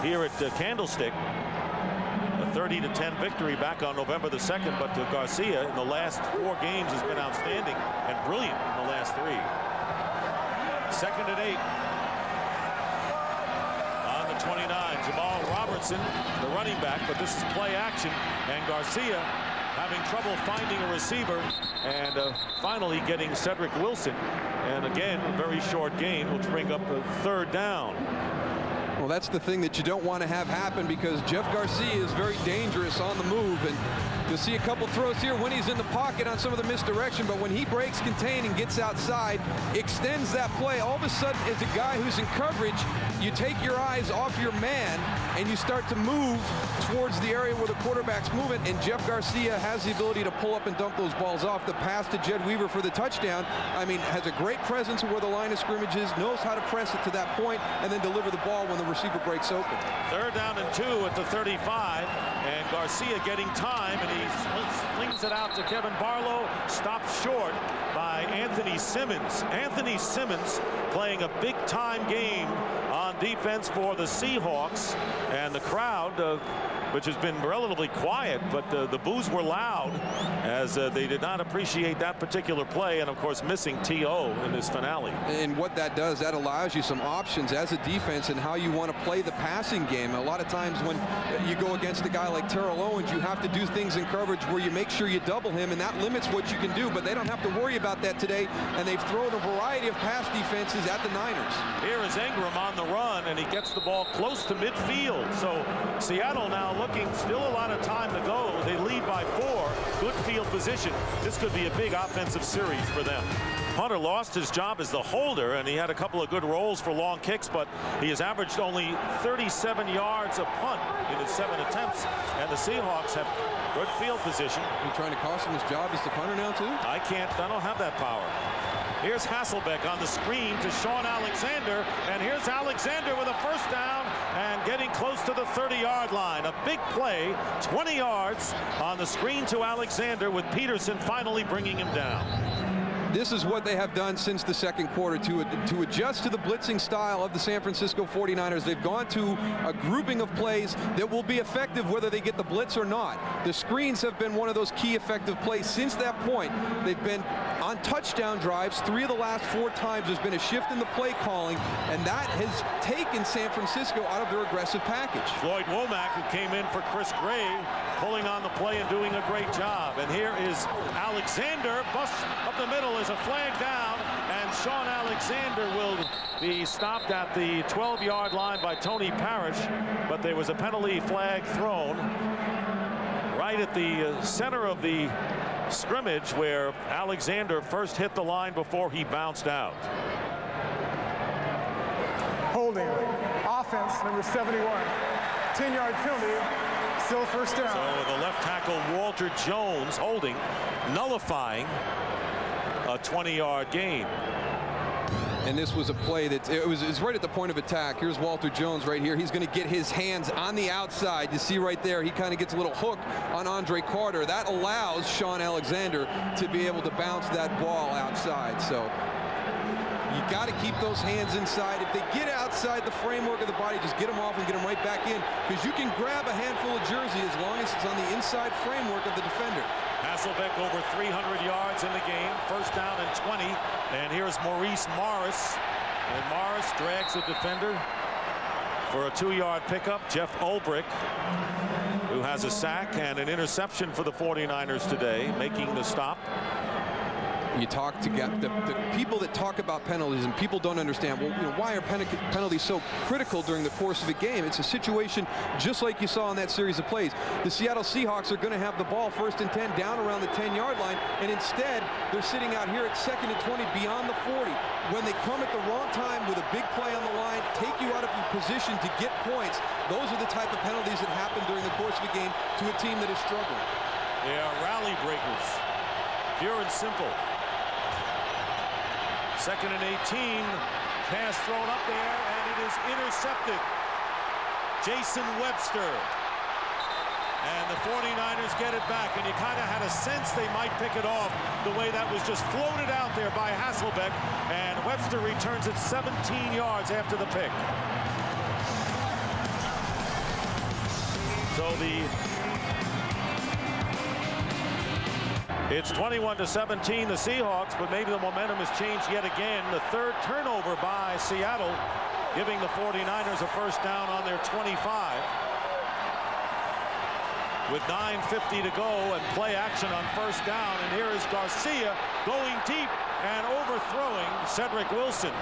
here at Candlestick. A 30-10 victory back on November the 2nd, but Garcia in the last 4 games has been outstanding and brilliant in the last 3. 2nd and 8. On the 29, Jamal Robertson, the running back, but this is play action, and Garcia having trouble finding a receiver, and finally getting Cedric Wilson. And again, a very short gain, which bring up a 3rd down. Well, that's the thing that you don't want to have happen, because Jeff Garcia is very dangerous on the move, and you'll see a couple throws here when he's in the pocket on some of the misdirection, but when he breaks contain and gets outside, extends that play, all of a sudden as a guy who's in coverage, you take your eyes off your man and you start to move towards the area where the quarterback's moving, and Jeff Garcia has the ability to pull up and dump those balls off. The pass to Jed Weaver for the touchdown, I mean, has a great presence where the line of scrimmage is, knows how to press it to that point, and then deliver the ball when the receiver breaks open. 3rd down and 2 at the 35, and Garcia getting time, and he flings it out to Kevin Barlow, stopped short by Anthony Simmons. Anthony Simmons playing a big-time game on defense for the Seahawks, and the crowd, which has been relatively quiet, but the boos were loud as they did not appreciate that particular play, and of course missing T.O. in this finale. And what that does, that allows you some options as a defense and how you want to play the passing game. And a lot of times when you go against a guy like Terrell Owens, you have to do things in coverage where you make sure you double him, and that limits what you can do, but they don't have to worry about that today, and they've thrown a variety of pass defenses at the Niners. Here is Ingram on the run, and he gets the ball close to midfield. So Seattle now looking, still a lot of time to go. They lead by 4. Good field position. This could be a big offensive series for them. Hunter lost his job as the holder, and he had a couple of good rolls for long kicks, but he has averaged only 37 yards a punt in his 7 attempts, and the Seahawks have good field position. You trying to cost him his job as the punter now, too? I don't have that power. Here's Hasselbeck on the screen to Sean Alexander, and here's Alexander with a 1st down and getting close to the 30-yard line. A big play, 20 yards on the screen to Alexander, with Peterson finally bringing him down. This is what they have done since the 2nd quarter to adjust to the blitzing style of the San Francisco 49ers. They've gone to a grouping of plays that will be effective whether they get the blitz or not. The screens have been one of those key effective plays since that point. They've been on touchdown drives. 3 of the last 4 times there's been a shift in the play calling, and that has taken San Francisco out of their aggressive package. Floyd Womack, who came in for Chris Gray, pulling on the play and doing a great job. And here is Alexander, bust up the middle, is a flag down, and Sean Alexander will be stopped at the 12-yard line by Tony Parrish, but there was a penalty flag thrown right at the center of the scrimmage where Alexander first hit the line before he bounced out. Holding. Offense, number 71. 10-yard penalty. Still 1st down. So the left tackle Walter Jones holding, nullifying a 20-yard gain. And this was a play that it was right at the point of attack. Here's Walter Jones right here. He's going to get his hands on the outside. You see right there, he kind of gets a little hook on Andre Carter. That allows Sean Alexander to be able to bounce that ball outside. So you got to keep those hands inside. If they get outside the framework of the body, just get them off and get them right back in, because you can grab a handful of jersey as long as it's on the inside framework of the defender. Hasselbeck over 300 yards in the game. 1st down and 20. And here's Maurice Morris. And Morris drags the defender for a 2-yard pickup. Jeff Ulbrich, who has a sack and an interception for the 49ers today, making the stop. You talk to the people that talk about penalties, and people don't understand, well, why are penalties so critical during the course of a game? It's a situation just like you saw in that series of plays. The Seattle Seahawks are going to have the ball 1st and 10 down around the 10-yard line, and instead they're sitting out here at 2nd and 20 beyond the 40. When they come at the wrong time with a big play on the line, take you out of your position to get points, those are the type of penalties that happen during the course of a game to a team that is struggling. They are rally breakers, pure and simple. 2nd and 18, pass thrown up there, and it is intercepted. Jason Webster. And the 49ers get it back, and you kind of had a sense they might pick it off the way that was just floated out there by Hasselbeck, and Webster returns it 17 yards after the pick. So it's 21-17, the Seahawks, but maybe the momentum has changed yet again. The 3rd turnover by Seattle, giving the 49ers a 1st down on their 25. With 9:50 to go and play action on 1st down, and here is Garcia going deep and overthrowing Cedric Wilson.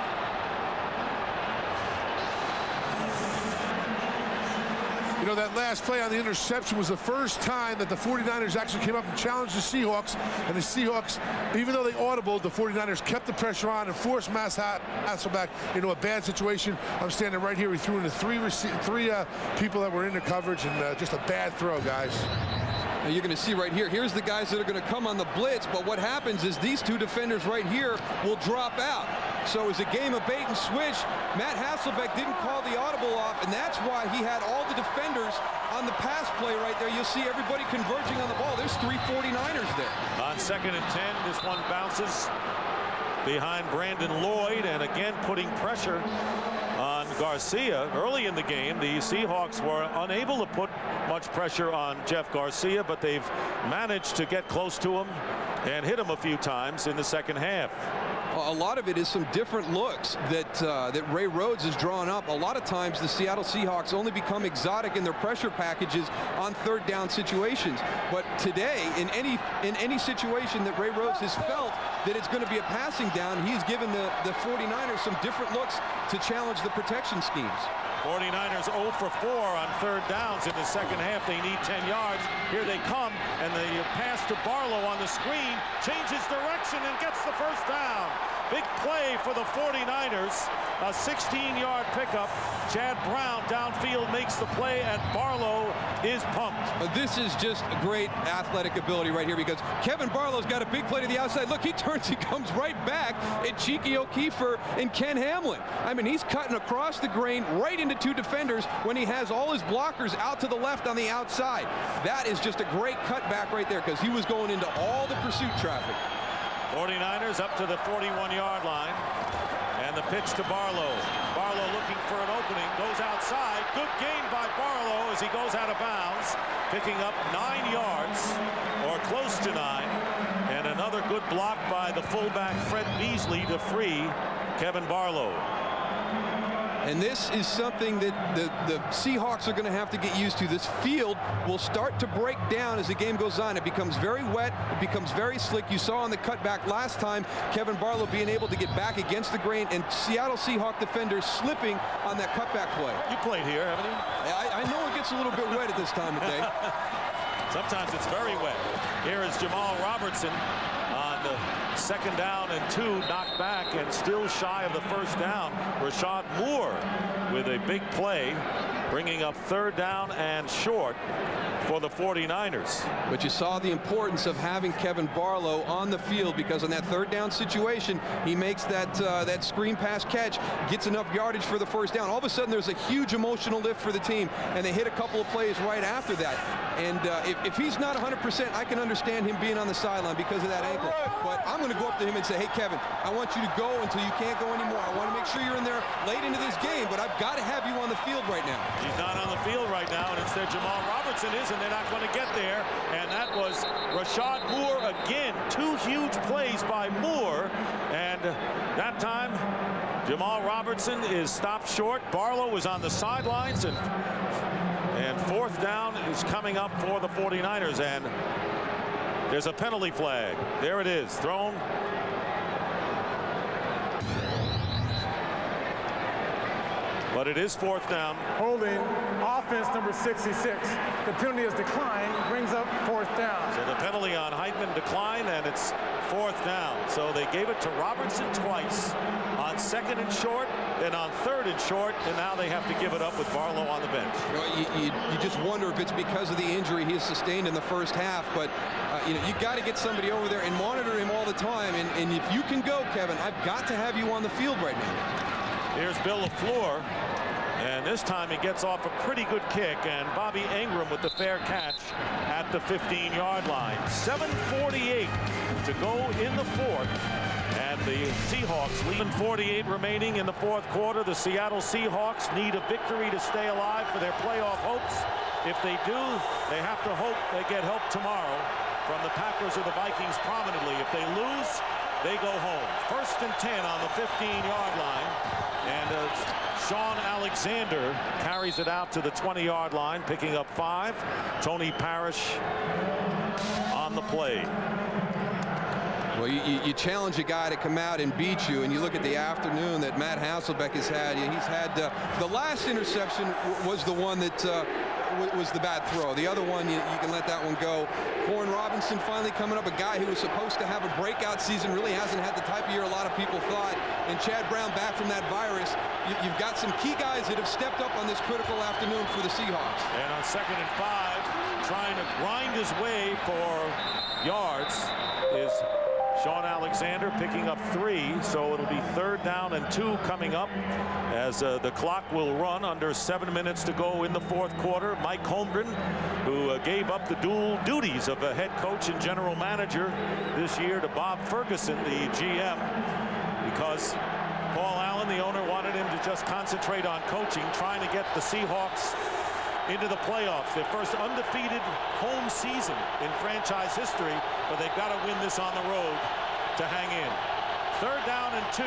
You know, that last play on the interception was the first time that the 49ers actually came up and challenged the Seahawks. And the Seahawks, even though they audibled, the 49ers kept the pressure on and forced Hasselbeck into a bad situation. I'm standing right here. He threw into three people that were in the coverage, and just a bad throw, guys. Now you're going to see right here, here's the guys that are going to come on the blitz, but what happens is these two defenders right here will drop out. So it's a game of bait and switch. Matt Hasselbeck didn't call the audible off, and that's why he had all the defenders on the pass play right there. You'll see everybody converging on the ball. There's 3 49ers there. On 2nd and 10, this one bounces behind Brandon Lloyd, and again putting pressure on Garcia. Early in the game, the Seahawks were unable to put much pressure on Jeff Garcia, but they've managed to get close to him and hit him a few times in the second half. A lot of it is some different looks that Ray Rhodes has drawn up. A lot of times the Seattle Seahawks only become exotic in their pressure packages on 3rd down situations. But today, in any situation that Ray Rhodes has felt that it's going to be a passing down, he's given the 49ers some different looks to challenge the protection schemes. 49ers 0 for 4 on 3rd downs in the second half. They need 10 yards. Here they come, and the pass to Barlow on the screen changes direction and gets the first down. Big play for the 49ers. A 16-yard pickup. Chad Brown downfield makes the play, and Barlow is pumped. This is just a great athletic ability right here, because Kevin Barlow's got a big play to the outside. Look, he turns, he comes right back at Cheeky O'Keefer and Ken Hamlin. I mean, he's cutting across the grain right into 2 defenders when he has all his blockers out to the left on the outside. That is just a great cutback right there, because he was going into all the pursuit traffic. 49ers up to the 41-yard line, and the pitch to Barlow. Barlow looking for an opening, goes outside. Good gain by Barlow as he goes out of bounds, picking up 9 yards, or close to 9. And another good block by the fullback Fred Beasley to free Kevin Barlow. And this is something that the Seahawks are going to have to get used to. This field will start to break down as the game goes on. It becomes very wet. It becomes very slick. You saw on the cutback last time, Kevin Barlow being able to get back against the grain, and Seattle Seahawk defenders slipping on that cutback play. You played here, haven't you? I know it gets a little bit wet at this time of day. Sometimes it's very wet. Here is Jamal Robertson on the 2nd down and 2, knocked back and still shy of the first down. Rashad Moore with a big play, bringing up 3rd down and short for the 49ers. But you saw the importance of having Kevin Barlow on the field, because in that 3rd down situation, he makes that screen pass catch, gets enough yardage for the first down. All of a sudden, there's a huge emotional lift for the team, and they hit a couple of plays right after that. And if he's not 100%, I can understand him being on the sideline because of that ankle. But I'm going to go up to him and say, hey, Kevin, I want you to go until you can't go anymore. I want to make sure you're in there late into this game, but I've got to have you on the field right now. He's not on the field right now, and instead Jamal Robertson is, and they're not going to get there. And that was Rashad Moore again. 2 huge plays by Moore, and that time Jamal Robertson is stopped short. Barlow is on the sidelines, and 4th down is coming up for the 49ers, and there's a penalty flag. There it is, thrown. But it is 4th down. Holding offense number 66. The penalty is declined, brings up 4th down. So the penalty on Heitman declined, and it's 4th down. So they gave it to Robertson twice on 2nd and short, then on 3rd and short, and now they have to give it up with Barlow on the bench. You just wonder if it's because of the injury he has sustained in the first half, but you got to get somebody over there and monitor him all the time. And if you can go, Kevin, I've got to have you on the field right now. Here's Bill LaFleur, and this time he gets off a pretty good kick, and Bobby Ingram with the fair catch at the 15-yard line. 7:48 to go in the 4th, and the Seahawks lead. 48 remaining in the 4th quarter. The Seattle Seahawks need a victory to stay alive for their playoff hopes. If they do, they have to hope they get help tomorrow from the Packers or the Vikings prominently. If they lose, they go home. 1st and 10 on the 15-yard line. And Sean Alexander carries it out to the 20-yard line, picking up 5. Tony Parrish on the play. Well, you challenge a guy to come out and beat you, and you look at the afternoon that Matt Hasselbeck has had. He's had the last interception was the one that was the bad throw. The other one, you can let that one go. Warren Robinson finally coming up, a guy who was supposed to have a breakout season, really hasn't had the type of year a lot of people thought. And Chad Brown back from that virus. You've got some key guys that have stepped up on this critical afternoon for the Seahawks. And on 2nd and 5, trying to grind his way for yards is Sean Alexander, picking up 3, so it'll be 3rd down and 2 coming up as the clock will run under 7 minutes to go in the 4th quarter. Mike Holmgren, who gave up the dual duties of a head coach and general manager this year to Bob Ferguson, the GM, because Paul Allen, the owner, wanted him to just concentrate on coaching, trying to get the Seahawks into the playoffs. Their first undefeated home season in franchise history, but they've got to win this on the road to hang in. 3rd down and 2.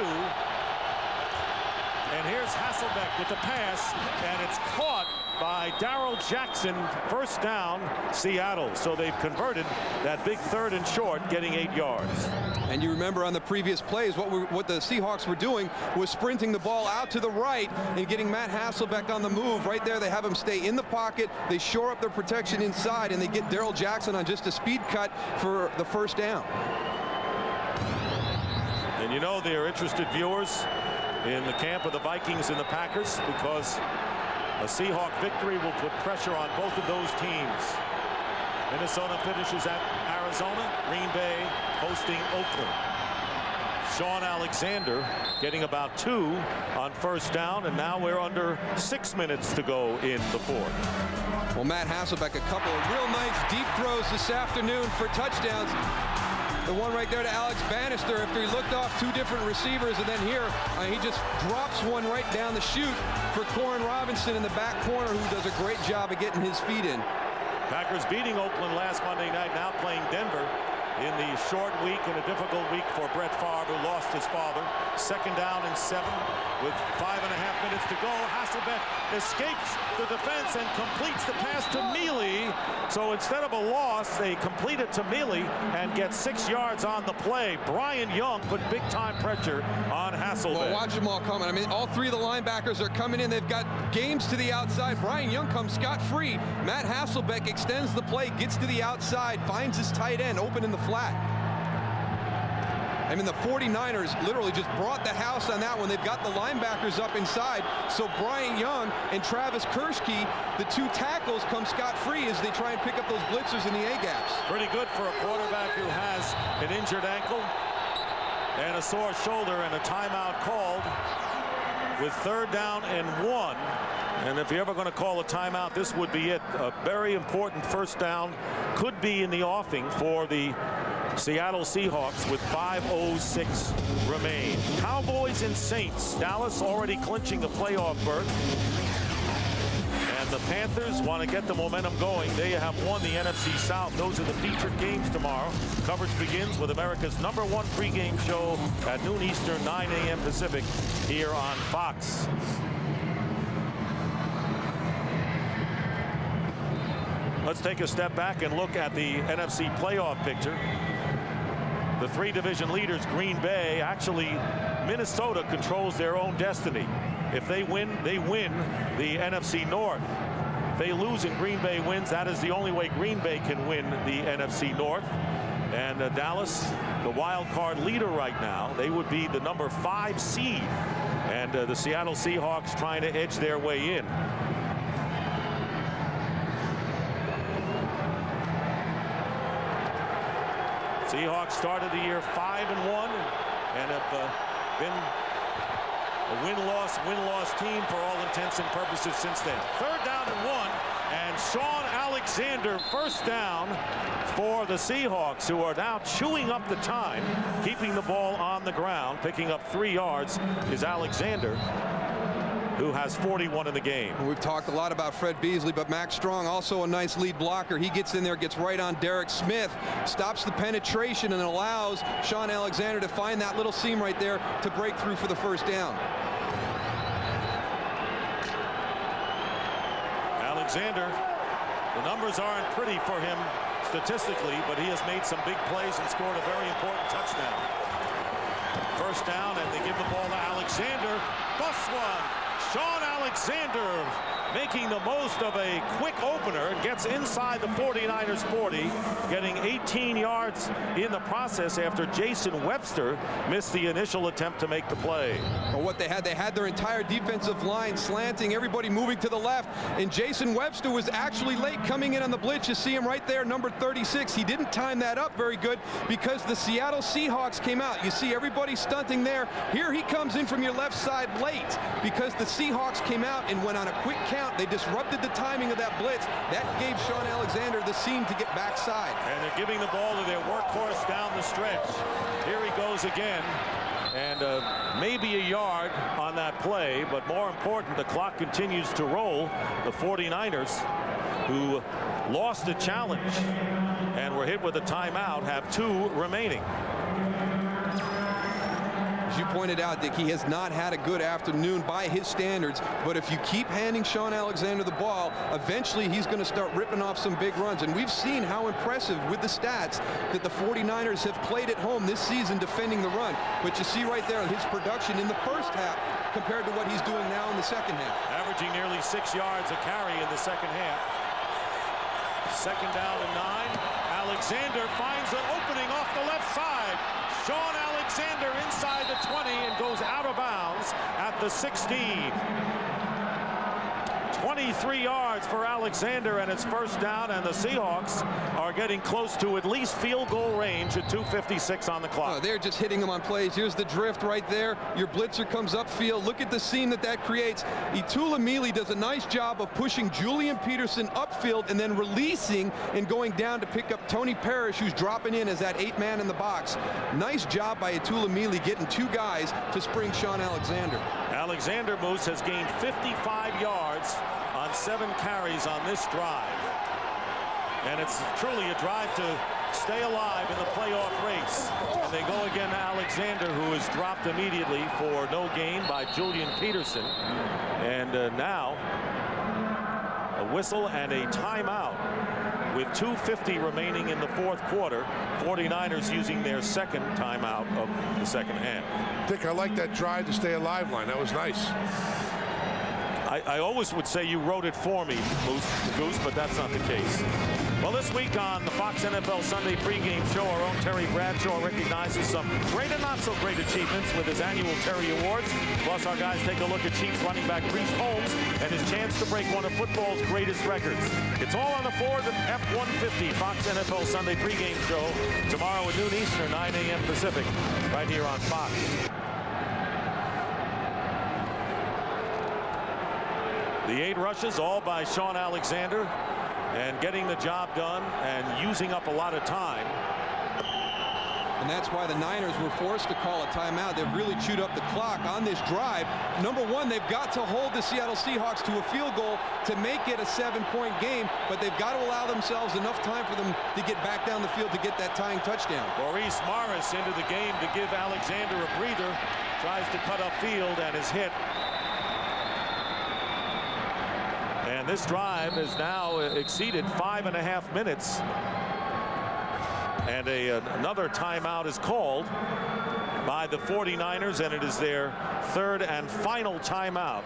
And here's Hasselbeck with the pass, and it's caught by Darrell Jackson. 1st down, Seattle. So they've converted that big 3rd and short, getting 8 yards. And you remember on the previous plays, what the Seahawks were doing was sprinting the ball out to the right and getting Matt Hasselbeck on the move. Right there, they have him stay in the pocket. They shore up their protection inside, and they get Darrell Jackson on just a speed cut for the 1st down. And you know there are interested viewers in the camp of the Vikings and the Packers, because a Seahawk victory will put pressure on both of those teams. Minnesota finishes at Arizona. Green Bay hosting Oakland. Sean Alexander getting about 2 on 1st down, and now we're under 6 minutes to go in the 4th. Well, Matt Hasselbeck, a couple of real nice deep throws this afternoon for touchdowns. The one right there to Alex Bannister after he looked off 2 different receivers, and then here he just drops one right down the chute for Corin Robinson in the back corner, who does a great job of getting his feet in. Packers beating Oakland last Monday night, now playing Denver in the short week and a difficult week for Brett Favre, who lost his father. 2nd down and 7 with 5.5 minutes to go. Hasselbeck escapes the defense and completes the pass to Mealy. So instead of a loss, they complete it to Mealy and get 6 yards on the play. Brian Young put big-time pressure on Hasselbeck. Well, watch them all coming. I mean, all 3 of the linebackers are coming in. They've got games to the outside. Brian Young comes scot-free. Matt Hasselbeck extends the play, gets to the outside, finds his tight end open in the flat. I mean, the 49ers literally just brought the house on that one. They've got the linebackers up inside. So Brian Young and Travis Kershke, the 2 tackles, come scot-free as they try and pick up those blitzers in the A-gaps. Pretty good for a quarterback who has an injured ankle and a sore shoulder, and a timeout called with 3rd down and 1. And if you're ever going to call a timeout, this would be it. A very important 1st down could be in the offing for the Seattle Seahawks with 5:06 remain. Cowboys and Saints. Dallas already clinching a playoff berth. And the Panthers want to get the momentum going. They have won the NFC South. Those are the featured games tomorrow. Coverage begins with America's #1 pregame show at noon Eastern, 9 a.m. Pacific here on Fox. Let's take a step back and look at the NFC playoff picture. The 3 division leaders, Green Bay, actually Minnesota controls their own destiny. If they win the NFC North. If they lose and Green Bay wins, that is the only way Green Bay can win the NFC North. And Dallas, the wild card leader right now, they would be the number 5 seed. And the Seattle Seahawks trying to edge their way in. Seahawks started the year 5-1 and have been a win-loss team for all intents and purposes since then. 3rd down and 1, and Sean Alexander 1st down for the Seahawks, who are now chewing up the time, keeping the ball on the ground. Picking up 3 yards is Alexander, who has 41 in the game. We've talked a lot about Fred Beasley, but Max Strong also a nice lead blocker. He gets in there, gets right on Derek Smith, stops the penetration, and allows Sean Alexander to find that little seam right there to break through for the 1st down. Alexander, the numbers aren't pretty for him statistically, but he has made some big plays and scored a very important touchdown. 1st down, and they give the ball to Alexander. Busts one. Sean Alexander making the most of a quick opener and gets inside the 49ers 40, getting 18 yards in the process after Jason Webster missed the initial attempt to make the play. Well, what they had their entire defensive line slanting, everybody moving to the left, and Jason Webster was actually late coming in on the blitz. You see him right there, number 36. He didn't time that up very good because the Seattle Seahawks came out. You see everybody stunting there. Here he comes in from your left side late because the Seahawks came out and went on a quick count. They disrupted the timing of that blitz. That gave Sean Alexander the seam to get backside. And they're giving the ball to their workhorse down the stretch. Here he goes again. And maybe a yard on that play, but more important, the clock continues to roll. The 49ers, who lost the challenge and were hit with a timeout, have 2 remaining. As you pointed out, Dick, he has not had a good afternoon by his standards, but if you keep handing Sean Alexander the ball, eventually he's going to start ripping off some big runs. And we've seen how impressive with the stats that the 49ers have played at home this season defending the run. But you see right there his production in the first half compared to what he's doing now in the second half. Averaging nearly 6 yards a carry in the second half. Second down and 9. Alexander finds an opening off the left side. Sean Alexander inside the 20 and goes out of bounds at the 16. 23 yards for Alexander, and it's first down, and the Seahawks are getting close to at least field goal range at 2:56 on the clock. Oh, they're just hitting them on plays. Here's the drift right there. Your blitzer comes upfield. Look at the seam that creates. Etulamili does a nice job of pushing Julian Peterson upfield and then releasing and going down to pick up Tony Parrish, who's dropping in as that 8 man in the box. Nice job by Etulamili getting 2 guys to spring Sean Alexander. Alexander Moose has gained 55 yards on 7 carries on this drive. And it's truly a drive to stay alive in the playoff race. And they go again to Alexander, who is dropped immediately for no gain by Julian Peterson. And now a whistle and a timeout with 2:50 remaining in the fourth quarter. 49ers using their second timeout of the second half. Dick, I like that drive to stay alive line. That was nice. I always would say you wrote it for me, Goose, but that's not the case. Well, this week on the Fox NFL Sunday pregame show, our own Terry Bradshaw recognizes some great and not so great achievements with his annual Terry Awards. Plus, our guys take a look at Chiefs running back Priest Holmes and his chance to break one of football's greatest records. It's all on the Ford F-150 Fox NFL Sunday pregame show tomorrow at noon Eastern, 9 a.m. Pacific, right here on Fox. The 8 rushes, all by Sean Alexander, and getting the job done and using up a lot of time. And that's why the Niners were forced to call a timeout. They've really chewed up the clock on this drive. Number one, they've got to hold the Seattle Seahawks to a field goal to make it a 7-point game, but they've got to allow themselves enough time for them to get back down the field to get that tying touchdown. Maurice Morris into the game to give Alexander a breather. Tries to cut upfield and is hit. And this drive has now exceeded 5.5 minutes. And another timeout is called by the 49ers, and it is their third and final timeout.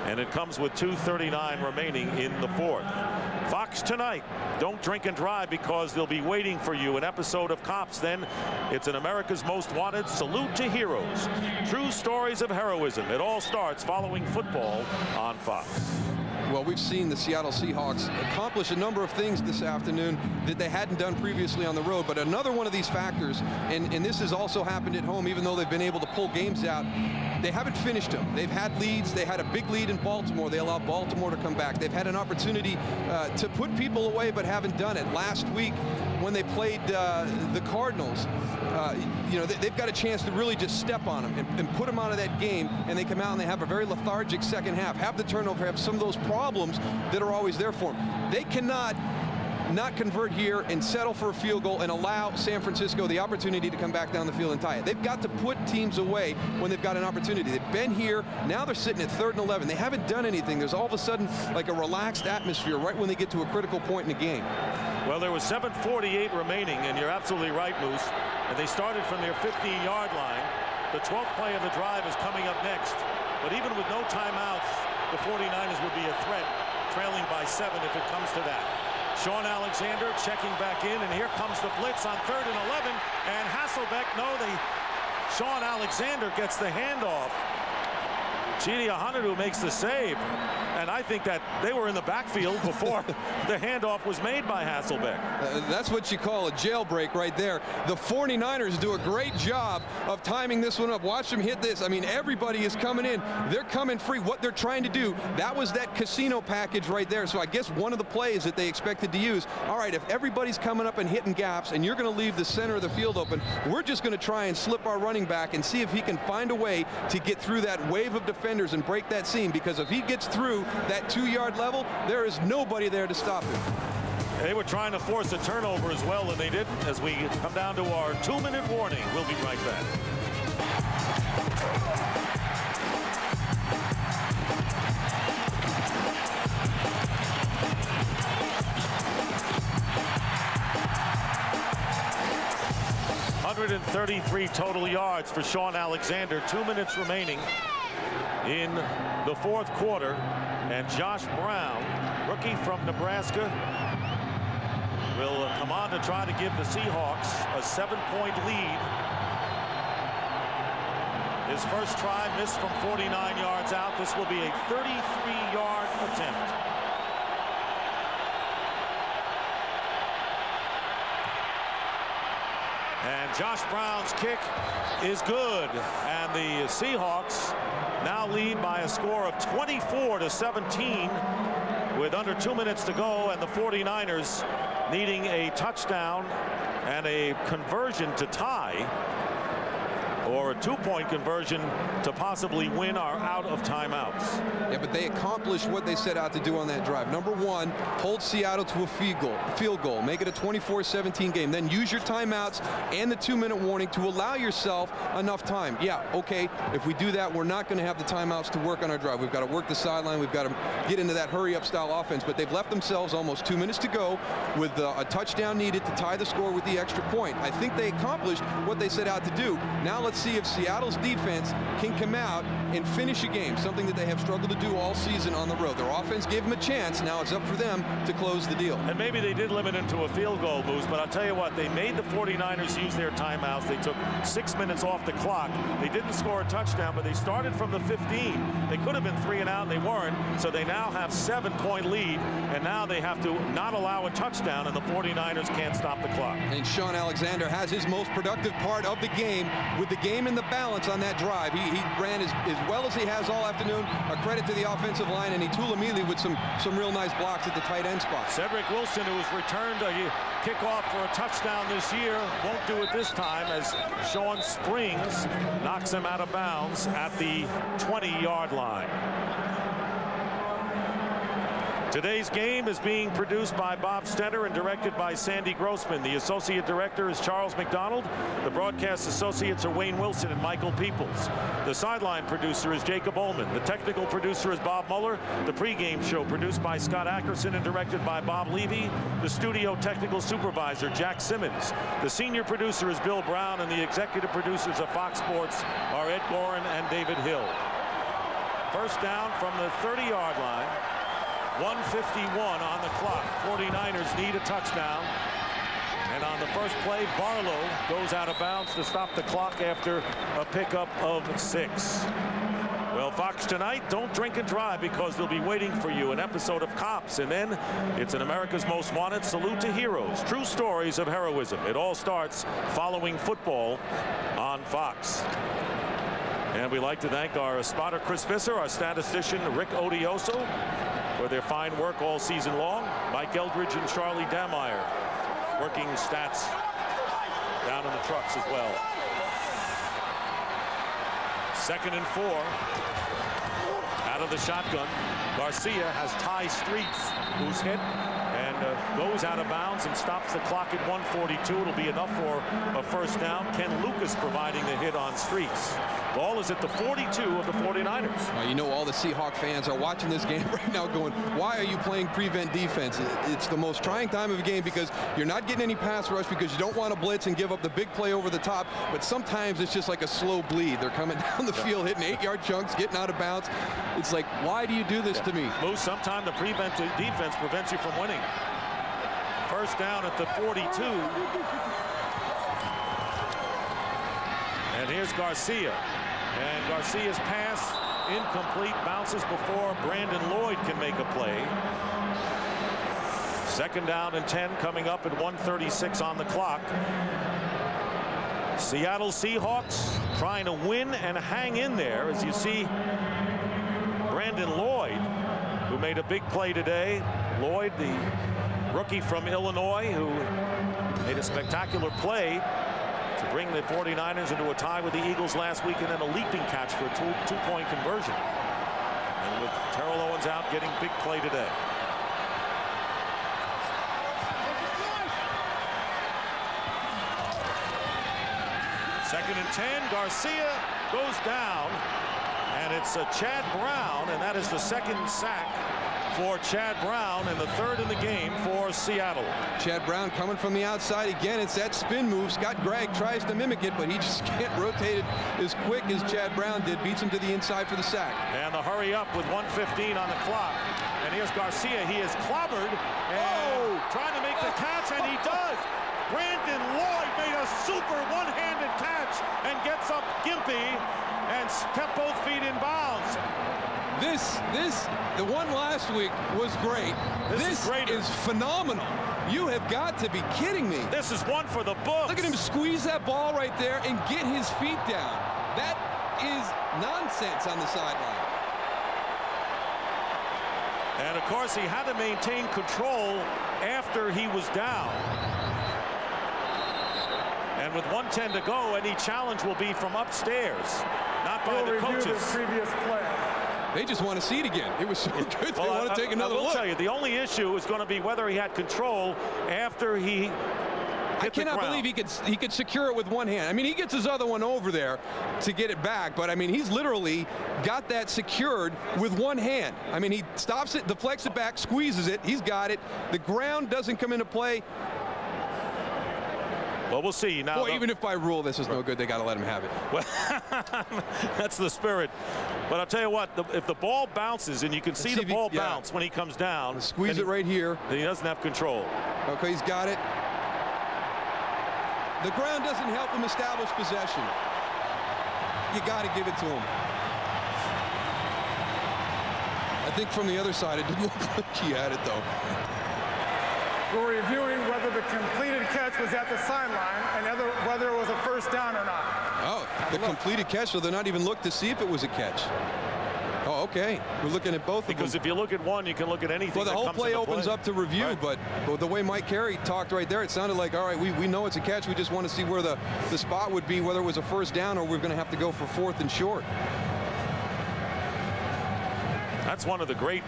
And it comes with 2:39 remaining in the fourth. Fox tonight, don't drink and drive, because they'll be waiting for you. An episode of Cops. Then it's an America's Most Wanted Salute to Heroes. True stories of heroism. It all starts following football on Fox. Well, we've seen the Seattle Seahawks accomplish a number of things this afternoon that they hadn't done previously on the road. But another one of these factors, and this has also happened at home, even though they've been able to pull games out, they haven't finished them. They've had leads. They had a big lead in Baltimore. They allowed Baltimore to come back. They've had an opportunity to put people away, but haven't done it. Last week, when they played the Cardinals, you know, they've got a chance to really just step on them and put them out of that game, and they come out and they have a very lethargic second half, have the turnover, have some of those problems that are always there for them. They cannot not convert here and settle for a field goal and allow San Francisco the opportunity to come back down the field and tie it. They've got to put teams away when they've got an opportunity. They've been here. Now they're sitting at 3rd and 11. They haven't done anything. There's all of a sudden like a relaxed atmosphere right when they get to a critical point in the game. Well, there was 7:48 remaining, and you're absolutely right, Moose. And they started from their 15-yard line. The 12th play of the drive is coming up next. But even with no timeouts, the 49ers would be a threat trailing by 7 if it comes to that. Sean Alexander checking back in, and here comes the blitz on 3rd and 11, and Hasselbeck, Sean Alexander gets the handoff. Chidi Ahanodu makes the save, and I think that they were in the backfield before the handoff was made by Hasselbeck. That's what you call a jailbreak right there. The 49ers do a great job of timing this one up. Watch them hit this. I mean, everybody is coming in. They're coming free. What they're trying to do, that was that casino package right there. So I guess one of the plays that they expected to use, all right, if everybody's coming up and hitting gaps and you're going to leave the center of the field open, we're just going to try and slip our running back and see if he can find a way to get through that wave of defenders and break that seam, because if he gets through that 2-yard level, there is nobody there to stop him. They were trying to force a turnover as well, and they didn't. As we come down to our 2-minute warning, we'll be right back. .133 total yards for Sean Alexander. 2 minutes remaining in the 4th quarter, and Josh Brown, rookie from Nebraska, will come on to try to give the Seahawks a 7-point lead. His first try missed from 49 yards out. This will be a 33-yard attempt. And Josh Brown's kick is good, and the Seahawks now lead by a score of 24-17 with under 2 minutes to go, and the 49ers needing a touchdown and a conversion to tie, or a 2-point conversion to possibly win, are out of timeouts. Yeah, but they accomplished what they set out to do on that drive. Number one, hold Seattle to a field goal, make it a 24-17 game. Then use your timeouts and the 2-minute warning to allow yourself enough time. Yeah, okay, if we do that, we're not going to have the timeouts to work on our drive. We've got to work the sideline. We've got to get into that hurry-up style offense. But they've left themselves almost 2 minutes to go with a touchdown needed to tie the score with the extra point. I think they accomplished what they set out to do. Now let's see if Seattle's defense can come out and finish a game, something that they have struggled to do all season on the road. Their offense gave them a chance. Now it's up for them to close the deal. And maybe they did limit him to a field goal, Moose, but I'll tell you what, they made the 49ers use their timeouts. They took 6 minutes off the clock. They didn't score a touchdown, but they started from the 15. They could have been 3 and out, and they weren't. So they now have 7-point lead, and now they have to not allow a touchdown, and the 49ers can't stop the clock. And Sean Alexander has his most productive part of the game, with the game in the balance on that drive. He ran as well as he has all afternoon. A credit to the offensive line, and he Tulamili with some real nice blocks at the tight end spot. Cedric Wilson, who has returned a kickoff for a touchdown this year, won't do it this time, as Sean Springs knocks him out of bounds at the 20-yard line. Today's game is being produced by Bob Stenner and directed by Sandy Grossman. The associate director is Charles McDonald. The broadcast associates are Wayne Wilson and Michael Peoples. The sideline producer is Jacob Ullman. The technical producer is Bob Mueller. The pregame show produced by Scott Ackerson and directed by Bob Levy. The studio technical supervisor, Jack Simmons. The senior producer is Bill Brown, and the executive producers of Fox Sports are Ed Gorin and David Hill. First down from the 30-yard line. 1:51 on the clock. 49ers need a touchdown. And on the first play, Barlow goes out of bounds to stop the clock after a pickup of 6. Well, Fox tonight, don't drink and drive, because they'll be waiting for you. An episode of Cops, and then it's an America's Most Wanted Salute to Heroes. True stories of heroism. It all starts following football on Fox. And we'd like to thank our spotter, Chris Visser, our statistician, Rick Odioso, for their fine work all season long. Mike Eldridge and Charlie Dameyer working stats down in the trucks as well. 2nd and 4. Out of the shotgun. Garcia has Ty Streets, who's hit, and goes out of bounds and stops the clock at 1:42. It'll be enough for a first down. Ken Lucas providing the hit on Streets. Ball is at the 42 of the 49ers. Well, you know, all the Seahawks fans are watching this game right now going, why are you playing prevent defense? It's the most trying time of the game because you're not getting any pass rush because you don't want to blitz and give up the big play over the top. But sometimes it's just like a slow bleed. They're coming down the field, hitting 8-yard chunks, getting out of bounds. It's like, why do you do this to me? Moose, sometimes the prevent defense prevents you from winning. First down at the 42. And here's Garcia. And Garcia's pass incomplete, bounces before Brandon Lloyd can make a play. Second down and 10 coming up at 1:36 on the clock. Seattle Seahawks trying to win and hang in there, as you see Brandon Lloyd, who made a big play today. Lloyd, the rookie from Illinois, who made a spectacular play to bring the 49ers into a tie with the Eagles last week, and then a leaping catch for a two-point conversion. And with Terrell Owens out, getting big play today. Second and 10, Garcia goes down, and it's Chad Brown, and that is the second sack for Chad Brown and the third in the game for Seattle. Chad Brown coming from the outside again. It's that spin move. Scott Gregg tries to mimic it, but he just can't rotate it as quick as Chad Brown did. Beats him to the inside for the sack. And the hurry up with 1:15 on the clock. And here's Garcia. He is clobbered and trying to make the catch, and he does. Brandon Lloyd made a super one-handed catch and gets up gimpy and kept both feet in bounds. The one last week was great. This is phenomenal. You have got to be kidding me. This is one for the books. Look at him squeeze that ball right there and get his feet down. That is nonsense on the sideline. And of course, he had to maintain control after he was down. And with 1:10 to go, any challenge will be from upstairs, not by the coaches. The previous play. They just want to see it again. It was so good. They want to take another look. I will tell you, the only issue is going to be whether he had control after he I cannot believe he could secure it with one hand. I mean, he gets his other one over there to get it back, but I mean, he's literally got that secured with one hand. I mean, he stops it, deflects it back, squeezes it. He's got it. The ground doesn't come into play. Well, we'll see. Now, boy, even if by rule this is no good, they got to let him have it. Well, that's the spirit. But I'll tell you what, if the ball bounces, and you can see the ball bounce when he comes down. Squeeze it right here. Then he doesn't have control. Okay, he's got it. The ground doesn't help him establish possession. You got to give it to him. I think from the other side, it didn't look like he had it, though. We're reviewing whether the completed catch was at the sideline and whether it was a first down or not. Oh, the completed catch, so they're not even looked to see if it was a catch. Oh, okay. We're looking at both of them. Because if you look at one, you can look at anything. Well, the whole play opens up to review, right. But the way Mike Carey talked right there, it sounded like, all right, we know it's a catch. We just want to see where the spot would be, whether it was a first down or we're going to have to go for 4th and short. That's one of the great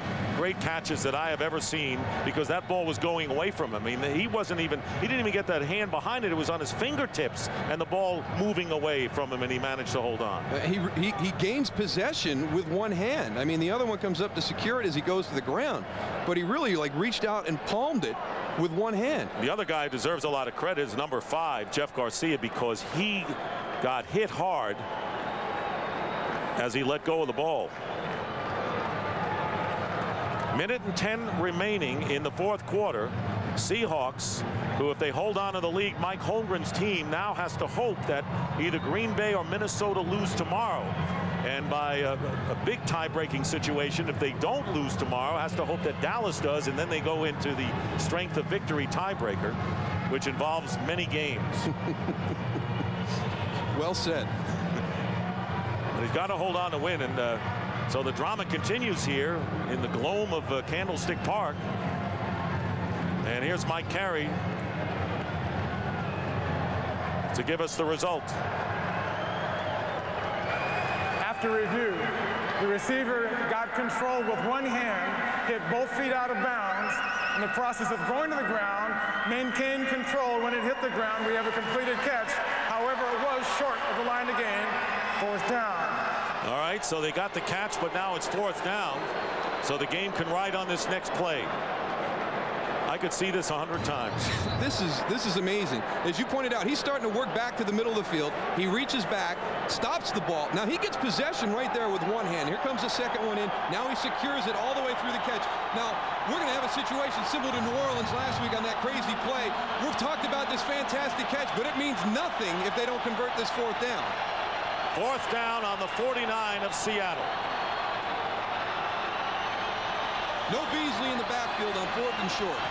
catches that I have ever seen, because that ball was going away from him. I mean, he didn't even get that hand behind it. It was on his fingertips, and the ball moving away from him, and he managed to hold on. He gains possession with one hand. I mean, the other one comes up to secure it as he goes to the ground, but he really reached out and palmed it with one hand. The other guy who deserves a lot of credit is number 5, Jeff Garcia, because he got hit hard as he let go of the ball. Minute and 10 remaining in the 4th quarter. Seahawks, who if they hold on to the lead, Mike Holmgren's team now has to hope that either Green Bay or Minnesota lose tomorrow. And by a big tie-breaking situation, if they don't lose tomorrow, has to hope that Dallas does, and then they go into the strength of victory tiebreaker, which involves many games. Well said. But he's got to hold on to win, and so the drama continues here in the gloam of Candlestick Park. And here's Mike Carey to give us the result. After review, the receiver got control with one hand, hit both feet out of bounds, In the process of going to the ground, maintain control when it hit the ground. We have a completed catch. However, it was short of the line to gain. 4th down. All right, so they got the catch, but now it's 4th down. So the game can ride on this next play. I could see this 100 times. This is amazing. As you pointed out, he's starting to work back to the middle of the field. He reaches back, stops the ball. Now he gets possession right there with one hand. Here comes the second one in. Now he secures it all the way through the catch. Now we're going to have a situation similar to New Orleans last week on that crazy play. We've talked about this fantastic catch, but it means nothing if they don't convert this 4th down. 4th down on the 49 of Seattle. No Beasley in the backfield on 4th and short.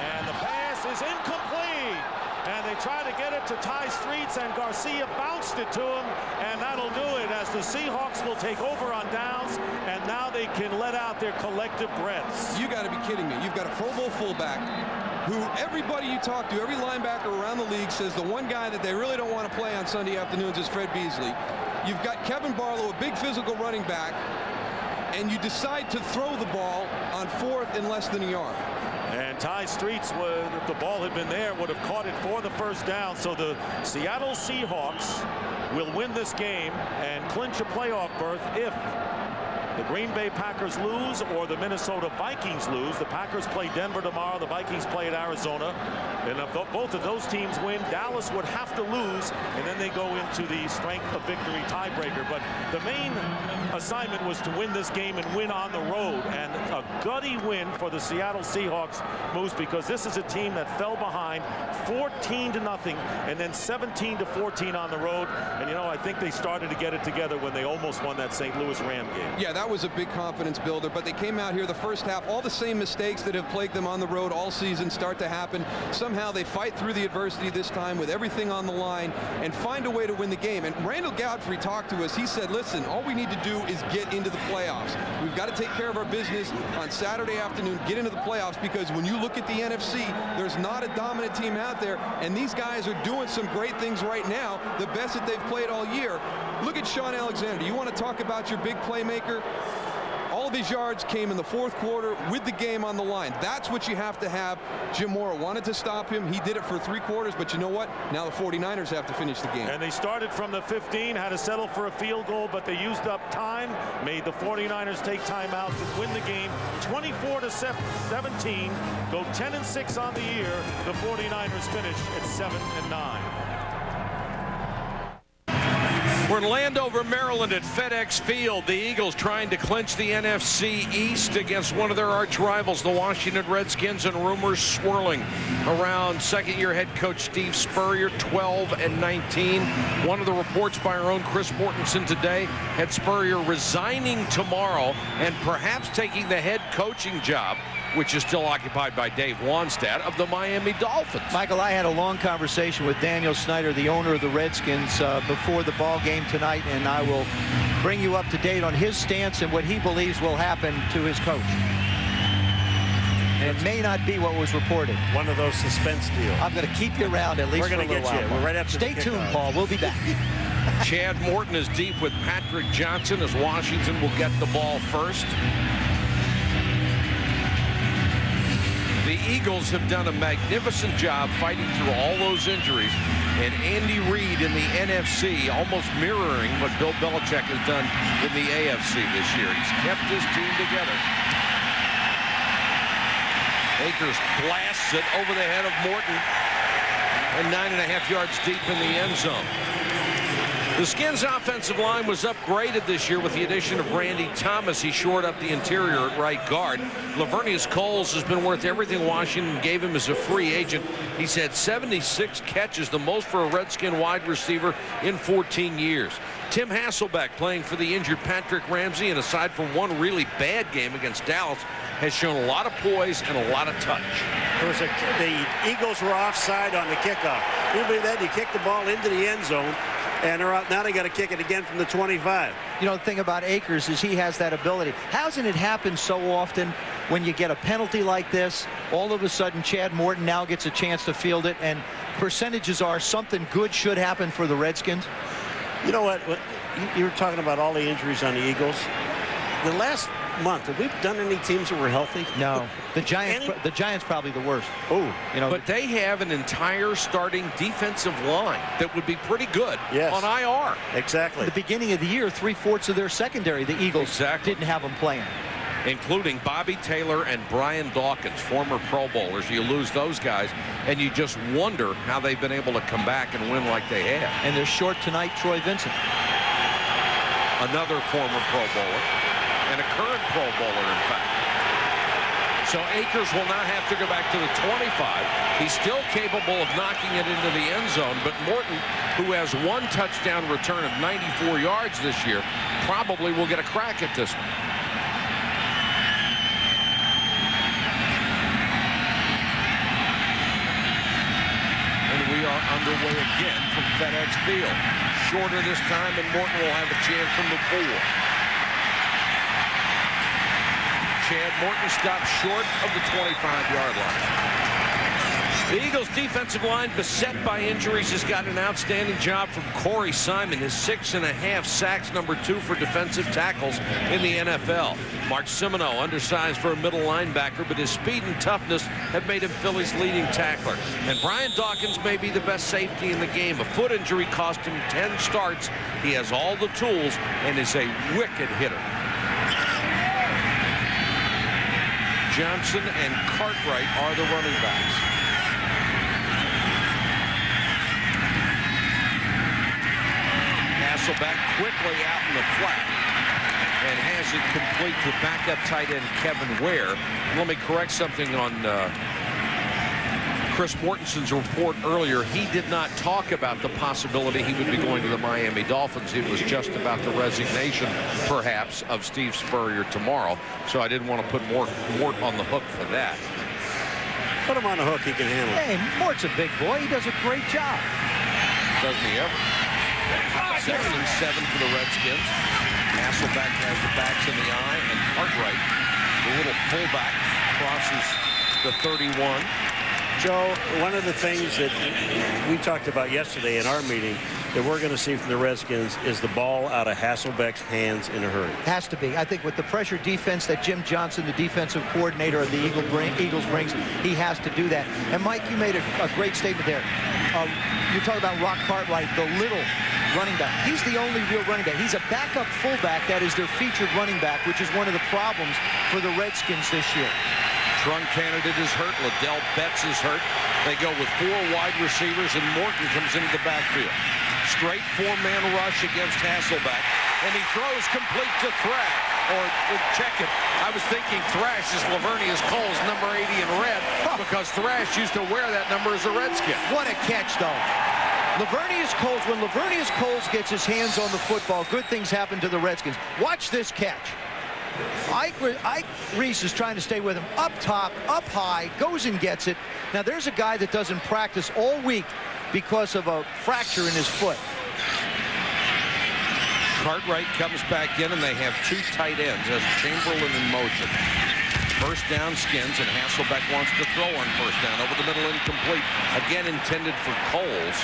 And the pass is incomplete. And they try to get it to Ty Streets, and Garcia bounced it to him, and that'll do it as the Seahawks will take over on downs, and now they can let out their collective breaths. You got to be kidding me. You've got a Pro Bowl fullback who everybody you talk to, every linebacker around the league says the one guy that they really don't want to play on Sunday afternoons is Fred Beasley. You've got Kevin Barlow, a big physical running back, and you decide to throw the ball on 4th and less than a yard. And Ty Streets, if the ball had been there, would have caught it for the 1st down. So the Seattle Seahawks will win this game and clinch a playoff berth if the Green Bay Packers lose or the Minnesota Vikings lose. The Packers play Denver tomorrow. The Vikings play at Arizona. And if both of those teams win, Dallas would have to lose, and then they go into the strength of victory tiebreaker. But the main assignment was to win this game and win on the road. And a gutty win for the Seattle Seahawks, Moose, because this is a team that fell behind 14-0 and then 17-14 on the road. And, you know, I think they started to get it together when they almost won that St. Louis Ram game. Yeah, that was a big confidence builder, but they came out here the first half, all the same mistakes that have plagued them on the road all season start to happen. Somehow they fight through the adversity this time with everything on the line and find a way to win the game. And Randall Godfrey talked to us. He said, listen, all we need to do is get into the playoffs. We've got to take care of our business on Saturday afternoon, get into the playoffs, because when you look at the NFC, there's not a dominant team out there, and these guys are doing some great things right now, the best that they've played all year. Look at Sean Alexander. You want to talk about your big playmaker? All of his yards came in the 4th quarter with the game on the line. That's what you have to have. Jim Mora wanted to stop him. He did it for 3 quarters, but you know what? Now the 49ers have to finish the game. And they started from the 15, had to settle for a field goal, but they used up time, made the 49ers take timeout to win the game 24-17, go 10-6 on the year. The 49ers finish at 7-9. We're in Landover, Maryland at FedEx Field. The Eagles trying to clinch the NFC East against one of their arch rivals, the Washington Redskins, and rumors swirling around second-year head coach Steve Spurrier, 12-19. One of the reports by our own Chris Mortensen today had Spurrier resigning tomorrow and perhaps taking the head coaching job, which is still occupied by Dave Wannstedt of the Miami Dolphins. Michael, I had a long conversation with Daniel Snyder, the owner of the Redskins, before the ball game tonight, and I will bring you up to date on his stance and what he believes will happen to his coach. And it may not be what was reported. One of those suspense deals. I'm going to keep you around at least for a little while. We're going to get you. We're right after Stay tuned, Paul. We'll be back. Chad Morton is deep with Patrick Johnson as Washington will get the ball first. The Eagles have done a magnificent job fighting through all those injuries, and Andy Reid in the NFC almost mirroring what Bill Belichick has done in the AFC this year. He's kept his team together. Akers blasts it over the head of Morton and 9.5 yards deep in the end zone. The Skins' offensive line was upgraded this year with the addition of Randy Thomas. He shored up the interior at right guard. Lavernius Coles has been worth everything Washington gave him as a free agent. He's had 76 catches, the most for a Redskin wide receiver in 14 years. Tim Hasselbeck, playing for the injured Patrick Ramsey, and aside from one really bad game against Dallas, has shown a lot of poise and a lot of touch. The Eagles were offside on the kickoff. You believe that? You kick the ball into the end zone, and they're out. Now they got to kick it again from the 25. You know, the thing about Akers is he has that ability. Hasn't it happened so often when you get a penalty like this, all of a sudden Chad Morton now gets a chance to field it, and percentages are something good should happen for the Redskins? You know what? You were talking about all the injuries on the Eagles. The last month, have we done any teams that were healthy? No. The Giants probably the worst. Oh, you know. But they have an entire starting defensive line that would be pretty good on IR. Exactly. At the beginning of the year, 3/4 of their secondary, the Eagles didn't have them playing. Including Bobby Taylor and Brian Dawkins, former Pro Bowlers. You lose those guys, and you just wonder how they've been able to come back and win like they have. And they're short tonight, Troy Vincent. Another former Pro Bowler, and a current Pro Bowler, in fact. So Akers will not have to go back to the 25. He's still capable of knocking it into the end zone, but Morton, who has one touchdown return of 94 yards this year, probably will get a crack at this one. We are underway again from FedEx Field. Shorter this time, and Morton will have a chance from the 4. Chad Morton stops short of the 25-yard line. The Eagles' defensive line, beset by injuries, has got an outstanding job from Corey Simon, his 6.5 sacks, #2 for defensive tackles in the NFL. Mark Semino, undersized for a middle linebacker, but his speed and toughness have made him Philly's leading tackler. And Brian Dawkins may be the best safety in the game. A foot injury cost him 10 starts. He has all the tools and is a wicked hitter. Johnson and Cartwright are the running backs. Hasselbeck quickly out in the flat and has it complete to backup tight end Kevin Ware. Let me correct something on Chris Mortensen's report earlier. He did not talk about the possibility he would be going to the Miami Dolphins. It was just about the resignation, perhaps, of Steve Spurrier tomorrow. So I didn't want to put Mort on the hook for that. Put him on the hook. He can handle it. Hey, Mort's a big boy. He does a great job. Doesn't he ever? 2nd and 7 for the Redskins. Hasselbeck has the backs in the eye, and Cartwright, the little fullback, crosses the 31. Joe, one of the things that we talked about yesterday in our meeting that we're going to see from the Redskins is the ball out of Hasselbeck's hands in a hurry. Has to be. I think with the pressure defense that Jim Johnson, the defensive coordinator of the Eagles brings, he has to do that. And Mike, you made a great statement there. You talk about Rock Cartwright, the little running back. He's the only real running back. He's a backup fullback that is their featured running back, which is one of the problems for the Redskins this year. Trunk candidate is hurt. Liddell Betts is hurt. They go with 4 wide receivers, and Morton comes into the backfield. Straight 4-man rush against Hasselbeck, and he throws complete to Thrash. Or check it. I was thinking Thrash is Lavernius Cole's number 80 in red because Thrash used to wear that number as a Redskin. What a catch, though. Lavernius Coles, when Lavernius Coles gets his hands on the football, good things happen to the Redskins. Watch this catch. Ike Reese is trying to stay with him. Up top, up high, goes and gets it. Now, there's a guy that doesn't practice all week because of a fracture in his foot. Cartwright comes back in, and they have 2 tight ends as Chamberlain in motion. First down, Skins, and Hasselbeck wants to throw on first down. Over the middle, incomplete. Again, intended for Coles.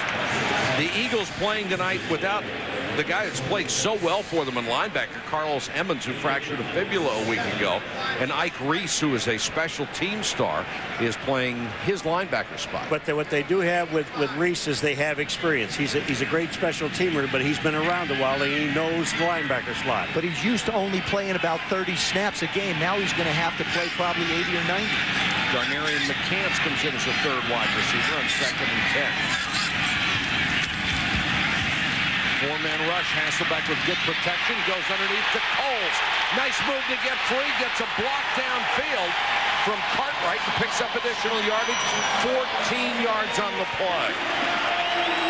The Eagles playing tonight without the guy that's played so well for them in linebacker, Carlos Emmons, who fractured a fibula a week ago, and Ike Reese, who is a special team star, is playing his linebacker spot. But what they do have with Reese is they have experience. He's a great special teamer, but he's been around a while, and he knows the linebacker slot. But he's used to only playing about 30 snaps a game. Now he's going to have to play probably 80 or 90. Darnarian McCants comes in as a 3rd wide receiver on 2nd and 10. 4-man rush. Hasselbeck with good protection. Goes underneath to Coles. Nice move to get free. Gets a block downfield from Cartwright and picks up additional yardage. 14 yards on the play.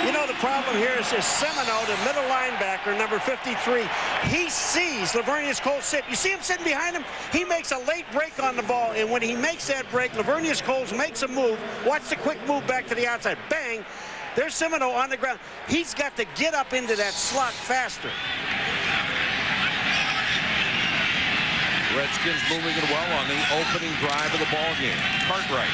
You know, the problem here is Semino, the middle linebacker, number 53. He sees Lavernius Coles sit. You see him sitting behind him? He makes a late break on the ball, and when he makes that break, Lavernius Coles makes a move. Watch the quick move back to the outside. Bang! There's Semino on the ground. He's got to get up into that slot faster. Redskins moving it well on the opening drive of the ball game. Cartwright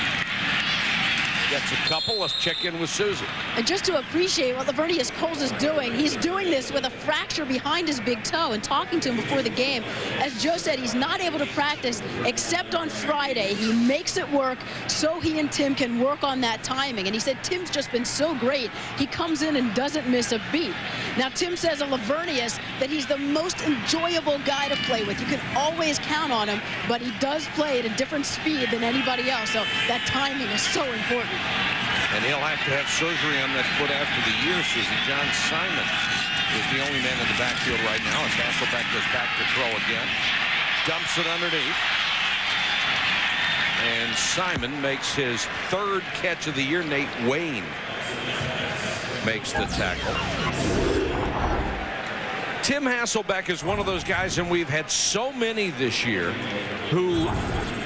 Gets a couple. Let's check in with Susie. And just to appreciate what Lavernius Coles is doing, he's doing this with a fracture behind his big toe, and talking to him before the game, as Joe said, he's not able to practice except on Friday. He makes it work so he and Tim can work on that timing. And he said Tim's just been so great. He comes in and doesn't miss a beat. Now, Tim says of Lavernius that he's the most enjoyable guy to play with. You can always count on him, but he does play at a different speed than anybody else. So that timing is so important. And he'll have to have surgery on that foot after the year, Susie. John Simon is the only man in the backfield right now as Hasselbeck goes back to throw again. Dumps it underneath. And Simon makes his third catch of the year. Nate Wayne makes the tackle. Tim Hasselbeck is one of those guys, and we've had so many this year, who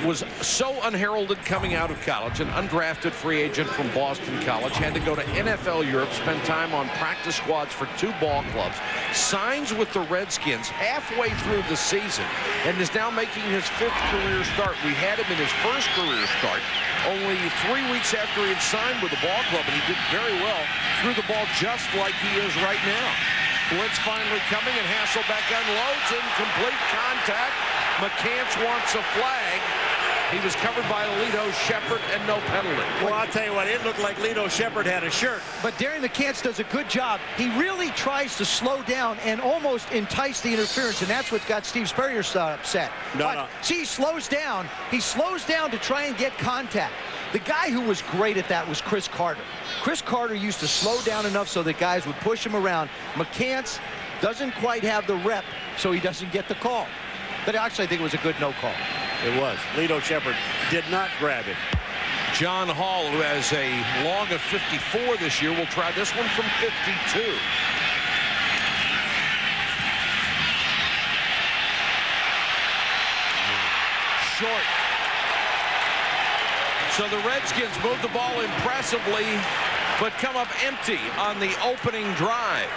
was so unheralded coming out of college, an undrafted free agent from Boston College, had to go to NFL Europe, spend time on practice squads for 2 ball clubs, signs with the Redskins halfway through the season, and is now making his 5th career start. We had him in his first career start only 3 weeks after he had signed with the ball club, and he did very well, threw the ball just like he is right now. Blitz finally coming, and Hasselbeck unloads, incomplete contact. McCants wants a flag. He was covered by Lito Shepherd, and no penalty. Well, I'll tell you what, it looked like Lito Shepherd had a shirt. But Darren McCants does a good job. He really tries to slow down and almost entice the interference, and that's what got Steve Spurrier upset. No. See, he slows down. He slows down to try and get contact. The guy who was great at that was Chris Carter. Chris Carter used to slow down enough so that guys would push him around. McCants doesn't quite have the rep, so he doesn't get the call. But actually, I think it was a good no call. It was. Lito Shepherd did not grab it. John Hall, who has a long of 54 this year, will try this one from 52. Short. So the Redskins move the ball impressively, but come up empty on the opening drive.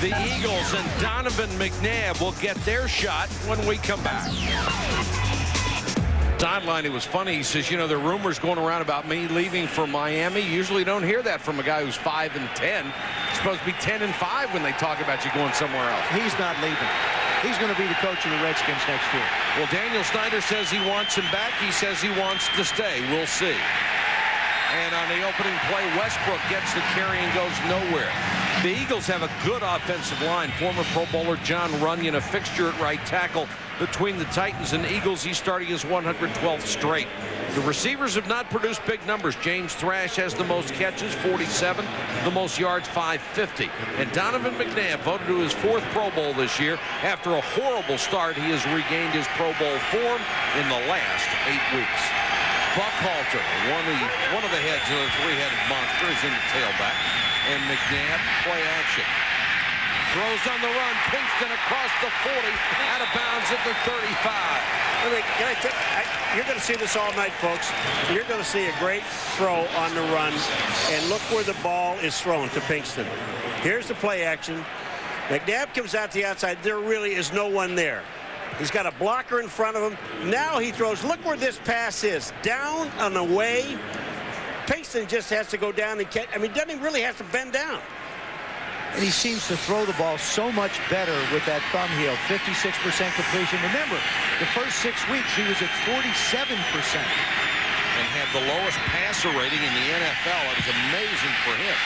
The Eagles and Donovan McNabb will get their shot when we come back. Sideline, it was funny. He says, you know, there are rumors going around about me leaving for Miami. You usually don't hear that from a guy who's 5-10. It's supposed to be 10-5 when they talk about you going somewhere else. He's not leaving. He's going to be the coach of the Redskins next year. Well, Daniel Snyder says he wants him back. He says he wants to stay. We'll see. And on the opening play, Westbrook gets the carry and goes nowhere. The Eagles have a good offensive line. Former Pro Bowler John Runyon, a fixture at right tackle. Between the Titans and Eagles, he's starting his 112th straight. The receivers have not produced big numbers. James Thrash has the most catches, 47, the most yards, 550. And Donovan McNabb voted to his 4th Pro Bowl this year. After a horrible start, he has regained his Pro Bowl form in the last 8 weeks. Buckhalter, one of the heads of the 3-headed monster, is in the tailback. And McNabb, play action. Throws on the run. Pinkston across the 40, out of bounds at the 35. You're going to see this all night, folks. You're going to see a great throw on the run. And look where the ball is thrown to Pinkston. Here's the play action. McNabb comes out the outside. There really is no one there. He's got a blocker in front of him. Now he throws. Look where this pass is. Down and away. Pinkston just has to go down and catch. I mean, doesn't really have to bend down. And he seems to throw the ball so much better with that thumb heel. 56% completion. Remember, the first 6 weeks he was at 47%. And had the lowest passer rating in the NFL. It was amazing for him.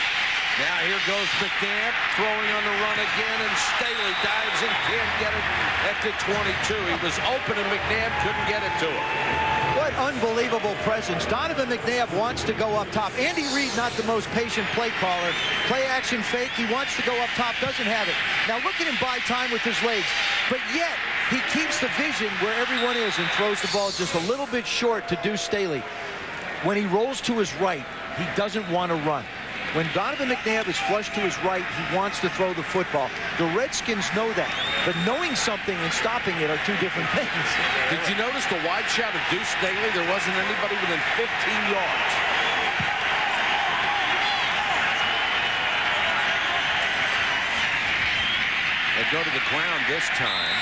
Now here goes McNabb throwing on the run again, and Staley dives and can't get it at the 22. He was open and McNabb couldn't get it to him. What unbelievable presence. Donovan McNabb wants to go up top. Andy Reid, not the most patient play caller. Play action fake. He wants to go up top, doesn't have it. Now look at him buy time with his legs. But yet he keeps the vision where everyone is and throws the ball just a little bit short to Deuce Staley. When he rolls to his right, he doesn't want to run. When Donovan McNabb is flush to his right, he wants to throw the football. The Redskins know that. But knowing something and stopping it are two different things. Did you notice the wide shot of Deuce Staley? There wasn't anybody within 15 yards. They go to the ground this time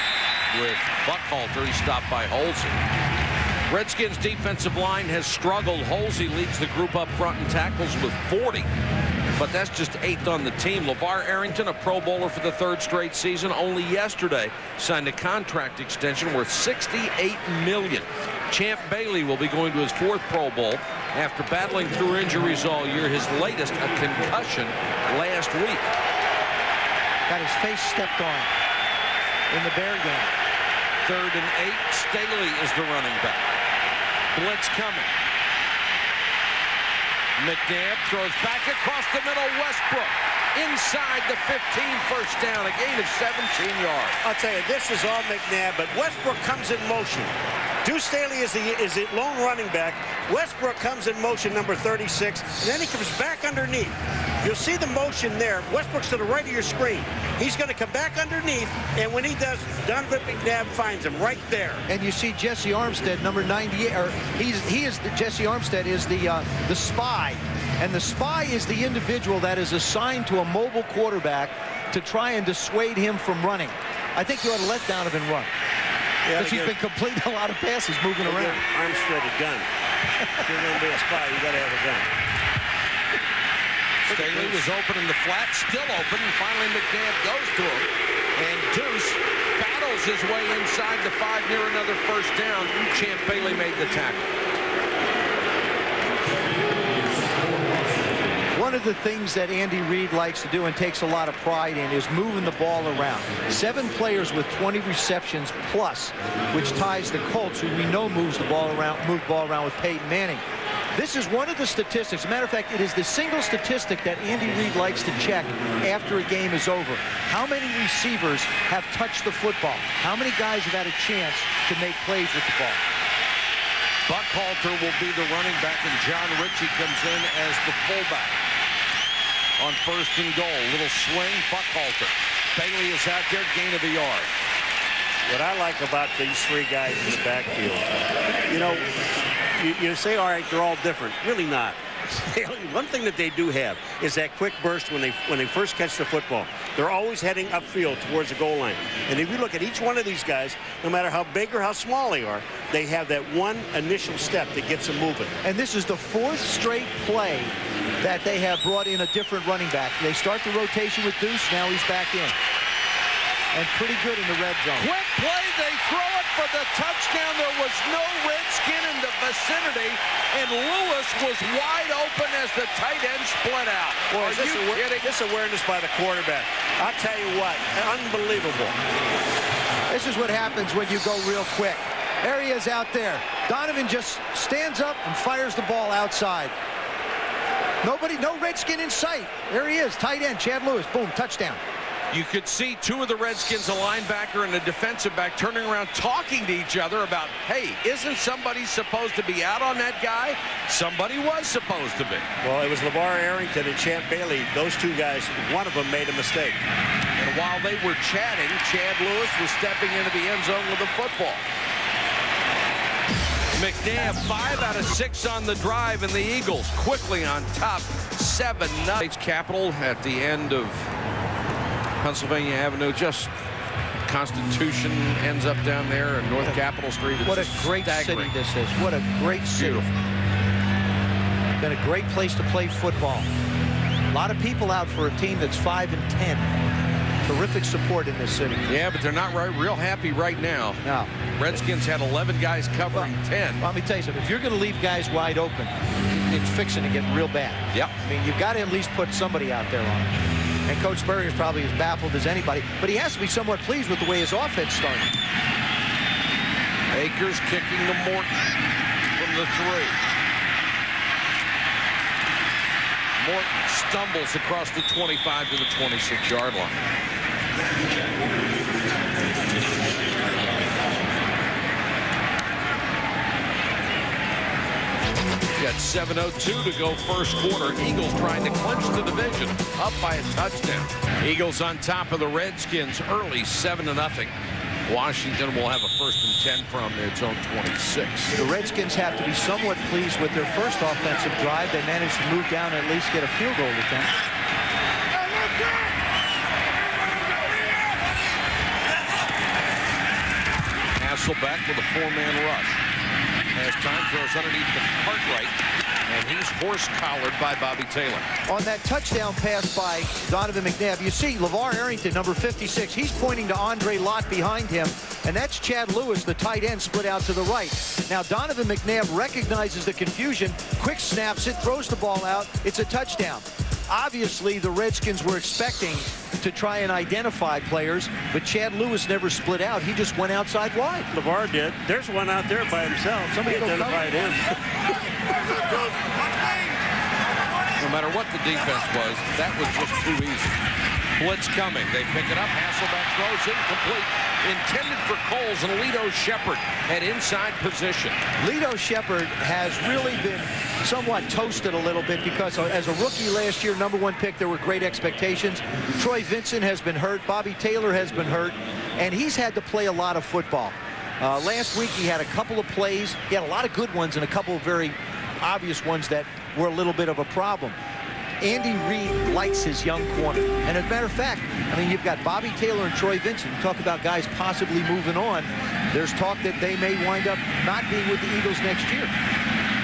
with Buckhalter. He stopped by Holzer. Redskins defensive line has struggled. Holsey leads the group up front in tackles with 40. But that's just 8th on the team. LeVar Arrington, a Pro Bowler for the 3rd straight season, only yesterday signed a contract extension worth $68 million. Champ Bailey will be going to his 4th Pro Bowl after battling through injuries all year. His latest, a concussion last week. Got his face stepped on in the Bear game. 3rd and 8. Staley is the running back. Blitz coming. McNabb throws back across the middle. Westbrook inside the 15, first down, a gain of 17 yards. I'll tell you, this is all McNabb, but Westbrook comes in motion. Deuce Staley is the lone running back. Westbrook comes in motion, number 36, and then he comes back underneath. You'll see the motion there. Westbrook's to the right of your screen. He's going to come back underneath, and when he does, Donovan McNabb finds him right there. And you see Jesse Armstead, number 98, or Jesse Armstead is the spy, and the spy is the individual that is assigned to a mobile quarterback to try and dissuade him from running. I think you ought to let Donovan run. Because he's been completing a lot of passes moving around. Armstead a gun. If you're going to be a spy, you got to have a gun. Staley was open in the flat, still open, and finally McNabb goes to him. And Deuce battles his way inside the 5 near another first down. Champ Bailey made the tackle. One of the things that Andy Reid likes to do and takes a lot of pride in is moving the ball around. 7 players with 20 receptions plus, which ties the Colts, who we know moved the ball around with Peyton Manning. This is one of the statistics. As a matter of fact, it is the single statistic that Andy Reid likes to check after a game is over. How many receivers have touched the football? How many guys have had a chance to make plays with the ball? Buckhalter will be the running back, and John Ritchie comes in as the fullback. On 1st and goal, little swing, Buckhalter. Bailey is out there, gain of a yard. What I like about these 3 guys in the backfield, you know, you say, all right, they're all different. Really not. One thing that they do have is that quick burst when they first catch the football. They're always heading upfield towards the goal line. And if you look at each one of these guys, no matter how big or how small they are, they have that one initial step that gets them moving. And this is the 4th straight play that they have brought in a different running back. They start the rotation with Deuce. Now he's back in. And pretty good in the red zone. Quick play, they throw it for the touchdown. There was no Redskin in the vicinity, and Lewis was wide open as the tight end split out. Boy, Are you kidding? This awareness by the quarterback. I'll tell you what, unbelievable. This is what happens when you go real quick. There he is out there. Donovan just stands up and fires the ball outside. No Redskin in sight. There he is, tight end, Chad Lewis. Boom, touchdown. You could see 2 of the Redskins, a linebacker and a defensive back, turning around talking to each other about, hey, isn't somebody supposed to be out on that guy? Somebody was supposed to be. Well, it was LeVar Arrington and Champ Bailey. Those 2 guys, one of them made a mistake. And while they were chatting, Chad Lewis was stepping into the end zone with a football. McNabb, 5 out of 6 on the drive, and the Eagles quickly on top, 7-0. Capitol at the end of Pennsylvania Avenue, just Constitution ends up down there, and North Capitol Street. What a great city this is. What a great city. Beautiful. Been a great place to play football. A lot of people out for a team that's 5-10. Terrific support in this city. Yeah, but they're not real happy right now. No. Redskins had 11 guys covering 10. Well, let me tell you something. If you're going to leave guys wide open, it's fixing to get real bad. Yep. I mean, you've got to at least put somebody out there on it. And Coach Spurrier is probably as baffled as anybody, but he has to be somewhat pleased with the way his offense started. Akers kicking to Morton from the 3. Morton stumbles across the 25 to the 26-yard line. Got 7:02 to go first quarter. Eagles trying to clinch the division, up by a touchdown. Eagles on top of the Redskins early, 7-0. Washington will have a 1st and 10 from its own 26. The Redskins have to be somewhat pleased with their first offensive drive. They managed to move down and at least get a field goal attempt. Hasselbeck with a 4-man rush. Has time, throws underneath the Cartwright, and he's horse-collared by Bobby Taylor. On that touchdown pass by Donovan McNabb, you see LeVar Arrington, number 56, he's pointing to Andre Lott behind him, and that's Chad Lewis, the tight end, split out to the right. Now, Donovan McNabb recognizes the confusion, quick snaps it, throws the ball out, it's a touchdown. Obviously, the Redskins were expecting to try and identify players, but Chad Lewis never split out. He just went outside wide. LeVar did. There's one out there by himself. Somebody identified him. No matter what the defense was, that was just too easy. Blitz coming. They pick it up. Hasselbeck throws incomplete. Intended for Coles, and Lito Shepherd at inside position. Lito Shepherd has really been somewhat toasted a little bit because as a rookie last year, #1 pick, there were great expectations. Troy Vincent has been hurt. Bobby Taylor has been hurt. And he's had to play a lot of football. Last week, he had a couple of plays. He had a lot of good ones and a couple of very obvious ones that were a little bit of a problem. Andy Reid likes his young corner. And as a matter of fact, I mean, you've got Bobby Taylor and Troy Vincent. You talk about guys possibly moving on. There's talk that they may wind up not being with the Eagles next year.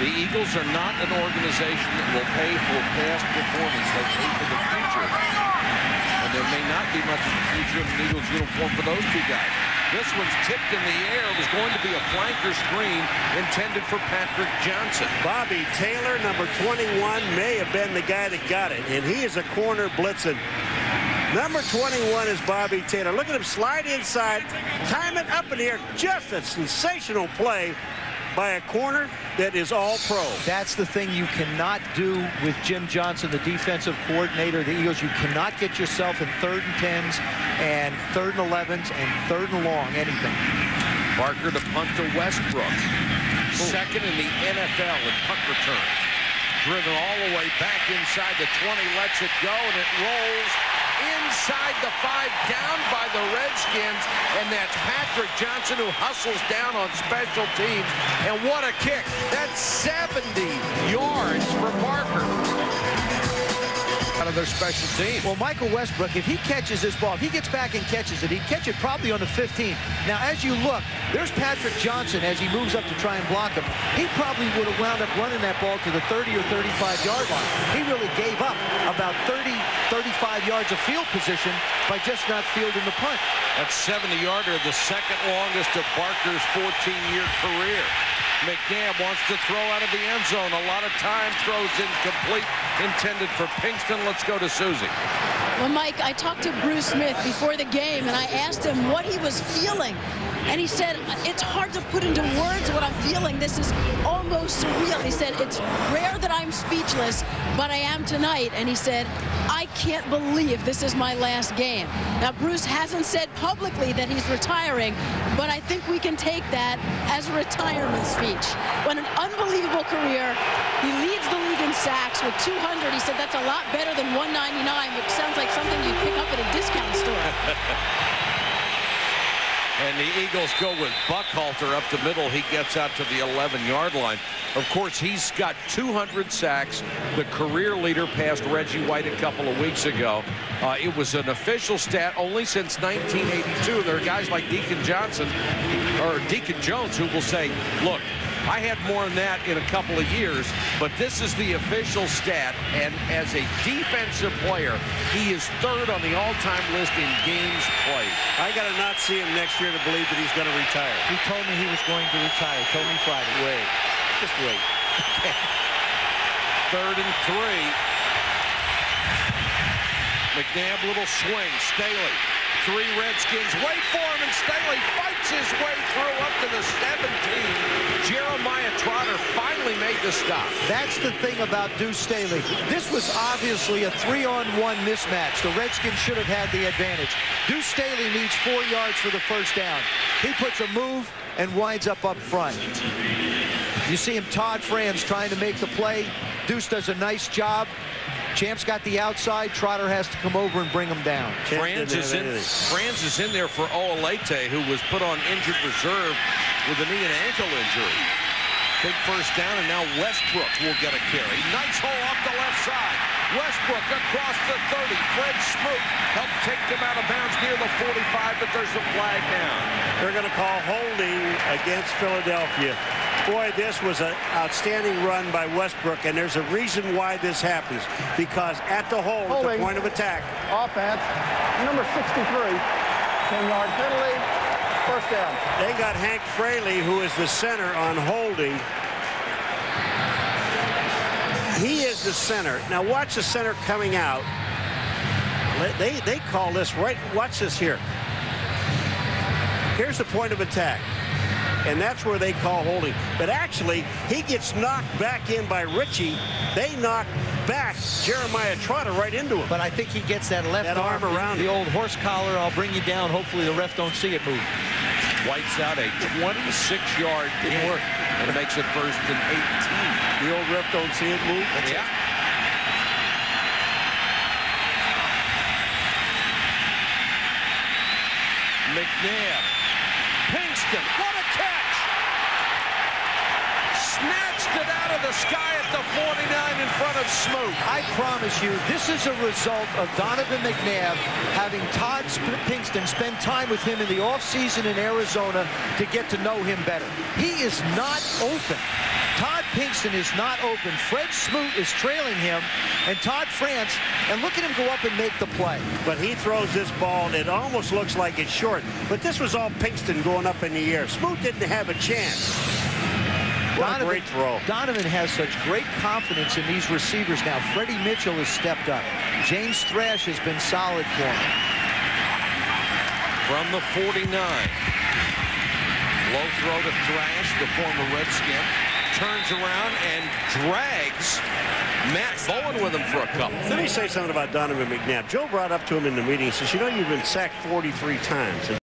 The Eagles are not an organization that will pay for past performance. They pay for the future. And there may not be much of the future in an Eagles uniform for those two guys. This one's tipped in the air. It was going to be a flanker screen intended for Patrick Johnson. Bobby Taylor, number 21, may have been the guy that got it, and he is a corner blitzing. Number 21 is Bobby Taylor. Look at him slide inside, time it up in the air. Just a sensational play by a corner that is all pro. That's the thing you cannot do with Jim Johnson, the defensive coordinator of the Eagles. You cannot get yourself in 3rd and 10s and 3rd and 11s and 3rd and long, anything. Barker to punt to Westbrook. Second in the NFL in punt return. Driven all the way back inside the 20, lets it go, and it rolls inside the 5, down by the Redskins, and that's Patrick Johnson who hustles down on special teams. And what a kick. That's 70 yards for Barker. Out of their special team. Well, Michael Westbrook, if he catches this ball, if he gets back and catches it, he'd catch it probably on the 15. Now, as you look, there's Patrick Johnson as he moves up to try and block him. He probably would have wound up running that ball to the 30 or 35-yard line. He really gave up about 30, 35 yards of field position by just not fielding the punt. That's 70-yarder, the second longest of Barker's 14-year career. McNabb wants to throw out of the end zone. A lot of time, throws incomplete, intended for Pinkston. Let's go to Susie. Well, Mike, I talked to Bruce Smith before the game, and I asked him what he was feeling. And he said, it's hard to put into words what I'm feeling. This is almost surreal. He said, it's rare that I'm speechless, but I am tonight. And he said, I can't believe this is my last game. Now, Bruce hasn't said publicly that he's retiring, but I think we can take that as a retirement speech. What an unbelievable career. He leads the league in sacks with 200. He said that's a lot better than 199, which sounds like something you'd pick up at a discount store. And the Eagles go with Buckhalter up the middle. He gets out to the 11-yard line. Of course, he's got 200 sacks. The career leader passed Reggie White a couple of weeks ago. It was an official stat only since 1982. There are guys like Deacon Johnson or Deacon Jones who will say, look, I had more than that in a couple of years, but this is the official stat, and as a defensive player, he is 3rd on the all-time list in games played. I got to not see him next year to believe that he's going to retire. He told me he was going to retire. He told me Friday. Wait. Just wait. Okay. 3rd and 3. McNabb, little swing. Staley. 3 Redskins wait for him, and Staley fights his way through up to the 17. Jeremiah Trotter finally made the stop. That's the thing about Deuce Staley. This was obviously a 3-on-1 mismatch. The Redskins should have had the advantage. Deuce Staley needs 4 yards for the first down. He puts a move and winds up front. You see him, Todd Franz, trying to make the play. Deuce does a nice job. Champ's got the outside. Trotter has to come over and bring him down. Franz is in there for Oolete, who was put on injured reserve with a knee and ankle injury. Big first down, and now Westbrook will get a carry. Nice hole off the left side. Westbrook across the 30. Fred Smoot helped take him out of bounds near the 45, but there's a flag down. They're going to call holding against Philadelphia. Boy, this was an outstanding run by Westbrook, and there's a reason why this happens. Because at the hole, at the point of attack. Offense, number 63, 10-yard penalty, first down. They got Hank Fraley, who is the center, on holding. He is the center. Now watch the center coming out. They call this right. Watch this here. Here's the point of attack. And that's where they call holding. But actually, he gets knocked back in by Ritchie. They knock back Jeremiah Trotter right into him. But I think he gets that left arm around the old horse collar. I'll bring you down. Hopefully the ref don't see it move. Wipes out a 26-yard gain and makes it 1st and 18. The old ref don't see it move? Yeah. McNabb. Pinkston. What a catch! Snatched it out of the sky at the 49 in front of Smoot. I promise you, this is a result of Donovan McNabb having Todd Pinkston spend time with him in the offseason in Arizona to get to know him better. He is not open. Todd Pinkston is not open. Fred Smoot is trailing him, and Todd France, and look at him go up and make the play. But he throws this ball, and it almost looks like it's short. But this was all Pinkston going up in the air. Smoot didn't have a chance. What a great throw. Donovan has such great confidence in these receivers now. Freddie Mitchell has stepped up. James Thrash has been solid for him. From the 49. Low throw to Thrash, the former Redskin. Turns around and drags Matt Bowen with him for a couple. Let me say something about Donovan McNabb. Joe brought up to him in the meeting. He says, you know, you've been sacked 43 times.